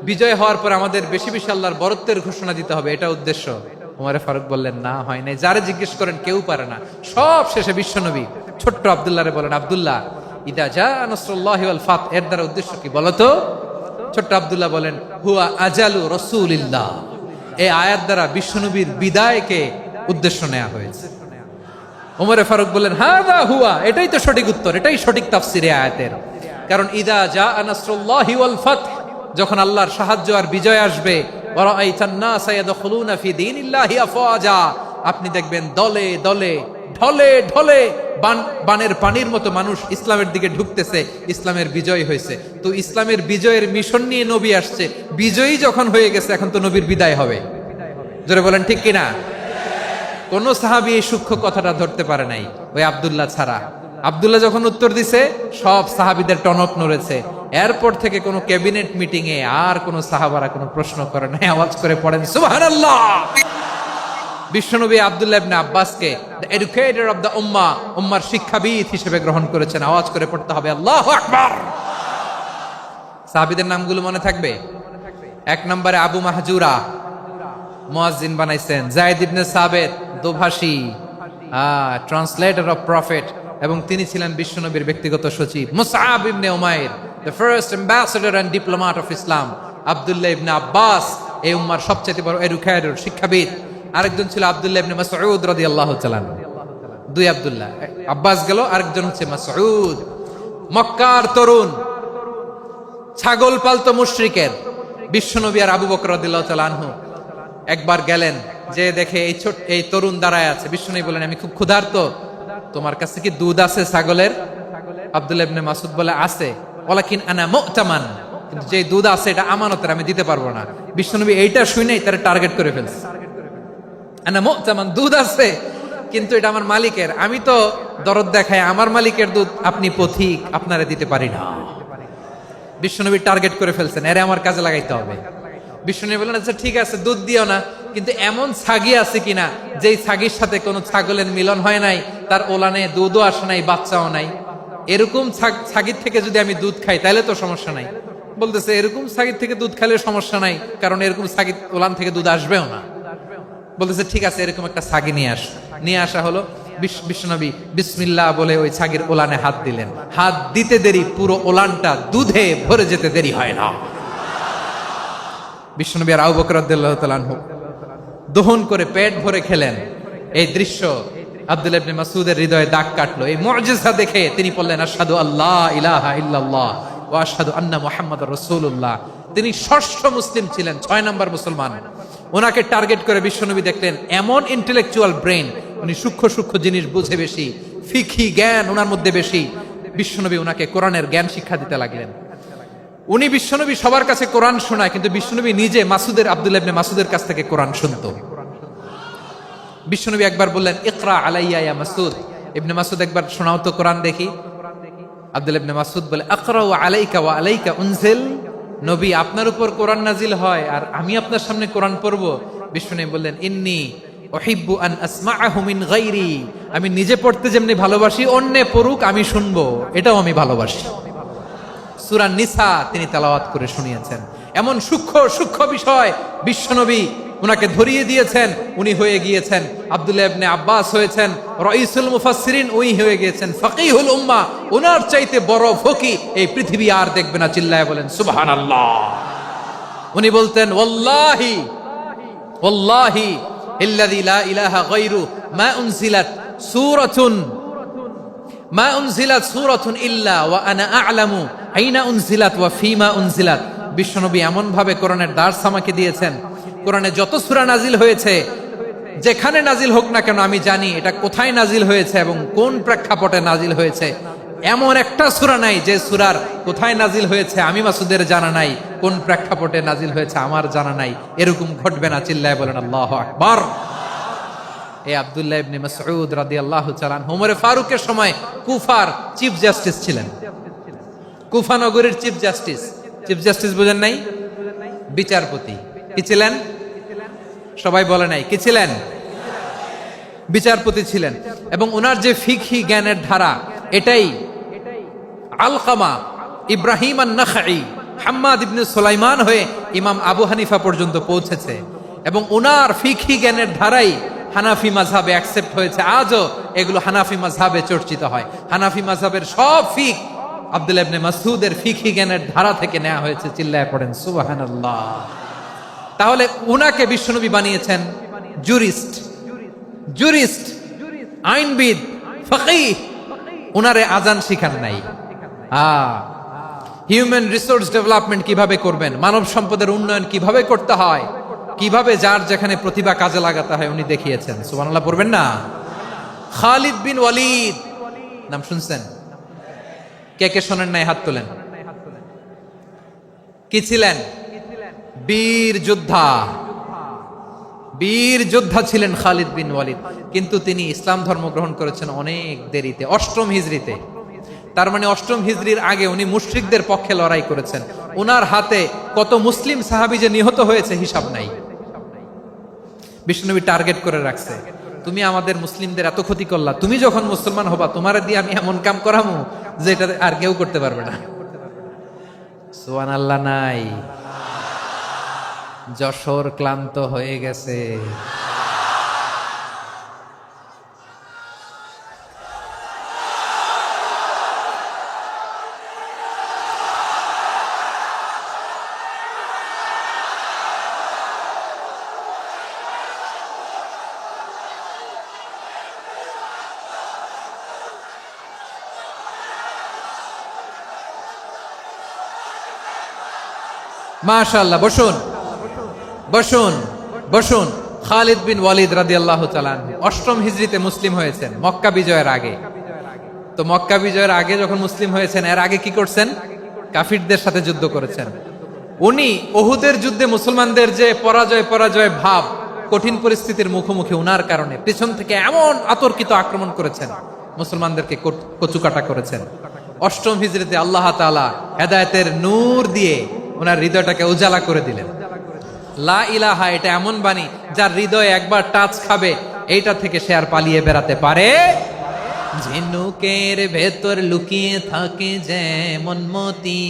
A: বিজয় হওয়ার পর আমাদের বেশি বেশি আল্লাহর বরত্বের ঘোষণা দিতে হবে, এটা উদ্দেশ্য। ওমরে ফারুক বললেন, না, হয় নাই। যারে জিজ্ঞেস করেন কেউ পারে না। সব শেষে বিশ্বনবী ছোট্ট আব্দুল্লাহরে বলেন, আব্দুল্লাহ, ইদা জাআ নাসরুল্লাহি ওয়াল ফাতহ, এর দ্বারা উদ্দেশ্য কি বলতো? ছোট্ট আব্দুল্লাহ বলেন, হুয়া আজালু রাসূলিল্লাহ। এই আয়াত দ্বারা বিশ্বনবীর বিদায়কে উদ্দেশ্য নেওয়া হয়েছে। ওমরে ফারুক বললেন, হাযা হুয়া, এটাই তো সঠিক উত্তর, এটাই সঠিক তাফসীর এই আয়াতের। কারণ ইদা জাআ নাসরুল্লাহি ওয়াল ফাতহ, যখন আল্লাহর সাহায্য আর বিজয় আসবে, ওয়া রাআইতান নাসা ইয়াদখুলুনা ফি দীনিল্লাহি আফওয়াজা, আপনি দেখবেন দলে দলে, ঢলে ঢলে, বানের পানির মতো মানুষ ইসলামের দিকে ঢুকতেছে, ইসলামের বিজয় হয়েছে। তো ইসলামের বিজয়ের মিশন নিয়ে নবী আসছে, বিজয়ী যখন হয়ে গেছে, এখন তো নবীর বিদায় হবে। জোরে বলেন ঠিক কিনা? কোন সাহাবী এই সূক্ষ্ম কথাটা ধরতে পারে নাই, ওই আব্দুল্লাহ ছাড়া। আব্দুল্লাহ যখন উত্তর দিছে সব সাহাবীদের টনক নড়েছে। এরপর থেকে কোনো ক্যাবিনেট মিটিং এ আর কোন সাহাবারা কোনো প্রশ্ন করে নাই, আওয়াজ করে পড়েন সুবহানাল্লাহ। বিশ্বনবী আব্দুল্লাহ ইবনে আব্বাসকে দ্য এডুকেটর অফ দ্য উম্মাহ, উম্মার শিক্ষাবিদ হিসেবে গ্রহণ করেছেন। আওয়াজ করে পড়তে হবে আল্লাহু আকবার। সাহাবীদের নামগুলো মনে থাকবে? এক নম্বরে আবু মাহজুরা, মুয়াজ্জিন বানাইছেন। যায়েদ ইবনে সাবিত, দোভাষী, ট্রান্সলেটর অফ প্রফেট, এবং তিনি ছিলেন বিশ্বনবীর ব্যক্তিগত সচিব। Musab ibne Umair, the first ambassador and diplomat of Islam. Abdullah ibne Abbas, এই উম্মার সবচেয়ে বড় এডুকেটর, শিক্ষাবিদ। আরেকজন ছিল আব্দুল্লাহ ইবনে মাসউদ রাদিয়াল্লাহু তাআলা। দুই আব্দুল্লাহ, আব্বাস গেল, আরেকজন হচ্ছে মাসউদ। মক্কার তরুণ, ছাগল পালতো মুশরিকের বিশ্বনবী আর আবু বকর রাদিয়াল্লাহু তাআলা আনহু একবার গেলেন, যে দেখে এই তরুণ দাঁড়ায় আছে। বিশ্বনবী বলেন, আমি খুব ক্ষুধার্ত, তোমার কাছে কি দুধ আছে ছাগলের? আব্দুল্লাহ ইবনে মাসউদ বলে, আছে। ওয়ালাকিন আনা মু'তামান, কিন্তু যে দুধ আছে এটা আমানতের, আমি দিতে পারবো না। বিশ্বনবী এইটা শুনেই তার টার্গেট করে ফেলছে। আনা মু'তামান, দুধ আছে কিন্তু এটা আমার মালিকের, আমি তো দরদ দেখাই, আমার মালিকের দুধ আপনি পথিক, আপনারে দিতে পারি না। বিশ্বনবী টার্গেট করে ফেলছেন, এরে আমার কাজে লাগাইতে হবে। বিশ্বনবী বলেন, আচ্ছা ঠিক আছে, দুধ দিও না, কিন্তু এমন ছাগি আছে কিনা যেই ছাগির সাথে কোনো ছাগলের মিলন হয় নাই, তার ওলানে দুধও আসে নাই, বাচ্চাও নাই, এরকম ছাগির থেকে যদি আমি দুধ খাই তাহলে তো সমস্যা নাই। বলতেছে, এরকম ছাগির থেকে দুধ খাইলে সমস্যা নাই, কারণ এরকম ছাগির ওলান থেকে দুধ আসবেও না। বলতেছে, ঠিক আছে, এরকম একটা ছাগি নিয়ে আসা হলো। বিশ্বনবী বিসমিল্লাহ বলে ওই ছাগির ওলানে হাত দিলেন। হাত দিতে দেরি, পুরো ওলানটা দুধে ভরে যেতে দেরি হয় না। বিশ্বনবী আর আবু বকর রাদিয়াল্লাহু তাআলা আনহু দহন করে পেট ভরে খেলেন। এই দৃশ্য আব্দুল্লাহ ইবনে মাসউদের হৃদয়ে দাগ কাটলো। এই মুজিজা দেখে তিনি বললেন, আশহাদু আল্লা ইলাহা ইল্লাল্লাহ ওয়া আশহাদু আন্না মুহাম্মাদুর রাসূলুল্লাহ। তিনি ষষ্ঠ মুসলিম ছিলেন, 6 নম্বর মুসলমান। ওনাকে টার্গেট করে বিশ্বনবী দেখলেন এমন ইন্টেলেকচুয়াল ব্রেন, উনি সূক্ষ্ম সূক্ষ্ম জিনিস বুঝে বেশি, ফিকহি জ্ঞান ওনার মধ্যে বেশি। বিশ্বনবী ওনাকে কোরআনের জ্ঞান শিক্ষা দিতে লাগলেন। উনি বিশ্বনবী সবার কাছে কোরআন শোনায়, কিন্তু বিশ্বনবী নিজে আব্দুল্লাহ ইবনে মাসউদের কাছ থেকে কোরআন শুনতো। বিশ্বনবী একবার বললেন, ইকরা আলাইয়া ইয়া মাসউদ। ইবনে মাসউদ, একবার শোনাও তো কোরআন দেখি। আব্দুল্লাহ ইবনে মাসউদ বলে, আকরাউ আলাইকা ওয়া আলাইকা উনজিল। নবী, আপনার উপর কোরআন নাজিল হয় আর আমি আপনার সামনে কোরআন পড়ব। বিশ্বনবী বললেন, ইন্নী উহিব্বু আন আসমাআহু মিন গায়রি। আমি নিজে পড়তে যেমনি ভালোবাসি, অন্য পড়ুক আমি শুনবো, এটাও আমি ভালোবাসি। সূরা নিসা তিনি তেলাওয়াত করে শুনিয়েছেন। এমন সূক্ষ্ম সূক্ষ্ম বিষয় বিশ্বনবী উনাকে ধরিয়ে দিয়েছেন। উনি হয়ে গিয়েছেন, আব্দুল্লাহ ইবনে আব্বাস হয়েছেন রাইসুল মুফাসসিরিন, উনি হয়ে গিয়েছেন ফাকিহুল উম্মাহ। ওনার চাইতে বড় ফকি এই পৃথিবী আর দেখবে না। চিল্লায় বলেন সুবহানাল্লাহ। উনি বলতেন, ওয়াল্লাহি ওয়াল্লাহি ইল্লাযী লা ইলাহা গায়রু মা উনজিলাত সূরাতুন ইল্লা ওয়া আনা আ'লামু আইনা উনজিলাত ওয়া ফীমা উনজিলাত। বিশ্বনবী এমন ভাবে কোরআনের দার্স আমাকে দিয়েছেন, কোরআনে যত সূরা নাজিল হয়েছে, যেখানে নাজিল হোক না কেন আমি জানি এটা কোথায় নাজিল হয়েছে এবং কোন প্রেক্ষাপটে নাজিল হয়েছে। এমন একটা সূরা নাই যে সূরার কোথায় নাজিল হয়েছে আমি মাসুদের জানা নাই, কোন প্রেক্ষাপটে নাজিল হয়েছে আমার জানা নাই। এরকম ঘটবে না। চিল্লায় বলেন আল্লাহু আকবার। এই আব্দুল্লাহ ইবনে মাসউদ রাদিয়াল্লাহু তাআলা আনহু ওমর ফারুকের সময় কুফার চিফ জাস্টিস ছিলেন। কুফা নগরীর চিফ জাস্টিস বুঝেন নাই? বিচারপতি। কি ছিলেন? সবাই বলে নাই, কি ছিলেন? বিচারপতি ছিলেন। এবং ওনার যে ফিকহি জ্ঞানের ধারা, এটাই আলকামা, ইব্রাহিম আন-নাখাই, হাম্মাদ ইবনে সুলাইমান হয়ে ইমাম আবু হানিফা পর্যন্ত পৌঁছেছে। এবং ওনার ফিকহি জ্ঞানের ধারাই হানাফি মাযহাবে অ্যাকসেপ্ট হয়েছে। আজও এগুলো হানাফি মাযহাবে চর্চিত হয়। হানাফি মাযহাবের সব ফিক আব্দুল্লাহ ইবনে মাসউদের ফিকহি জ্ঞানের ধারা থেকে নেওয়া হয়েছে। চিল্লায় পড়েন সুবহানাল্লাহ। তাহলে উনাকে বিশ্বনবী বানিয়েছেন জুরিস্ট, আইনবিদ, ফাকিহ। উনারে আজান শিখান নাই। হিউম্যান রিসোর্স ডেভেলপমেন্ট কিভাবে করবেন, মানব সম্পদের উন্নয়ন কিভাবে করতে হয়, কিভাবে যার যেখানে প্রতিভা কাজে লাগাতে হয় উনি দেখিয়েছেন। সুবহানাল্লাহ পড়বেন না? খালিদ বিন ওয়ালিদ নাম শুনছেন? কে কে শোনেন নাই হাত তোলেন। কি ছিলেন? বীর বীর যোদ্ধা ছিলেন খালিদ বিন ওয়ালিদ, কিন্তু তিনি ইসলাম ধর্ম গ্রহণ করেছেন অনেক দেরিতে, 8ম হিজরিতে। তার মানে 8ম হিজরির আগে উনি মুশরিকদের পক্ষে লড়াই করেছেন। ওনার হাতে কত মুসলিম সাহাবী যে নিহত হয়েছে হিসাব নাই। বিষ্ণুনবী টার্গেট করে রাখছে, তুমি আমাদের মুসলিমদের এত ক্ষতি করলা, তুমি যখন মুসলমান হবা তোমার দিয়ে আমি এমন কাম করামু যে এটা আর কেউ করতে পারবে না। সুবহানাল্লাহ নাই? যশোর ক্লান্ত হয়ে গেছে। মাশাআল্লাহ, বসুন বসুন বসুন। খালিদ বিন ওয়ালিদ রাদিয়াল্লাহু তাআলা আনহু 8ম হিজরিতে মুসলিম হয়েছেন, মক্কা বিজয়ের আগে। তো মক্কা বিজয়ের আগে যখন মুসলিম হয়েছেন, এর আগে কি করছেন? কাফিরদের সাথে যুদ্ধ করেছেন। উনি উহুদের যুদ্ধে মুসলমানদের যে পরাজয় ভাব, কঠিন পরিস্থিতির মুখোমুখি উনার কারণে পিছন থেকে এমন আতর্কিত আক্রমণ করেছেন, মুসলমানদেরকে কচুকাটা করেছেন। 8ম হিজরিতে আল্লাহ তাআলা হেদায়েতের নূর দিয়ে ওনার হৃদয়টাকে উজালা করে দিলেন। লা ইলাহা, এটা এমন বাণী যার হৃদয়ে একবার টাচ খাবে, এইটা থেকে সে আর পালিয়ে বেড়াতে পারে। ঝিনুকের ভেতর লুকিয়ে থাকে যেমন মতি,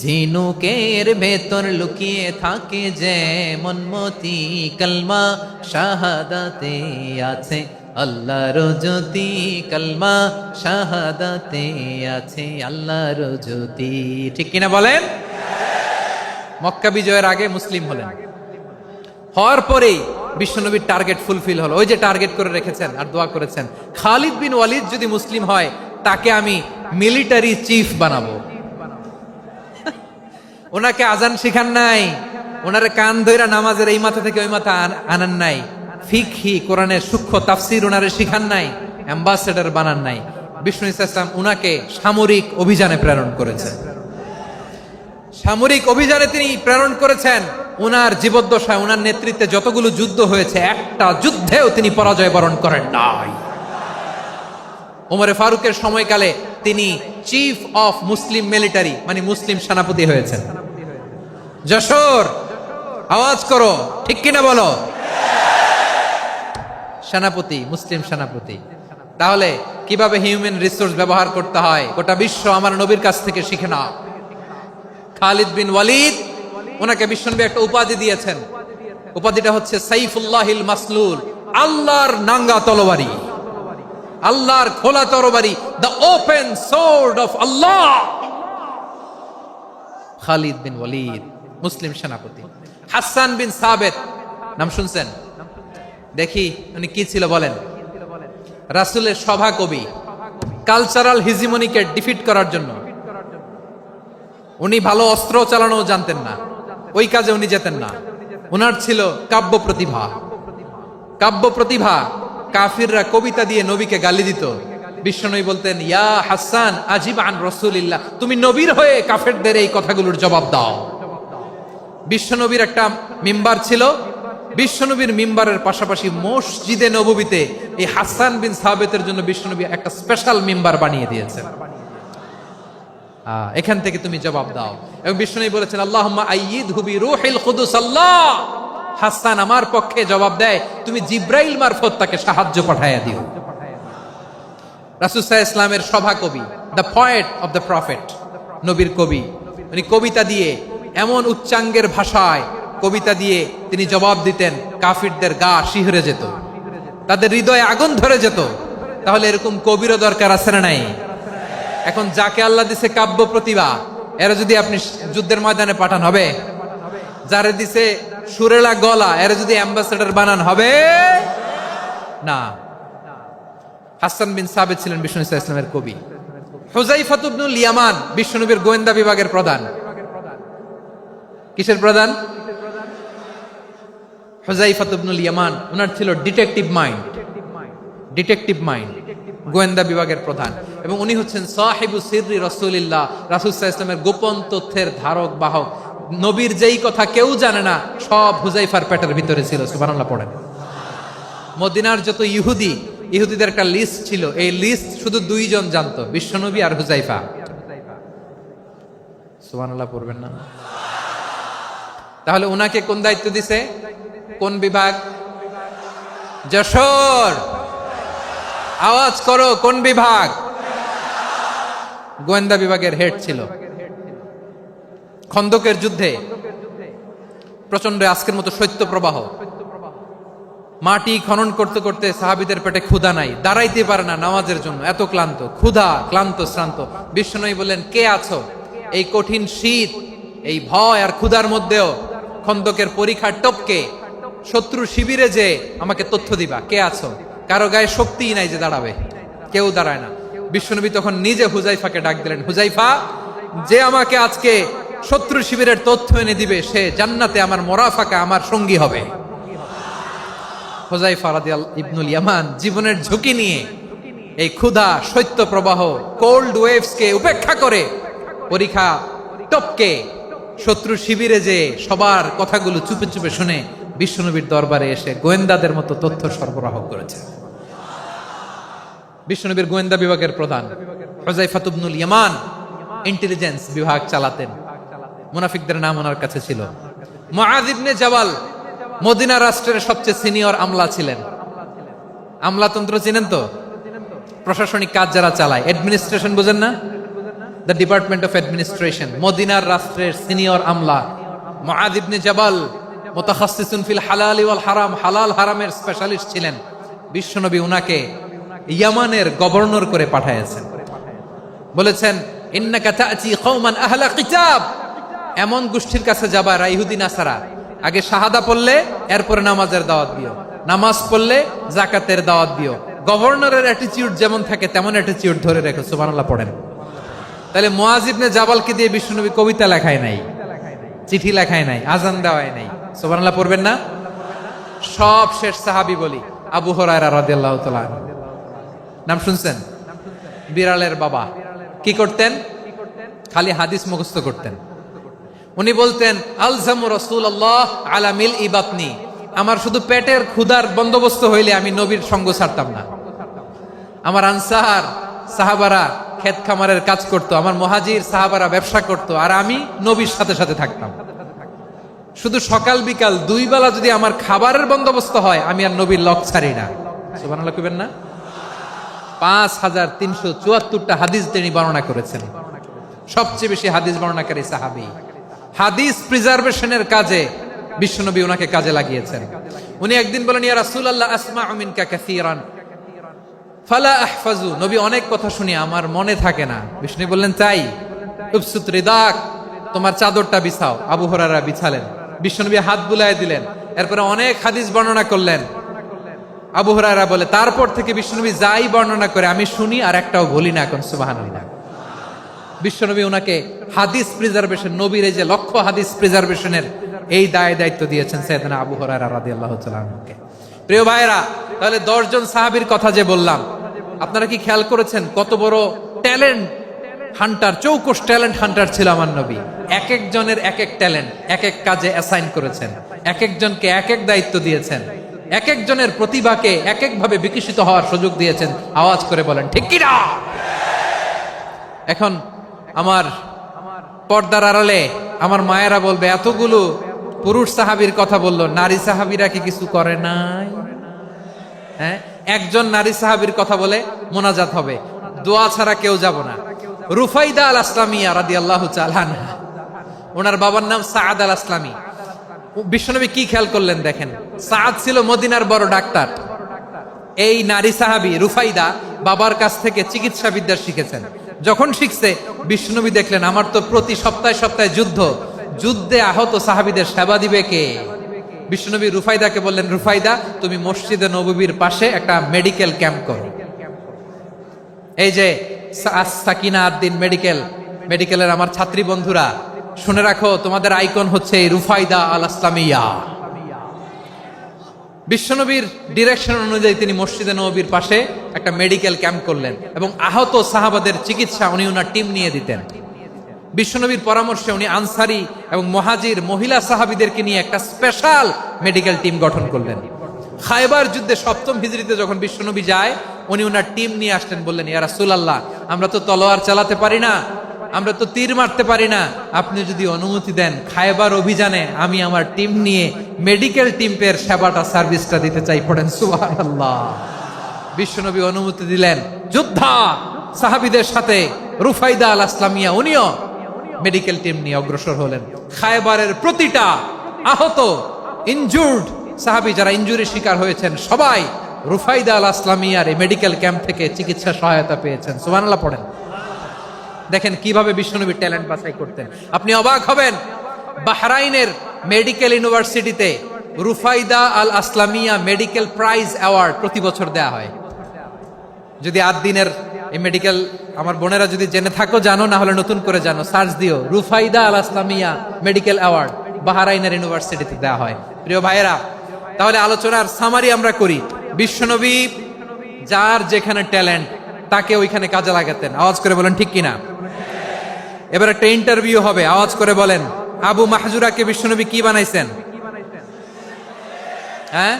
A: ঝিনুকের ভেতর লুকিয়ে থাকে যেমন মতি, কলমা শাহাদাতে আছে আল্লাহর জ্যোতি, কলমা শাহাদাতে আছে আল্লাহর জ্যোতি। ঠিক কিনা বলেন? মক্কা বিজয়ের আগে মুসলিম হলেন, হওয়ার পরেই বিশ্বনবীর টার্গেট ফুলফিল হলো। ওই যে টার্গেট করে রেখেছেন আর দোয়া করেছেন, খালিদ বিন ওয়ালিদ যদি মুসলিম হয় তাকে আমি মিলিটারি চিফ বানাবো। ওনাকে আজান শিখান নাই, ওনারে কান ধইরা নামাজের এই মাথা থেকে ওই মাথা আনান নাই, ফিকহি কোরআনের সূক্ষ্ম তাফসীর ওনারে শিখান নাই, অ্যাম্বাসেডর বানান নাই। বিষ্ণু ইসলাম উনাকে সামরিক অভিযানে প্রেরণ করেছেন। সামরিক অভিযানে তিনি প্রেরণ করেছেন। উনার জীবদ্দশায় উনার নেতৃত্বে যতগুলো যুদ্ধ হয়েছে, একটা যুদ্ধেও তিনি পরাজয় বরণ করেন নাই। ওমরে ফারুকের সময়কালে তিনি চিফ অফ মুসলিম মিলিটারি, মানে মুসলিম সেনাপতি হয়েছেন। যশোর আওয়াজ করো, ঠিক কিনা বলো? সেনাপতি, মুসলিম সেনাপতি। তাহলে কিভাবে হিউম্যান রিসোর্স ব্যবহার করতে হয় গোটা বিশ্ব আমার নবীর কাছ থেকে শিখে নাও। খালিদ বিন ওয়ালিদ, ওনাকে বিশ্বনবী একটা উপাধি দিয়েছেন। উপাধিটা হচ্ছে সাইফুল্লাহিল মাসলুল, আল্লাহর নাঙ্গা তরবারি, আল্লাহর খোলা তরবারি, দ্য ওপেন সোর্ড অফ আল্লাহ। খালিদ বিন ওয়ালিদ মুসলিম সেনাপতি। হাসান বিন সাবেত নাম শুনছেন? দেখি উনি কি ছিল বলেন। রাসূলের সভা কবি, কালচারাল হিজিমনিকে ডিফিট করার জন্য উনি ভালো অস্ত্র চালানো জানতেন না, ওই কাজে উনি যেতেন না। উনার ছিল কাব্য প্রতিভা। কাব্য প্রতিভা, কাফিররা কবিতা দিয়ে নবীকে গালি দিত। বিশ্বনবী বলতেন, ইয়া হাসান আজিব আন রাসূলিল্লাহ, তুমি নবীর হয়ে কাফেরদের এই কথাগুলোর জবাব দাও। বিশ্বনবীর একটা মিম্বার ছিল, বিশ্বনবীর মিম্বারের পাশাপাশি মসজিদে নববীতে এই হাসান বিন সাবেতের জন্য বিশ্বনবী একটা স্পেশাল মিম্বার বানিয়ে দিয়েছেন। এখান থেকে তুমি জবাব দাও। এবং বিশ্বনবী বলেছেন, আল্লাহুম্মা আইয়িদহু বিরূহিল কুদুস, আল্লাহ হাসান আমার পক্ষে জবাব দেয়, তুমি জিব্রাইল মারফত তাকে সাহায্য পাঠাইয়া দিও। রাসূল সাল্লাল্লাহু আলাইহি ওয়াসাল্লামের সভা কবি, the poet of the prophet, নবীর কবি। উনি কবিতা দিয়ে, এমন উচ্চাঙ্গের ভাষায় কবিতা দিয়ে তিনি জবাব দিতেন, কাফিরদের গা শিহরে যেত, তাদের হৃদয়ে আগুন ধরে যেত। তাহলে এরকম কবিরও দরকার আছে না নাই? এখন যাকে আল্লাহ দিছে কাব্য প্রতিভা, এরা যদি আপনি যুদ্ধের ময়দানে পাঠান হবে? যারে দিছে সুরেলা গলা, এরা যদি অ্যাম্বাসেডর বানান হবে না। হাসান বিন সাবেত ছিলেন বিষ্ণু ইসলামের কবি। হুযায়ফা ইবনুল ইয়ামান বিশ্বনবীর গোয়েন্দা বিভাগের প্রধান। কিসের প্রধান? হুযায়ফা ইবনুল ইয়ামান। ওনার ছিল ডিটেকটিভ মাইন্ড, ডিটেকটিভ মাইন্ড, গোয়েন্দা বিভাগের প্রধান। এবং উনি হচ্ছেন সাহিবু সিররি রাসূলিল্লাহ, রাসূল সাল্লাল্লাহু আলাইহি ওয়াসাল্লামের গোপন তথ্যের ধারক বাহক। নবীর যেই কথা কেউ জানে না সব হুজাইফার পেটের ভিতরে ছিল। সুবহানাল্লাহ পড়েন। মদিনার যত ইহুদিদের একটা লিস্ট ছিল, এই লিস্ট শুধু দুইজন জানতো, বিশ্বনবী আর হুজাইফা। সুবহানাল্লাহ পড়বেন না? তাহলে উনাকে কোন দায়িত্ব দিছে? কোন বিভাগ? যশোর, আওয়াজ করো, কোন বিভাগ? গোয়েন্দা বিভাগের হেড ছিল। খন্দকের যুদ্ধে প্রচন্ড আজকের মতো শৈত্য প্রবাহ, মাটি খনন করতে করতে সাহাবীদের পেটে ক্ষুধা নাই, দাঁড়াইতে পারে না নামাজের জন্য, এত ক্লান্ত, ক্ষুধা, ক্লান্ত, শ্রান্ত। বিশ্বনবী বললেন, কে আছো এই কঠিন শীত, এই ভয় আর ক্ষুধার মধ্যেও খন্দকের পরীক্ষার টপকে শত্রু শিবিরে যে আমাকে তথ্য দিবা, কে আছো? কারো গায়ে শক্তিই নাই যে দাঁড়াবে, কেউ দাঁড়ায় না। বিশ্বনবী তখন নিজে হুজাইফাকে ডাক দিলেন, হুজাইফা, যে আমাকে আজকে শত্রু শিবিরের তথ্য এনে দিবে সে জান্নাতে আমার মোরাফাকা, আমার সঙ্গী হবে। হুজাইফা রাদিয়াল্লাহু ইবনুল ইয়ামান জীবনের ঝুঁকি নিয়ে এই ক্ষুধা, শৈত্য প্রবাহ, কোল্ড ওয়েভস কে উপেক্ষা করে পরীক্ষা টপকে শত্রু শিবিরে যে সবার কথাগুলো চুপে চুপে শুনে বিশ্বনবীর দরবারে এসে গোয়েন্দাদের মতো তথ্য সরবরাহ করেছে। বিশ্বনবীর গোয়েন্দা বিভাগের প্রধান হুজাইফা ইবনুল ইয়ামান ইন্টেলিজেন্স বিভাগ চালাতেন। মুনাফিকদের নাম ওনার কাছে ছিল। মুআয ইবনে জাবাল মদিনা রাষ্ট্রের সবচেয়ে সিনিয়র আমলা ছিলেন। আমলাতন্ত্র চিনেন তো? প্রশাসনিক কাজ যারা চালায়, অ্যাডমিনিস্ট্রেশন বুঝেন না? The department of administration. মদিনার রাষ্ট্রের সিনিয়র আমলা মুআয ইবনে জাবাল মুতাখাসসিসুন ফিল হালাল ওয়াল হারাম, হালাল হারামের স্পেশালিস্ট ছিলেন। বিশ্বনবী উনাকে ইয়ামানের গভর্নর করে পাঠাইছেন। বলেছেন, ইন্নাকা তা'তি কওমান আহলা কিতাব, এমন গোষ্ঠীর কাছে যাবা যারা ইহুদি নাসারা, আগে শাহাদা পড়লে এরপরে নামাজের দাওয়াত দিও, নামাজ পড়লে যাকাতের দাওয়াত দিও। গভর্নরের অ্যাটিটিউড যেমন থাকে তেমন অ্যাটিটিউড ধরে রেখো। সুবহানাল্লাহ পড়েন। তাহলে মুআয ইবনে জাবালকে দিয়ে বিশ্বনবী কবিতা লেখায় নাই, চিঠি লেখায় নাই, আজান দেওয়ায় নাই। সুবহানাল্লাহ পড়বেন না? সব শেষ সাহাবী বলি আবু হুরায়রা রাদিয়াল্লাহু তাআলা, নাম শুনছেন? বিড়ালের বাবা। কি করতেন? খালি হাদিস মুখস্থ করতেন। উনি বলতেন, আলজামু রাসূলুল্লাহ আলা মিল ইবাতনি, আমার শুধু পেটের ক্ষুধার বন্দোবস্ত হইলে আমি নবীর সঙ্গ ছাড়তাম না। আমার আনসার সাহাবারা ক্ষেত খামারের কাজ করতো, আমার মুহাজির সাহাবারা ব্যবসা করতো, আর আমি নবীর সাথে সাথে থাকতাম। শুধু সকাল বিকাল দুই বেলা যদি আমার খাবারের বন্দোবস্ত হয় আমি আর নবীর লক ছাড়ি না। সুবহানাল্লাহ কইবেন না? 5374টা হাদিস তিনি বর্ণনা করেছেন। সবচেয়ে বেশি হাদিস বর্ণনাকারী সাহাবী। হাদিস প্রিজার্ভেশনের কাজে বিশ্বনবী ওনাকে কাজে লাগিয়েছেন। উনি একদিন বলেন, ইয়া রাসূলুল্লাহ আসমাউ মিনকা কাসীরান ফালা আহফাজু, নবী অনেক কথা শুনি আমার মনে থাকে না। বিষ্ণু বললেন, তাই? উবসুত রিদাক, তোমার চাদরটা বিছাও। আবু হুরায়রা বিছালেন, বিশ্বনবী হাত বুলায় দিলেন, এরপরে অনেক হাদিস বর্ণনা করলেন। আবু হুরায়রা বলে, তারপর থেকে বিশ্বনবী যাই বর্ণনা করে আমি শুনি আর একটাও ভুলি না। এখন সুবহানাল্লাহ। বিশ্বনবী ওনাকে হাদিস প্রিজার্ভেশন, নবীর এই যে লক্ষ্য হাদিস প্রিজার্ভেশনের এই দায়িত্ব দিয়েছেন সাইয়েদনা আবু হুরায়রা রাদিয়াল্লাহু তাআলা আনহুকে। প্রিয় ভাইরা, তাহলে 10 জন সাহাবীর কথা যে বললাম, আপনারা কি খেয়াল করেছেন কত বড় ট্যালেন্ট হান্টার, চৌকস ট্যালেন্ট হান্টার ছিল আমার নবী। এক একজনের এক এক ট্যালেন্ট, এক এক কাজে অ্যাসাইন করেছেন, এক একজনকে এক এক দায়িত্ব দিয়েছেন, এক একজনের প্রতিভাকে এক একভাবে বিকশিত হওয়ার সুযোগ দিয়েছেন। আওয়াজ করে বলেন ঠিক কি না? এখন আমার পর্দার আড়ালে আমার মায়েরা বলবে, এতগুলো পুরুষ সাহাবীর কথা বললো, নারী সাহাবীরা কি কিছু করে নাই? হ্যাঁ, একজন নারী সাহাবীর কথা বলে মোনাজাত হবে, দোয়া ছাড়া কেউ যাব না। রুফাইদা আল আসলামিয়া রাদিয়াল্লাহু তাআলা আনহা, ওনার বাবার নাম সাআদ আল আসলামি। বিশ্বনবী কি খেয়াল করলেন দেখেন, সাআদ ছিল মদিনার বড় ডাক্তার। এই নারী সাহাবী রুফাইদা বাবার কাছ থেকে চিকিৎসা বিদ্যা শিখেছেন। যখন শিখছে বিশ্বনবী দেখলেন, আমার তো প্রতি সপ্তাহে সপ্তাহে যুদ্ধে আহত সাহাবীদের সেবা দিবে কে? বিশ্বনবী রুফাইদাকে বললেন, রুফাইদা তুমি মসজিদে নববীর পাশে একটা মেডিকেল ক্যাম্প করো। এই যে সাকিনা আদ্দিন মেডিকেলের আমার ছাত্রী বন্ধুরা শুনে রাখো, তোমাদের আইকন হচ্ছে রুফাইদা আল আসলামিয়া। বিশ্বনবীর ডিরেকশন অনুযায়ী তিনি মসজিদে নববীর পাশে একটা মেডিকেল ক্যাম্প করলেন এবং আহত সাহাবাদের চিকিৎসা উনি ওনার টিম নিয়ে দিতেন। বিশ্বনবীর পরামর্শে উনি আনসারি এবং মুহাজির মহিলা সাহাবীদেরকে নিয়ে একটা স্পেশাল মেডিকেল টিম গঠন করলেন। খায়বার যুদ্ধে 7ম হিজরিতে যখন বিশ্বনবী যায়, উনি ওনার টিম নিয়ে আসলেন, বললেন, ইয়া রাসূলুল্লাহ, আমরা তো তলোয়ার চালাতে পারি না, আমরা তো তীর মারতে পারি না, আপনি যদি অনুমতি দেন খায়বার অভিযানে আমি আমার টিম নিয়ে মেডিকেল টিমের সেবাটা সার্ভিসটা দিতে চাই। পড়েন সুবহানাল্লাহ। বিশ্বনবী অনুমতি দিলেন। যোদ্ধা সাহাবীদের সাথে রুফাইদা আল আসলামিয়া উনিও মেডিকেল টিম নিয়ে অগ্রসর হলেন। খায়বারের প্রতিটা আহত ইনজুর্ড সাহাবী যারা ইনজুরির শিকার হয়েছেন সবাই রুফাইদা আল আসলামিয়ার এই মেডিকেল ক্যাম্প থেকে চিকিৎসা সহায়তা পেয়েছেন। সুবহানাল্লাহ পড়েন। দেখেন কিভাবে বিশ্বনবী ট্যালেন্ট বাছাই করতেন। আপনি অবাক হবেন, বাহরাইনের মেডিকেল ইউনিভার্সিটিতে রুফাইদা আল আসলামিয়া মেডিকেল প্রাইজ অ্যাওয়ার্ড প্রতি বছর দেয়া হয়। যদি 8 দিনের এই মেডিকেল আমার বোনেরা যদি জেনে থাকো জানো, না হলে নতুন করে জানো, সার্চ দিও রুফাইদা আল আসলামিয়া মেডিকেল অ্যাওয়ার্ড বাহরাইনের ইউনিভার্সিটিতে দেওয়া হয়। প্রিয় ভাইয়েরা, তাহলে আলোচনার সামারি আমরা করি। বিশ্বনবী যার যেখানে ট্যালেন্ট তাকে ওইখানে কাজে লাগাতেন। আওয়াজ করে বলেন ঠিক কিনা? এবার একটা ইন্টারভিউ হবে, আওয়াজ করে বলেন, আবু মাহজুরাকে বিশ্বনবী কি বানাইছেন? হ্যাঁ,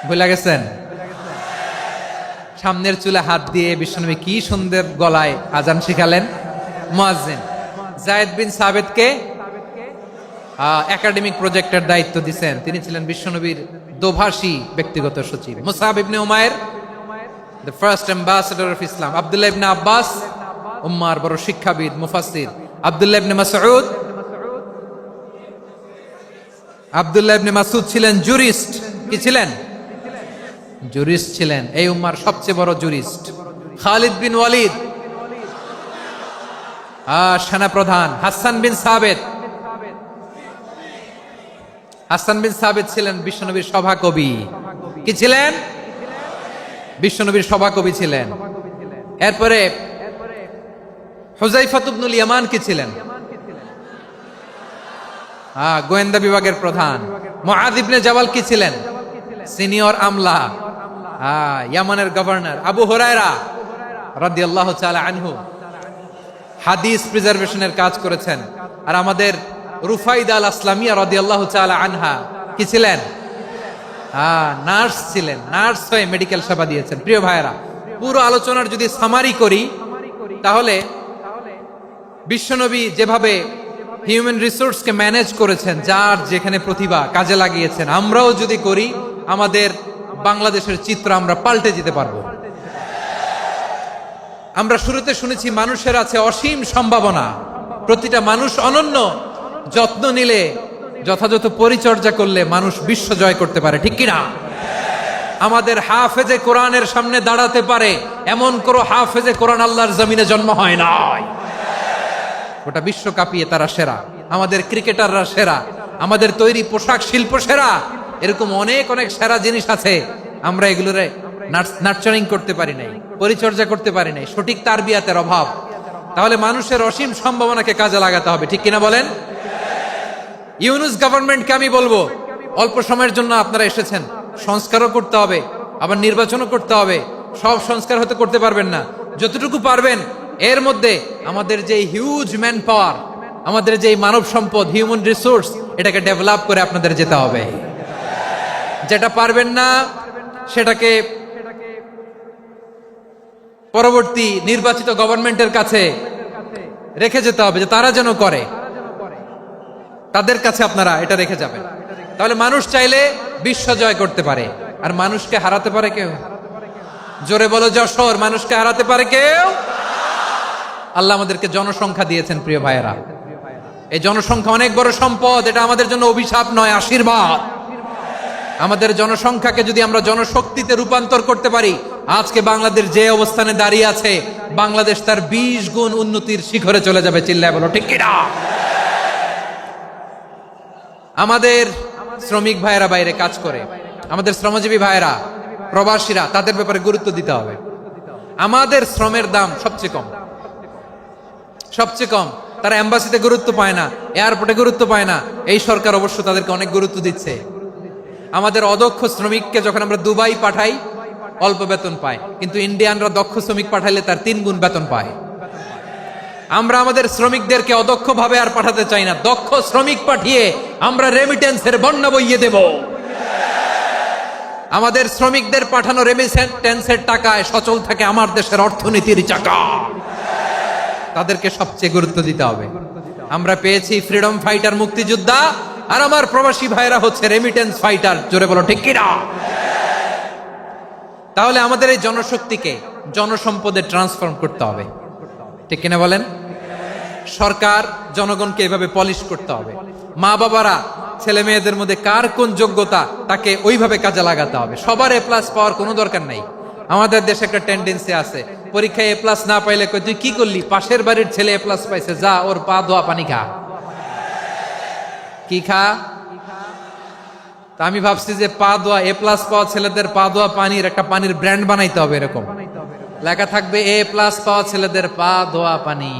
A: ভুলে গেছেন? সামনের চুলে হাত দিয়ে বিশ্বনবী কি সুন্দর গলায় আজান শিখালেন। মুয়াজ্জিন। যায়েদ বিন সাবিতকে একাডেমিক প্রজেক্টের দায়িত্ব দিয়েছেন, তিনি ছিলেন বিশ্বনবীর দোভাষী ব্যক্তিগত সচিব। Musab ibne Umair, the first ambassador of Islam. Abdullah ibne Abbas, উম্মার বড় শিক্ষাবিদ মুফাসসির। আব্দুল্লাহ ইবনে মাসউদ, আব্দুল্লাহ ইবনে মাসউদ ছিলেন জুরিস্ট। কি ছিলেন? জুরিস্ট ছিলেন, এই উম্মার সবচেয়ে বড় জুরিস্ট। খালিদ বিন ওয়ালিদ, সেনাপ্রধান। হাসান বিন সাবিত, হাসান বিন সাবিত ছিলেন বিশ্বনবীর সভাকবি। কি ছিলেন? বিশ্বনবীর সভাকবি ছিলেন। এরপরে হুযায়ফা ইবনুল ইয়ামান কি ছিলেন? গোয়েন্দা বিভাগের প্রধান। মুআয ইবনে জাবাল কি ছিলেন? সিনিয়র আমলা, ইয়ামানের গভর্নর। আবু হুরায়রা রাদিয়াল্লাহু তাআলা আনহু হাদিস প্রিজার্ভেশনের কাজ করেছেন। আর আমাদের রুফাইদা আল আসলামিয়া রাদিয়াল্লাহু তাআলা আনহা কি ছিলেন? নার্স ছিলেন। নার্স হয়ে মেডিকেল সেবা দিয়েছেন। প্রিয় ভাইয়েরা, পুরো আলোচনার যদি সামারি করি তাহলে বিশ্বনবী যেভাবে হিউম্যান রিসোর্সকে ম্যানেজ করেছেন, যার যেখানে প্রতিভা কাজে লাগিয়েছেন, আমরাও যদি করি আমাদের বাংলাদেশের চিত্র আমরা পাল্টে যেতে পারবো। আমরা শুরুতে শুনেছি মানুষের আছে অসীম সম্ভাবনা, প্রতিটা মানুষ অনন্য, যত্ন নিলে, যথাযথ পরিচর্যা করলে মানুষ বিশ্ব জয় করতে পারে। ঠিক কিনা? আমাদের হাফেজে কোরআনের সামনে দাঁড়াতে পারে এমন কোন হাফেজে কোরআন আল্লাহর জমিনে জন্ম হয় নাই। গোটা বিশ্ব কাঁপিয়ে তারা সেরা। আমাদের ক্রিকেটাররা সেরা, আমাদের তৈরি পোশাক শিল্প সেরা। এরকম অনেক অনেক সেরা জিনিস আছে, আমরা এগুলোরে নার্চারিং করতে পারি নাই, পরিচর্যা করতে পারি নাই, সঠিক তারবিয়াতের অভাব। তাহলে মানুষের অসীম সম্ভাবনাকে কাজে লাগাতে হবে। ঠিক কিনা বলেন? ইউনুস গভর্নমেন্টকে আমি বলবো, অল্প সময়ের জন্য আপনারা এসেছেন, সংস্কারও করতে হবে, আবার নির্বাচনও করতে হবে। সব সংস্কার হয়তো করতে পারবেন না, যতটুকু পারবেন এর মধ্যে আমাদের যে হিউজ ম্যান পাওয়ার, আমাদের যে মানব সম্পদ, হিউম্যান রিসোর্স, এটাকে ডেভেলপ করে আপনাদের যেতে হবে। যেটা পারবেন না সেটাকে পরবর্তী নির্বাচিত গভর্নমেন্টের কাছে রেখে যেতে হবে, যে তারা যেন করে, তাদের কাছে আপনারা এটা রেখে যাবেন। তাহলে মানুষ চাইলে বিশ্ব জয় করতে পারে। আর মানুষকে হারাতে পারে কেউ? জোরে বলো যশোর, মানুষকে হারাতে পারে কেউ? আল্লাহ আমাদেরকে জনসংখ্যা দিয়েছেন। প্রিয় ভাইয়েরা, এই জনসংখ্যা অনেক বড় সম্পদ, এটা আমাদের জন্য অভিশাপ নয়, আশীর্বাদ। আমাদের জনসংখ্যাকে যদি আমরা জনশক্তিতে রূপান্তর করতে পারি, আজকে বাংলাদেশ যে অবস্থানে দাঁড়িয়ে আছে, বাংলাদেশ তার 20 গুণ উন্নতির শিখরে চলে যাবে। চিল্লায় বলো ঠিক কিনা? আমাদের শ্রমিক ভাইয়েরা বাইরে কাজ করে, আমাদের শ্রমজীবী ভাইয়েরা, প্রবাসীরা, তাদের ব্যাপারে গুরুত্ব দিতে হবে। আমাদের শ্রমের দাম সবচেয়ে কম, সবচেয়ে কম। তারা এম্বাসিতে গুরুত্ব পায় না, এয়ারপোর্টে গুরুত্ব পায় না। এই সরকার অবশ্য তাদেরকে অনেক গুরুত্ব দিচ্ছে। আমাদের অদক্ষ শ্রমিককে যখন আমরা দুবাই পাঠাই, অল্প বেতন পায়, কিন্তু ইন্ডিয়ানরা দক্ষ শ্রমিক পাঠাইলে তার 3 গুণ বেতন পায়। আমরা আমাদের শ্রমিকদেরকে অদক্ষভাবে আর পাঠাতে চাই না, দক্ষ শ্রমিক পাঠিয়ে আমরা রেমিটেন্সের বন্যা বইয়ে দেব। আমাদের শ্রমিকদের পাঠানো রেমিটেন্সের টাকায় সচল থাকে আমার দেশের অর্থনীতির চাকা। তাদেরকে সবচেয়ে গুরুত্ব দিতে হবে। আমরা পেয়েছি ফ্রিডম ফাইটার, মুক্তিযোদ্ধা, আর আমার প্রবাসী ভাইরা হচ্ছে রেমিটেন্স ফাইটার। জোরে বলো ঠিক কিনা? তাহলে আমাদের এই জনশক্তিকে জনসম্পদে ট্রান্সফর্ম করতে হবে, ঠিক কিনা বলেন? সরকার জনগণকে এভাবে পলিশ করতে হবে। মা বাবারা ছেলে মেয়েদের মধ্যে কার কোন যোগ্যতা তাকে ওইভাবে কাজে লাগাতে হবে। সবার এ প্লাস পাওয়ার কোনো দরকার নাই। আমাদের দেশে একটা টেন্ডেন্সি আছে, পরীক্ষায় এ প্লাস না পাইলে কই তুই কি করলি, পাশের বাড়ির ছেলে এ প্লাস পাইছে, যা ওর পা ধোয়া পানি খা। কি খা? তা আমি ভাবছি যে পা ধোয়া, এ প্লাস পাওয়া ছেলেদের পা ধোয়া পানির একটা পানির ব্র্যান্ড বানাইতে হবে। এরকম লেখা থাকবে, এ প্লাস পাওয়া ছেলেদের পা ধোয়া পানি।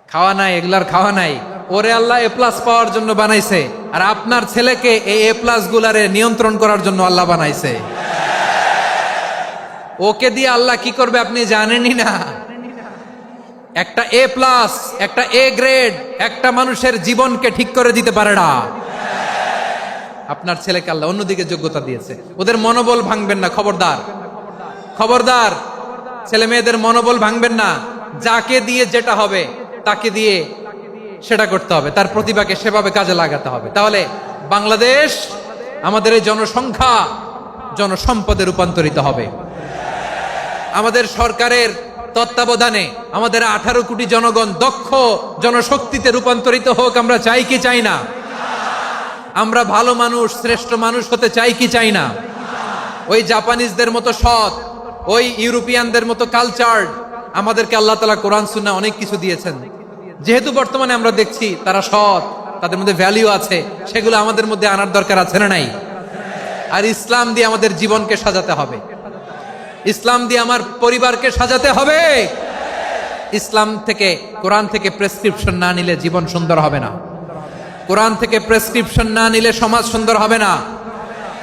A: খাওয়া নাই, এগুলার খাওয়া নাই। ওরে আল্লাহ এ প্লাস পাওয়ার জন্য বানাইছে, আর আপনার ছেলেকে এই এ প্লাস গুলারে নিয়ন্ত্রণ করার জন্য আল্লাহ বানাইছে। ওকে দিয়ে আল্লাহ কি করবে আপনি জানেনই না। একটা এ প্লাস, একটা এ গ্রেড একটা মানুষের জীবনকে ঠিক করে দিতে পারে না। আপনার ছেলেকে আল্লাহ অন্যদিকে যোগ্যতা দিয়েছে। ওদের মনোবল ভাঙবেন না, খবরদার, খবরদার। ছেলে মেয়েদের মনোবল ভাঙবেন না। যাকে দিয়ে যেটা হবে তাকে দিয়ে সেটা করতে হবে, তার প্রতিভাকে সেভাবে কাজে লাগাতে হবে। তাহলে বাংলাদেশ, আমাদের এই জনসংখ্যা জনসম্পদে রূপান্তরিত হবে। আমাদের সরকারের তত্ত্বাবধানে আমাদের 18 কোটি জনগণ দক্ষ জনশক্তিতে রূপান্তরিত হোক। আমরা চাই কি চাই না? আমরা ভালো মানুষ, শ্রেষ্ঠ মানুষ হতে চাই কি চাই না? ওই জাপানিজদের মতো সৎ, ওই ইউরোপিয়ানদের মতো কালচার্ড। আমাদেরকে আল্লাহ তাআলা কোরআন সুন্নাহ অনেক কিছু দিয়েছেন। যেহেতু বর্তমানে আমরা দেখছি তারা সৎ, তাদের মধ্যে ভ্যালিউ আছে, সেগুলো আমাদের মধ্যে আনার দরকার আছে না নাই? আর ইসলাম দিয়ে আমাদের জীবনকে সাজাতে হবে। ইসলাম দিয়ে আমার পরিবারকে সাজাতে হবে। ইসলাম থেকে, কোরআন থেকে প্রেসক্রিপশন না নিলে জীবন সুন্দর হবে না। কোরআন থেকে প্রেসক্রিপশন না নিলে সমাজ সুন্দর হবে না।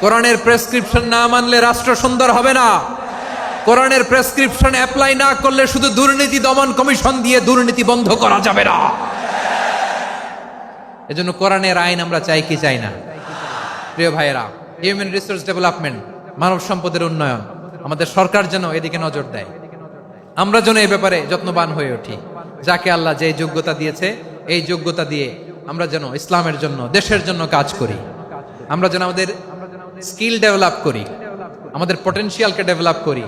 A: কোরআনের প্রেসক্রিপশন না মানলে রাষ্ট্র সুন্দর হবে না। কোরআনের প্রেসক্রিপশন অ্যাপ্লাই না করলে শুধু দুর্নীতি দমন কমিশন দিয়ে দুর্নীতি বন্ধ করা যাবে না। এজন্য কোরআনের আইন আমরা চাই কি চাই না? প্রিয় ভাইয়েরা, হিউম্যান রিসোর্স ডেভেলপমেন্ট, মানব সম্পদের উন্নয়ন, আমাদের সরকার যেন এদিকে নজর দেয়। আমরা যেন এই ব্যাপারে যত্নবান হয়ে উঠি। যাকে আল্লাহ যে যোগ্যতা দিয়েছে, এই যোগ্যতা দিয়ে আমরা যেন ইসলামের জন্য, দেশের জন্য কাজ করি। আমরা যেন আমাদের স্কিল ডেভেলপ করি, আমাদের পটেনশিয়ালকে ডেভেলপ করি।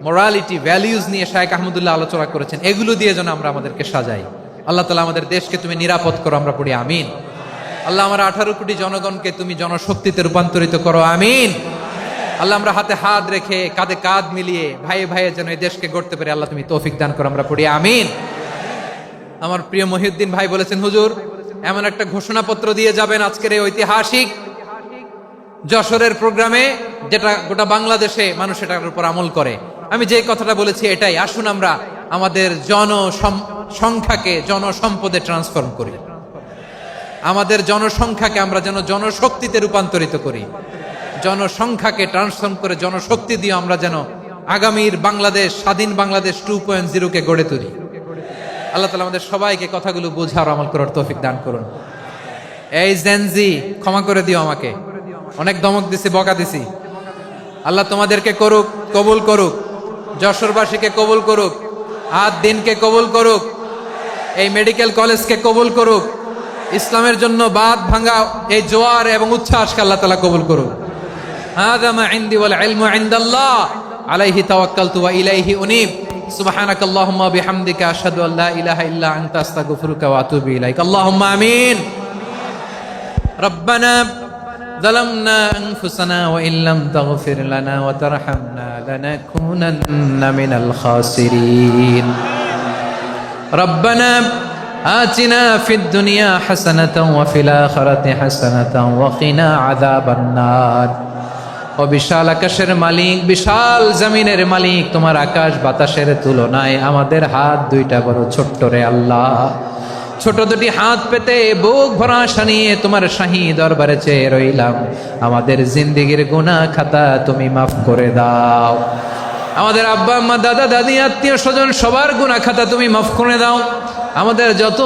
A: মোরালিটি, ভ্যালিউজ নিয়ে শায়েখ আহমদুল্লাহ আলোচনা করেছেন। এগুলো দিয়ে যেন আমরা আমাদেরকে সাজাই। আল্লাহ তাআলা আমাদের দেশকে তুমি নিরাপদ করো, আমরা পড়ি আমিন। আল্লাহ আমার 18 কোটি জনগণকে তুমি জনশক্তিতে রূপান্তরিত করো, আমিন। আল্লাহ আমরা হাতে হাত রেখে, কাঁধে কাঁধ মিলিয়ে, ভাইয়ে ভাইয়ে যেন এই দেশকে গড়তে পারি, আল্লাহ তুমি তৌফিক দান করো, আমরা পড়ি আমিন। আমার প্রিয় মহিউদ্দিন ভাই বলেছেন, হুজুর এমন একটা ঘোষণাপত্র দিয়ে যাবেন আজকের এই ঐতিহাসিক যশোরের প্রোগ্রামে, যেটা গোটা বাংলাদেশে মানুষ এটার উপর আমল করে। আমি যে কথাটা বলেছি এটাই, আসুন আমরা আমাদের জনসংখ্যাকে জনসম্পদে ট্রান্সফর্ম করি। আমাদের জনসংখ্যাকে আমরা যেন জনশক্তিতে রূপান্তরিত করি। জনসংখ্যাকে ট্রান্সফর্ম করে জনশক্তি দিয়ে আমরা যেন আগামীর বাংলাদেশ, স্বাধীন বাংলাদেশ 2.0 কে গড়ে তুলি। আল্লাহ তাআলা আমাদের সবাইকে কথাগুলো বোঝার, আমল করার তৌফিক দান করুন। এই জেনজি, ক্ষমা করে দিও আমাকে, অনেক ধমক দিছি, বকা দিছি। আল্লাহ তোমাদেরকে করুক, কবুল করুক, যশোরবাসীকে কবুল করুক, আদ দিনকে কবুল করুক, এই মেডিকেল কলেজকে কবুল করুক। ইসলামের জন্য বাদ ভাঙা এই জোয়ার এবং উচ্ছ্বাসকে আল্লাহ তাআলা কবুল করুক। হাযা মা ইনদি ওয়াল ইলমু ইনদাল্লাহ আলাইহি তাওয়াক্কালতু ওয়া ইলাইহি উনীব। সুবহানাকাল্লাহুম্মা ওয়া বিহামদিকা আশহাদু আল্লা ইলাহা ইল্লা আনতা আস্তাগফিরুকা ওয়া আতুবু ইলাইক। আল্লাহুম্মা আমিন। রব্বানা ظلمنا أنفسنا وإن لم تغفر لنا وترحمنا لنكونن من الخاسرين. ربنا آتنا في الدنيا حسنة وفي الآخرة حسنة وقنا عذاب النار. ও বিশাল আকাশের মালিক, বিশাল জমিনের মালিক, তোমার আকাশ বাতাসের তুলনায় আমাদের হাত দুইটা বড় ছোট্ট রে আল্লাহ। ছোট দুটি হাত পেতে বুক ভরা আশা নিয়ে তোমার শাহী দরবারে চেয়ে রইলাম। আমাদের জিন্দেগির গুনাহ খাতা তুমি মাফ করে দাও। আমাদের আব্বা আম্মা দাদা দাদি আত্মীয় স্বজন সবার গুনাহ খাতা তুমি মাফ করে দাও। আমাদের যত